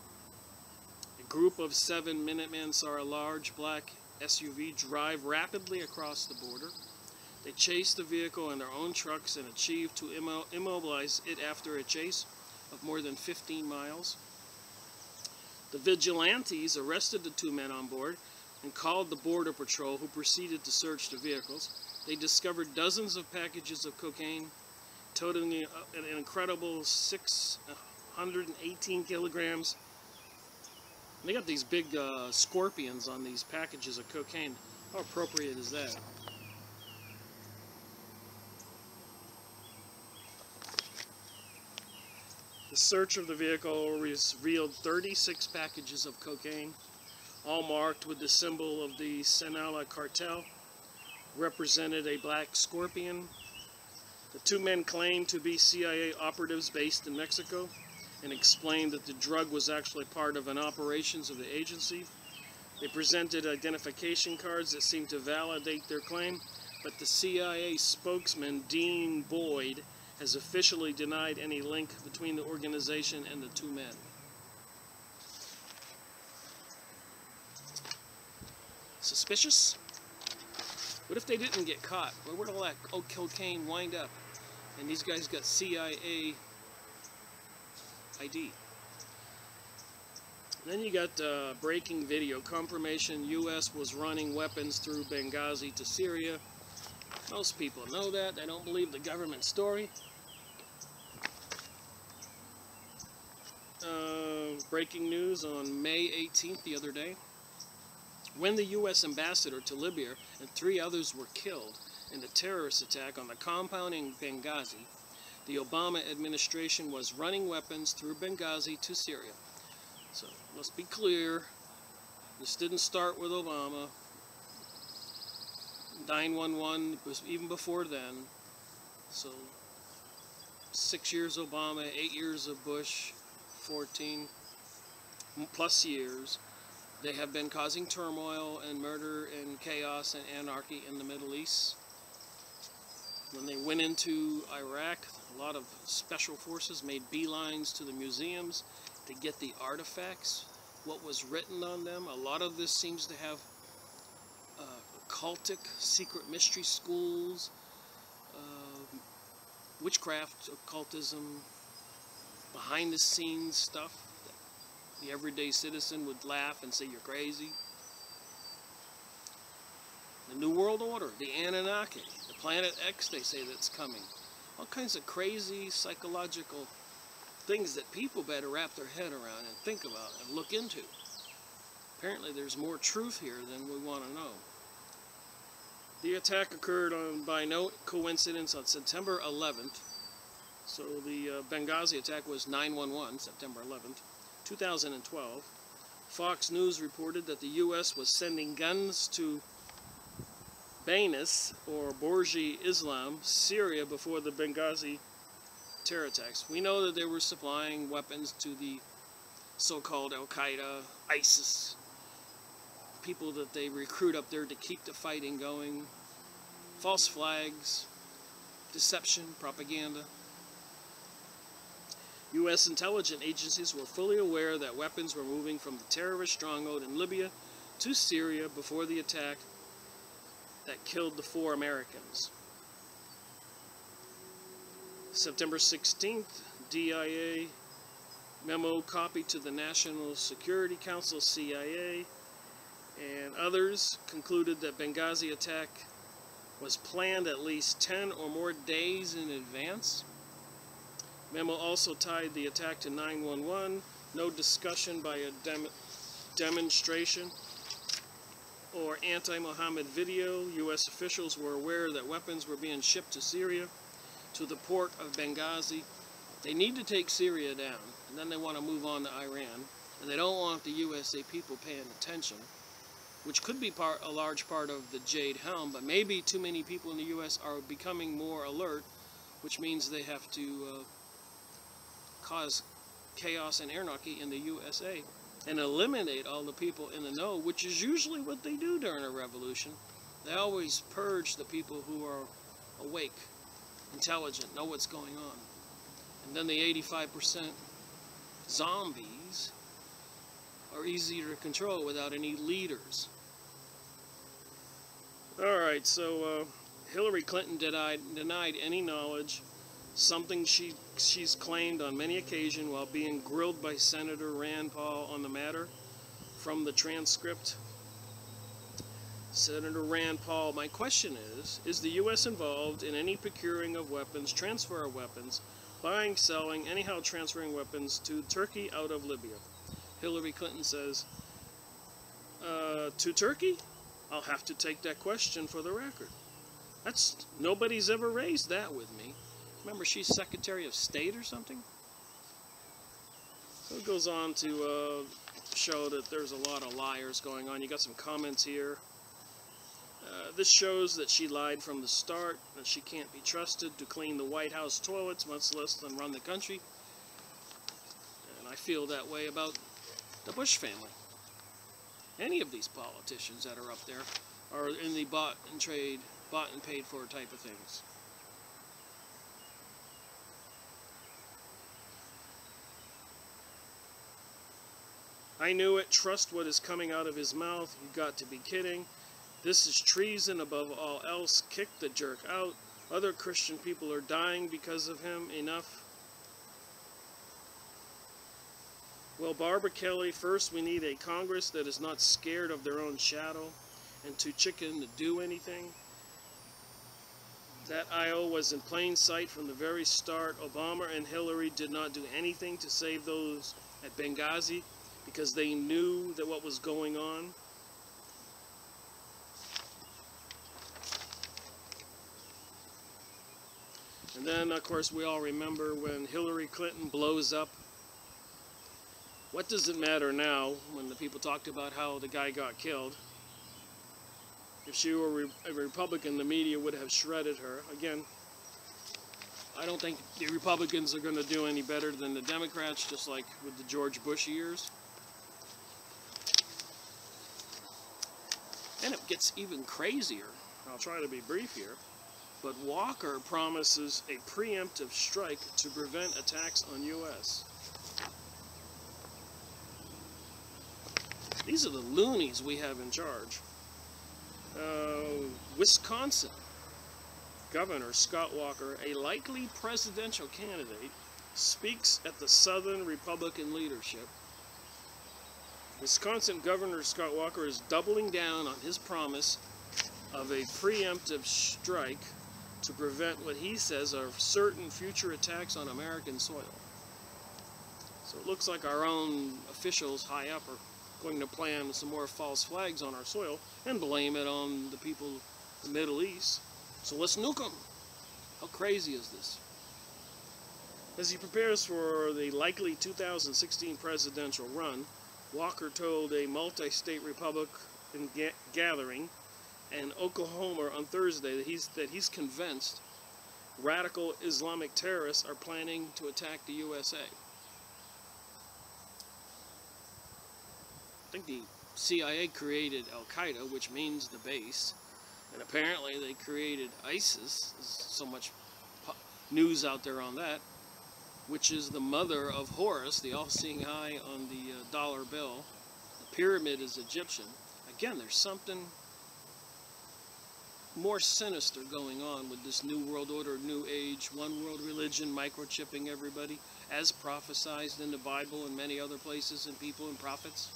Speaker 1: A group of 7 Minutemen saw a large black SUV drive rapidly across the border. They chased the vehicle in their own trucks and achieved to immobilize it after a chase of more than 15 miles. The vigilantes arrested the 2 men on board and called the Border Patrol, who proceeded to search the vehicles. They discovered dozens of packages of cocaine, totaling an incredible 618 kilograms. They got these big scorpions on these packages of cocaine. How appropriate is that? The search of the vehicle revealed 36 packages of cocaine, all marked with the symbol of the Sinaloa cartel, represented a black scorpion. The 2 men claimed to be CIA operatives based in Mexico, and explained that the drug was actually part of an operations of the agency. They presented identification cards that seemed to validate their claim, but the CIA spokesman, Dean Boyd, has officially denied any link between the organization and the 2 men. Suspicious? What if they didn't get caught? Where would all that cocaine wind up? And these guys got CIA ID. Then you got breaking video confirmation. U.S. was running weapons through Benghazi to Syria. Most people know that. They don't believe the government story. Breaking news on May 18th, the other day. When the U.S. ambassador to Libya and 3 others were killed in the terrorist attack on the compound in Benghazi, the Obama administration was running weapons through Benghazi to Syria. So let's be clear, this didn't start with Obama. 9/11 was even before then. So 6 years Obama, 8 years of Bush, 14 plus years. They have been causing turmoil and murder and chaos and anarchy in the Middle East. When they went into Iraq, a lot of special forces made beelines to the museums to get the artifacts, what was written on them. A lot of this seems to have occultic, secret mystery schools, witchcraft, occultism, behind the scenes stuff that the everyday citizen would laugh and say you're crazy. The New World Order, the Anunnaki, the Planet X they say that's coming. All kinds of crazy psychological things that people better wrap their head around and think about and look into. Apparently there's more truth here than we want to know. The attack occurred by no coincidence on September 11th. So the Benghazi attack was 9/11, September 11th, 2012. Fox News reported that the U.S. was sending guns to Bainis, or Bourji Islam, Syria, before the Benghazi terror attacks. We know that they were supplying weapons to the so-called Al-Qaeda, ISIS, people that they recruit up there to keep the fighting going, false flags, deception, propaganda. U.S. intelligence agencies were fully aware that weapons were moving from the terrorist stronghold in Libya to Syria before the attack that killed the 4 Americans. September 16th, DIA memo copied to the National Security Council, CIA, and others concluded that Benghazi attack was planned at least 10 or more days in advance. Memo also tied the attack to 9/11. No discussion by a demonstration or anti-Mohammed video. U.S. officials were aware that weapons were being shipped to Syria, to the port of Benghazi. They need to take Syria down, and then they want to move on to Iran. And they don't want the USA people paying attention, which could be a large part of the Jade Helm, but maybe too many people in the U.S. are becoming more alert, which means they have to cause chaos and anarchy in the USA and eliminate all the people in the know, which is usually what they do during a revolution. They always purge the people who are awake, intelligent, know what's going on. And then the 85% zombies are easier to control without any leaders. Alright, so Hillary Clinton denied any knowledge, something she's claimed on many occasions while being grilled by Senator Rand Paul on the matter. From the transcript, Senator Rand Paul, my question is the U.S. involved in any procuring of weapons, transfer of weapons, buying, selling, anyhow transferring weapons to Turkey out of Libya? Hillary Clinton says, to Turkey? I'll have to take that question for the record. Nobody's ever raised that with me. Remember, she's Secretary of State or something? So it goes on to show that there's a lot of liars going on. You got some comments here. This shows that she lied from the start, that she can't be trusted to clean the White House toilets, much less than run the country. And I feel that way about the Bush family. Any of these politicians that are up there are in the bought and paid for type of things. I knew it. Trust what is coming out of his mouth. You got to be kidding. This is treason above all else. Kick the jerk out. Other Christian people are dying because of him. Enough. Well, Barbara Kelly, first we need a Congress that is not scared of their own shadow and too chicken to do anything. That IO was in plain sight from the very start. Obama and Hillary did not do anything to save those at Benghazi because they knew that what was going on. And then, of course, we all remember when Hillary Clinton blows up. What does it matter now when the people talked about how the guy got killed? If she were a Republican, the media would have shredded her. Again, I don't think the Republicans are going to do any better than the Democrats, just like with the George Bush years. And it gets even crazier. I'll try to be brief here. But Walker promises a preemptive strike to prevent attacks on U.S. These are the loonies we have in charge. Wisconsin Governor Scott Walker, a likely presidential candidate, speaks at the Southern Republican leadership. Wisconsin Governor Scott Walker is doubling down on his promise of a preemptive strike to prevent what he says are certain future attacks on American soil. So it looks like our own officials high up are going to plan some more false flags on our soil and blame it on the people of the Middle East. So let's nuke them. How crazy is this? As he prepares for the likely 2016 presidential run, Walker told a multi-state Republican gathering in Oklahoma on Thursday that he's convinced radical Islamic terrorists are planning to attack the USA. I think the CIA created Al-Qaeda, which means the base, and apparently they created ISIS. There's so much news out there on that, which is the mother of Horus, the all-seeing eye on the dollar bill. The pyramid is Egyptian. Again, there's something more sinister going on with this new world order, new age, one world religion, microchipping everybody, as prophesied in the Bible and many other places and people and prophets.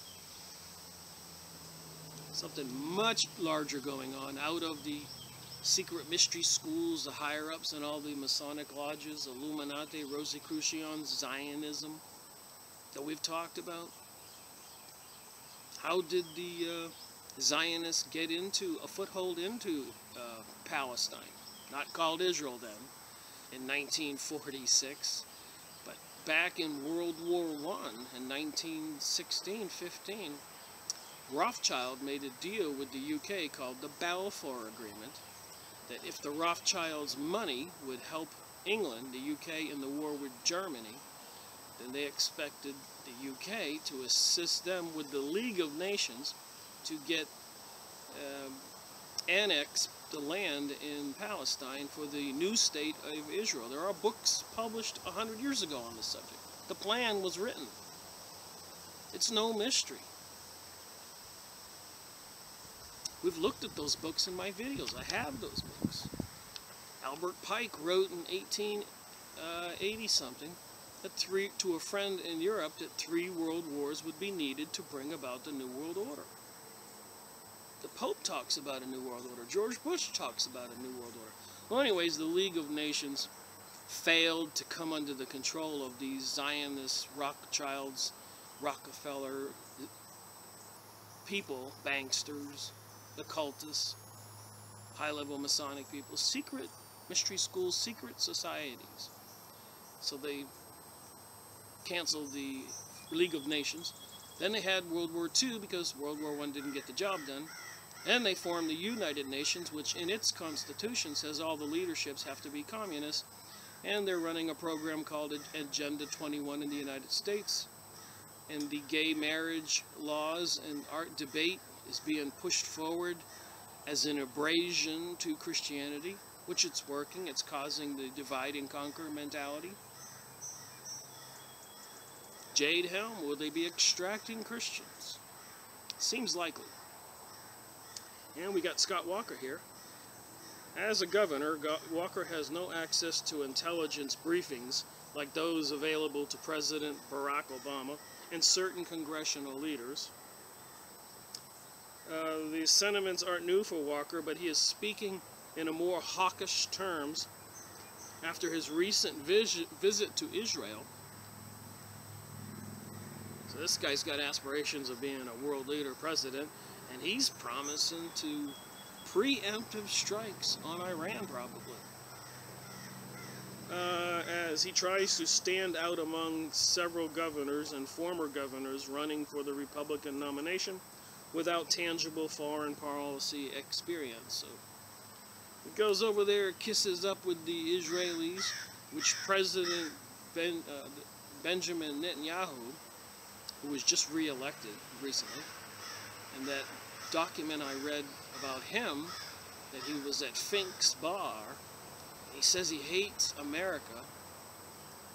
Speaker 1: Something much larger going on out of the secret mystery schools, the higher-ups and all the Masonic lodges, Illuminati, Rosicrucians, Zionism that we've talked about. How did the Zionists get into a foothold into Palestine? Not called Israel then, in 1946, but back in World War I, in 1916-15, Rothschild made a deal with the UK called the Balfour Agreement, that if the Rothschilds' money would help England, the UK, in the war with Germany, then they expected the UK to assist them with the League of Nations to get annex the land in Palestine for the new state of Israel. There are books published 100 years ago on this subject. The plan was written. It's no mystery. We've looked at those books in my videos. I have those books. Albert Pike wrote in 1880-something to a friend in Europe that 3 world wars would be needed to bring about the New World Order. The Pope talks about a New World Order. George Bush talks about a New World Order. Well, anyways, the League of Nations failed to come under the control of these Zionist, Rothschilds, Rockefeller people, banksters, occultists, high-level Masonic people, secret mystery schools, secret societies. So they canceled the League of Nations. Then they had World War II because World War I didn't get the job done. And they formed the United Nations, which in its constitution says all the leaderships have to be communist. And they're running a program called Agenda 21 in the United States. And the gay marriage laws and art debate is being pushed forward as an abrasion to Christianity, which it's working. It's causing the divide and conquer mentality. Jade Helm, will they be extracting Christians? Seems likely. And we got Scott Walker here. As a governor, Walker has no access to intelligence briefings like those available to President Barack Obama and certain congressional leaders. These sentiments aren't new for Walker, but he is speaking in a more hawkish terms after his recent visit to Israel. So this guy's got aspirations of being a world leader president, and he's promising to preemptive strikes on Iran, probably. As he tries to stand out among several governors and former governors running for the Republican nomination without tangible foreign policy experience. So he goes over there, kisses up with the Israelis, which President Benjamin Netanyahu, who was just re-elected recently, and that document I read about him, that he was at Fink's bar, he says he hates America,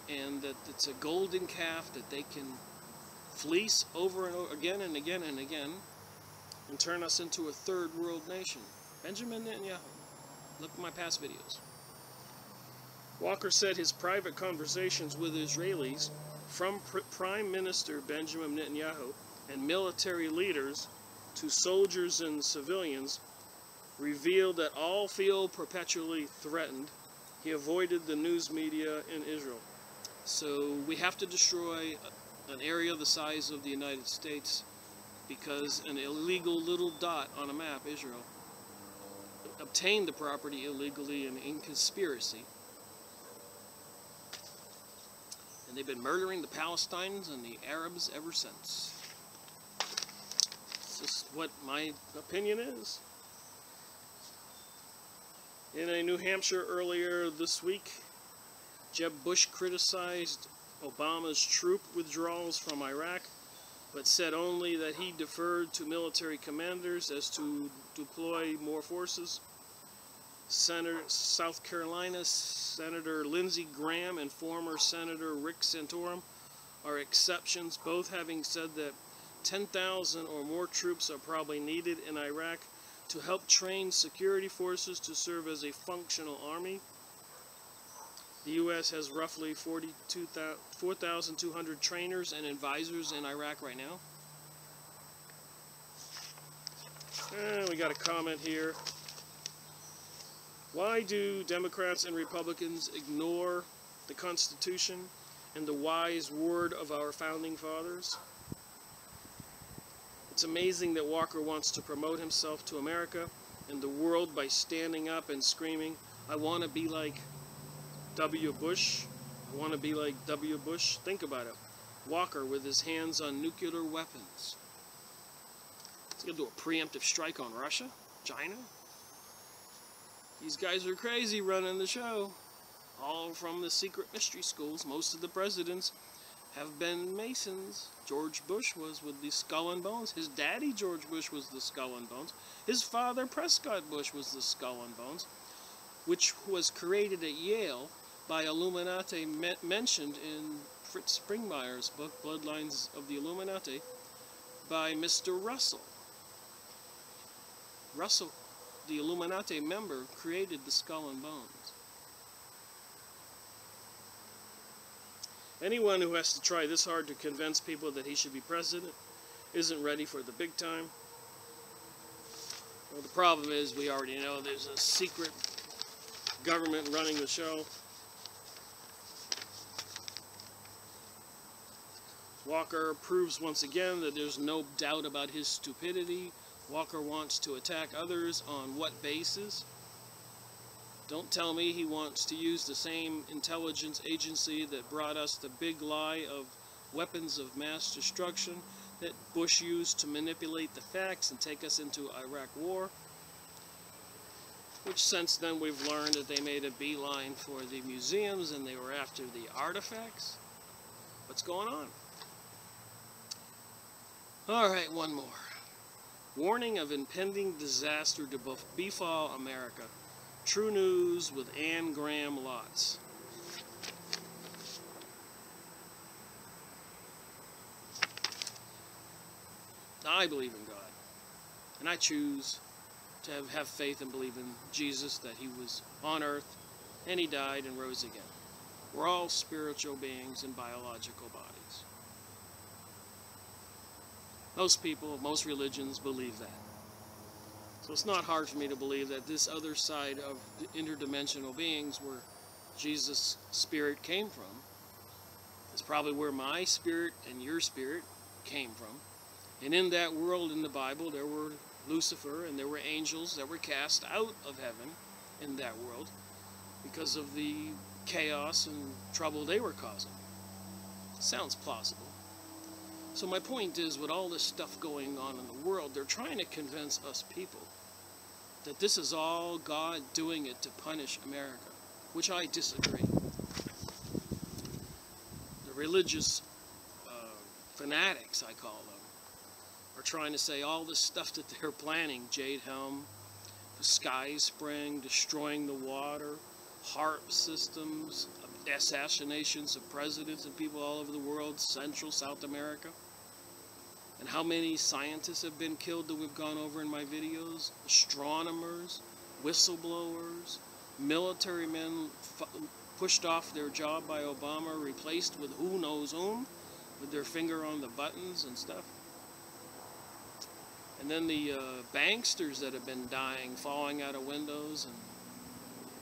Speaker 1: and that it's a golden calf that they can fleece over and over again and again and again, and turn us into a third world nation. Benjamin Netanyahu. Look at my past videos. Walker said his private conversations with Israelis, from Prime Minister Benjamin Netanyahu and military leaders to soldiers and civilians, revealed that all feel perpetually threatened. He avoided the news media in Israel. So we have to destroy an area the size of the United States because an illegal little dot on a map, Israel, obtained the property illegally and in conspiracy. And they've been murdering the Palestinians and the Arabs ever since. It's just what my opinion is. In a New Hampshire earlier this week, Jeb Bush criticized Obama's troop withdrawals from Iraq, but said only that he deferred to military commanders as to deploy more forces. South Carolina Senator Lindsey Graham and former Senator Rick Santorum are exceptions, both having said that 10,000 or more troops are probably needed in Iraq to help train security forces to serve as a functional army. The U.S. has roughly 4,200 trainers and advisors in Iraq right now. And we got a comment here. Why do Democrats and Republicans ignore the Constitution and the wise word of our founding fathers? It's amazing that Walker wants to promote himself to America and the world by standing up and screaming, "I want to be like W. Bush. I want to be like W. Bush." Think about it. Walker with his hands on nuclear weapons. He's going to do a preemptive strike on Russia? China? These guys are crazy running the show. All from the secret mystery schools. Most of the presidents have been Masons. George Bush was with the Skull and Bones. His daddy, George Bush, was the Skull and Bones. His father, Prescott Bush, was the Skull and Bones, which was created at Yale by Illuminati, mentioned in Fritz Springmeier's book, Bloodlines of the Illuminati, by Mr. Russell. Russell, the Illuminati member, created the Skull and Bones. Anyone who has to try this hard to convince people that he should be president isn't ready for the big time. Well, the problem is we already know there's a secret government running the show. Walker proves once again that there's no doubt about his stupidity. Walker wants to attack others on what basis? Don't tell me he wants to use the same intelligence agency that brought us the big lie of weapons of mass destruction that Bush used to manipulate the facts and take us into Iraq war. Which since then we've learned that they made a beeline for the museums and they were after the artifacts. What's going on? Alright, one more. Warning of impending disaster to befall America. True news with Anne Graham Lotz. I believe in God, and I choose to have faith and believe in Jesus, that he was on earth and he died and rose again. We're all spiritual beings in biological bodies. Most people, most religions believe that. So it's not hard for me to believe that this other side of the interdimensional beings, where Jesus' spirit came from, is probably where my spirit and your spirit came from. And in that world in the Bible, there were Lucifer and there were angels that were cast out of heaven in that world because of the chaos and trouble they were causing. Sounds plausible. So my point is, with all this stuff going on in the world, they're trying to convince us people that this is all God doing it to punish America, which I disagree. The religious fanatics, I call them, are trying to say all this stuff that they're planning, Jade Helm, the Sky Spring, destroying the water, HARP systems, assassinations of presidents and people all over the world, Central, South America, and how many scientists have been killed that we've gone over in my videos, astronomers, whistleblowers, military men pushed off their job by Obama, replaced with who knows whom, with their finger on the buttons and stuff. And then the banksters that have been dying, falling out of windows and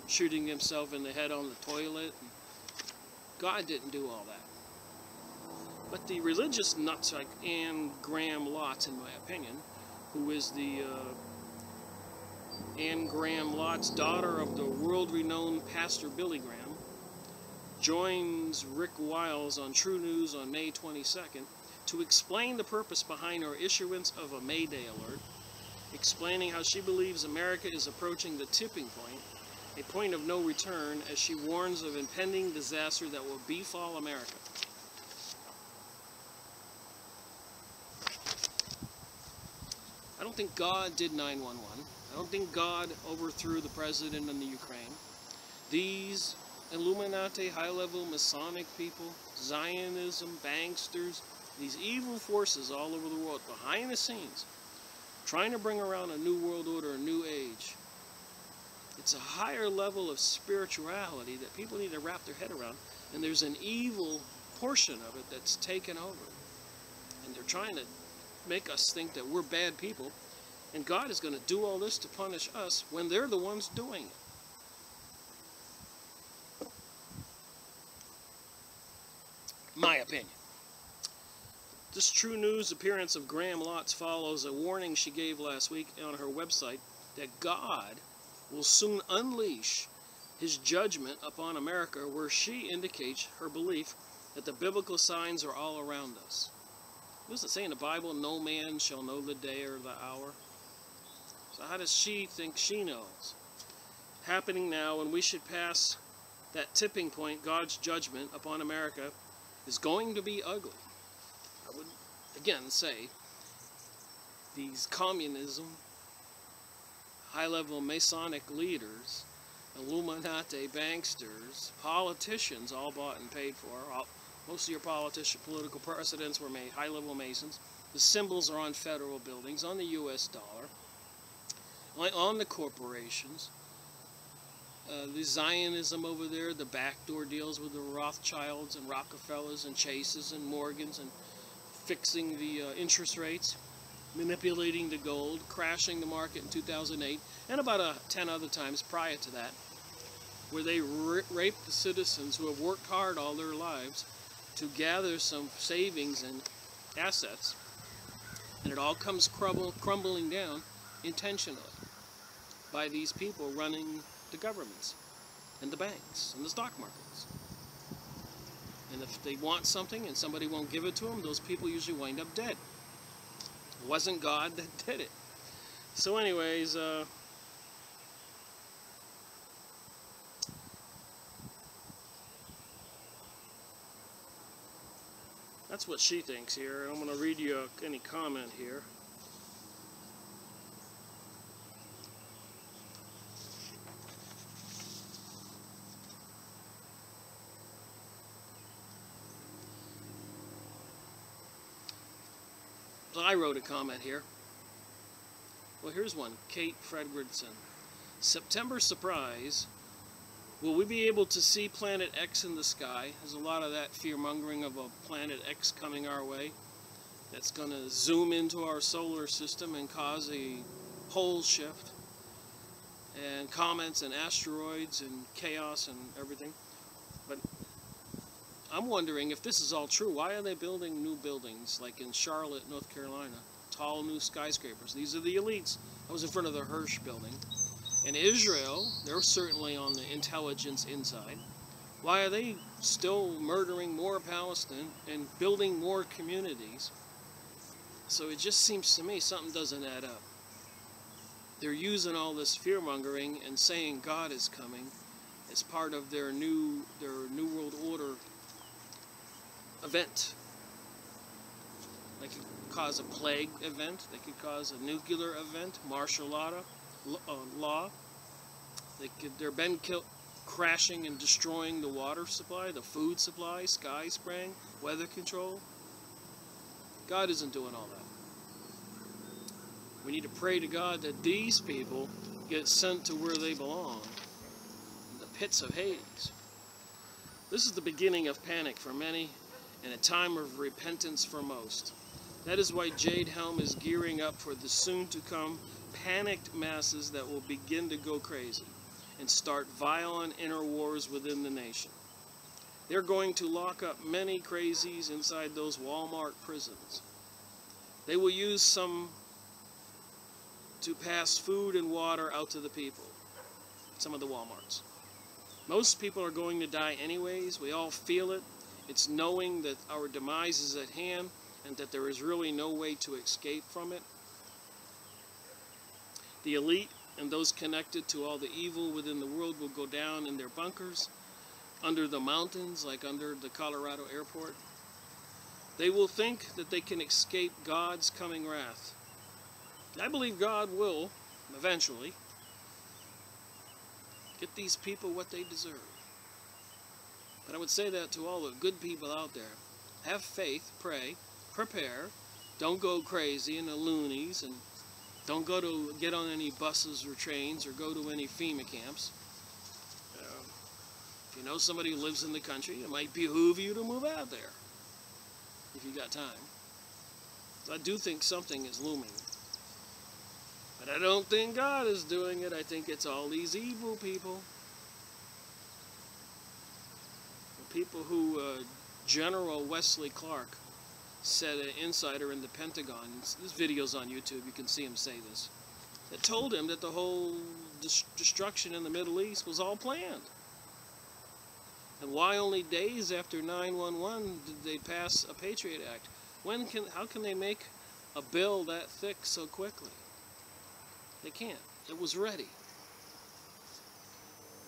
Speaker 1: shooting himself in the head on the toilet. God didn't do all that. But the religious nuts like Anne Graham Lotz, in my opinion, who is the Anne Graham Lotz, daughter of the world-renowned Pastor Billy Graham, joins Rick Wiles on True News on May 22nd to explain the purpose behind her issuance of a Mayday alert, explaining how she believes America is approaching the tipping point, a point of no return, as she warns of impending disaster that will befall America. I don't think God did 9/11. I don't think God overthrew the president in the Ukraine. These Illuminati, high-level Masonic people, Zionism, banksters, these evil forces all over the world, behind the scenes, trying to bring around a new world order, a new age. It's a higher level of spirituality that people need to wrap their head around, and there's an evil portion of it that's taken over. And they're trying to make us think that we're bad people, and God is going to do all this to punish us when they're the ones doing it. My opinion. This True News appearance of Graham Lotz follows a warning she gave last week on her website that God will soon unleash his judgment upon America, where she indicates her belief that the biblical signs are all around us. What does it say in the Bible? No man shall know the day or the hour. So how does she think she knows? Happening now, when we should pass that tipping point, God's judgment upon America is going to be ugly. I would again say these communism, high-level Masonic leaders, Illuminati banksters, politicians, all bought and paid for. Most of your political presidents were made high-level Masons. The symbols are on federal buildings, on the U.S. dollar, on the corporations. The Zionism over there, the backdoor deals with the Rothschilds and Rockefellers and Chases and Morgans, and fixing the interest rates, manipulating the gold, crashing the market in 2008, and about 10 other times prior to that, where they raped the citizens who have worked hard all their lives to gather some savings and assets, and it all comes crumbling down intentionally by these people running the governments and the banks and the stock markets. And if they want something and somebody won't give it to them, those people usually wind up dead. It wasn't God that did it. So anyways, that's what she thinks here. I'm going to read you any comment here. So I wrote a comment here. Well, here's one. Kate Fredrickson. September surprise. Will we be able to see Planet X in the sky? There's a lot of that fear-mongering of a Planet X coming our way. That's going to zoom into our solar system and cause a pole shift. And comets and asteroids and chaos and everything. But I'm wondering if this is all true. Why are they building new buildings like in Charlotte, North Carolina? Tall new skyscrapers. These are the elites. I was in front of the Hirsch building. In Israel, they're certainly on the intelligence inside. Why are they still murdering more Palestinians and building more communities? So it just seems to me something doesn't add up. They're using all this fear-mongering and saying God is coming as part of their new world order event. They could cause a plague event. They could cause a nuclear event, martial law. They're been crashing and destroying the water supply, the food supply, sky spraying, weather control. God isn't doing all that. We need to pray to God that these people get sent to where they belong, in the pits of Hades. This is the beginning of panic for many and a time of repentance for most. That is why Jade Helm is gearing up for the soon-to-come panicked masses that will begin to go crazy and start violent inner wars within the nation. They're going to lock up many crazies inside those Walmart prisons. They will use some to pass food and water out to the people, some of the Walmarts. Most people are going to die anyways. We all feel it. It's knowing that our demise is at hand and that there is really no way to escape from it. The elite and those connected to all the evil within the world will go down in their bunkers, under the mountains, like under the Colorado airport. They will think that they can escape God's coming wrath. I believe God will, eventually, get these people what they deserve. But I would say that to all the good people out there. Have faith, pray, prepare. Don't go crazy in the loonies, and don't go to get on any buses or trains or go to any FEMA camps. If you know somebody who lives in the country, it might behoove you to move out there if you got time. I do think something is looming. But I don't think God is doing it. I think it's all these evil people. The people who General Wesley Clark said, an insider in the Pentagon, this video's on YouTube, you can see him say this, that told him that the whole destruction in the Middle East was all planned. And why only days after 9/11 did they pass a Patriot Act? How can they make a bill that thick so quickly? They can't. It was ready.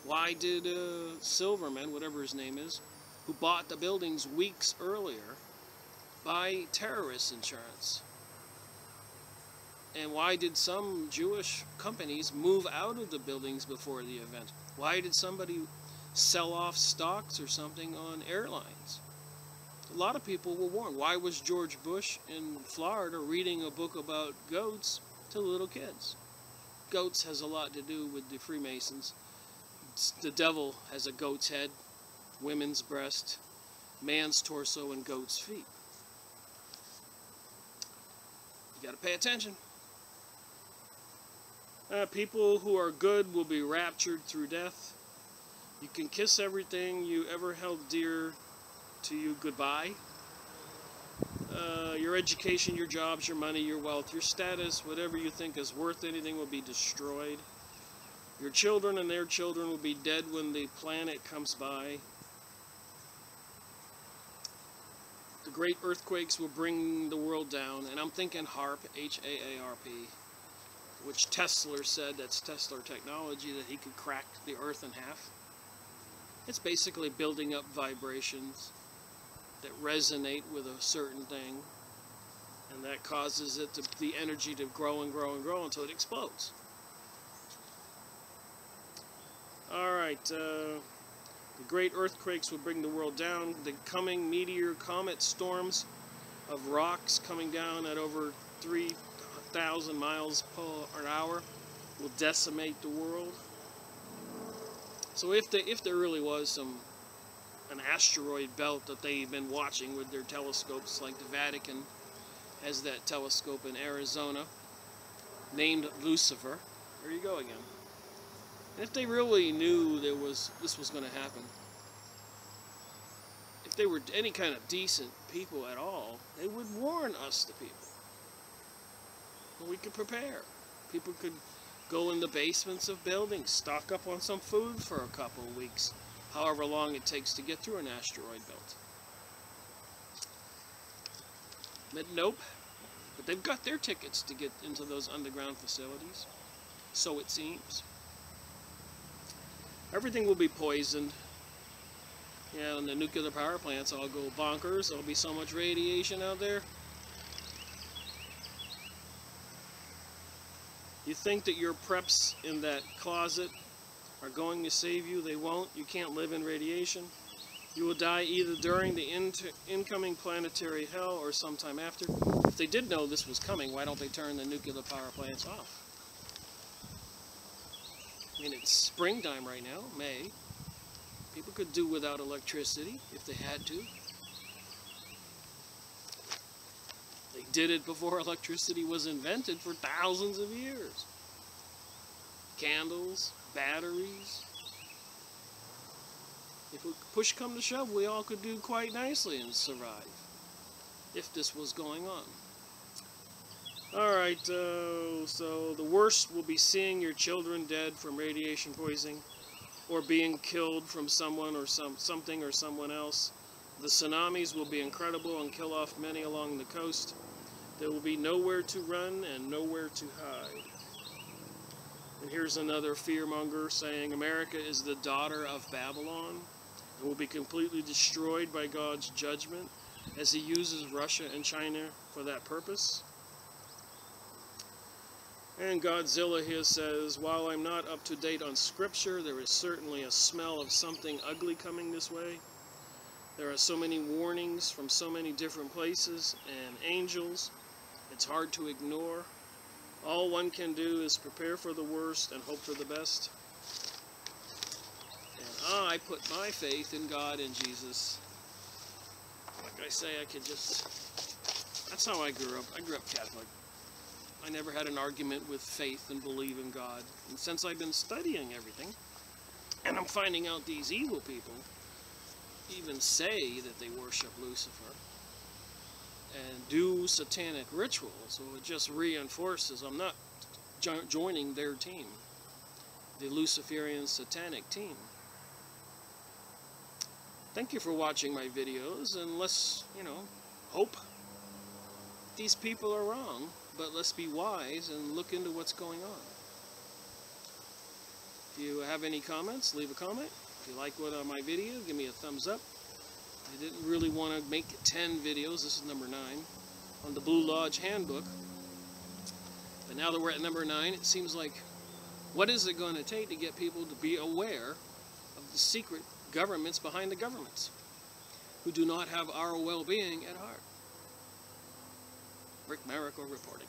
Speaker 1: Why did Silverman, whatever his name is, who bought the buildings weeks earlier, buy terrorist insurance? And why did some Jewish companies move out of the buildings before the event? Why did somebody sell off stocks or something on airlines? A lot of people were warned. Why was George Bush in Florida reading a book about goats to little kids? Goats has a lot to do with the Freemasons. The devil has a goat's head, women's breast, man's torso, and goat's feet. You gotta pay attention. People who are good will be raptured through death. You can kiss everything you ever held dear to you goodbye. Your education, your jobs, your money, your wealth, your status, whatever you think is worth anything will be destroyed. Your children and their children will be dead when the planet comes by. The great earthquakes will bring the world down, and I'm thinking HAARP, H-A-A-R-P, which Tesla said, that's Tesla technology, that he could crack the earth in half. It's basically building up vibrations that resonate with a certain thing, and that causes it the energy to grow and grow and grow until it explodes. Alright, the great earthquakes will bring the world down. The coming meteor comet storms of rocks coming down at over 3,000 100,000 miles per hour will decimate the world. So if there really was an asteroid belt that they've been watching with their telescopes, like the Vatican has that telescope in Arizona named Lucifer. There you go again. And if they really knew this was going to happen, if they were any kind of decent people at all, they would warn us, the people. And we could prepare. People could go in the basements of buildings, stock up on some food for a couple of weeks, however long it takes to get through an asteroid belt. But nope. But they've got their tickets to get into those underground facilities. So it seems. Everything will be poisoned. Yeah, and the nuclear power plants all go bonkers. There'll be so much radiation out there. You think that your preps in that closet are going to save you? They won't. You can't live in radiation. You will die either during the incoming planetary hell or sometime after. If they did know this was coming, why don't they turn the nuclear power plants off? I mean, it's springtime right now, May. People could do without electricity if they had to. They did it before electricity was invented for thousands of years. Candles, batteries. If push come to shove, we all could do quite nicely and survive, if this was going on. Alright, so the worst will be seeing your children dead from radiation poisoning, or being killed from someone or something or someone else. The tsunamis will be incredible and kill off many along the coast. There will be nowhere to run and nowhere to hide. And here's another fearmonger saying America is the daughter of Babylon and will be completely destroyed by God's judgment as he uses Russia and China for that purpose. And Godzilla here says, while I'm not up to date on scripture, there is certainly a smell of something ugly coming this way. There are so many warnings from so many different places and angels. It's hard to ignore. All one can do is prepare for the worst and hope for the best. And I put my faith in God and Jesus. Like I say, that's how I grew up. I grew up Catholic. I never had an argument with faith and believe in God. And since I've been studying everything, and I'm finding out these evil people even say that they worship Lucifer and do satanic rituals, so it just reinforces I'm not joining their team, the Luciferian satanic team. Thank you for watching my videos, and let's, hope these people are wrong, but let's be wise and look into what's going on. If you have any comments, leave a comment. If you like my video, give me a thumbs up. I didn't really want to make 10 videos. This is number 9 on the Blue Lodge Handbook. But now that we're at number 9, it seems like, what is it going to take to get people to be aware of the secret governments behind the governments who do not have our well-being at heart? Rick Miracle reporting.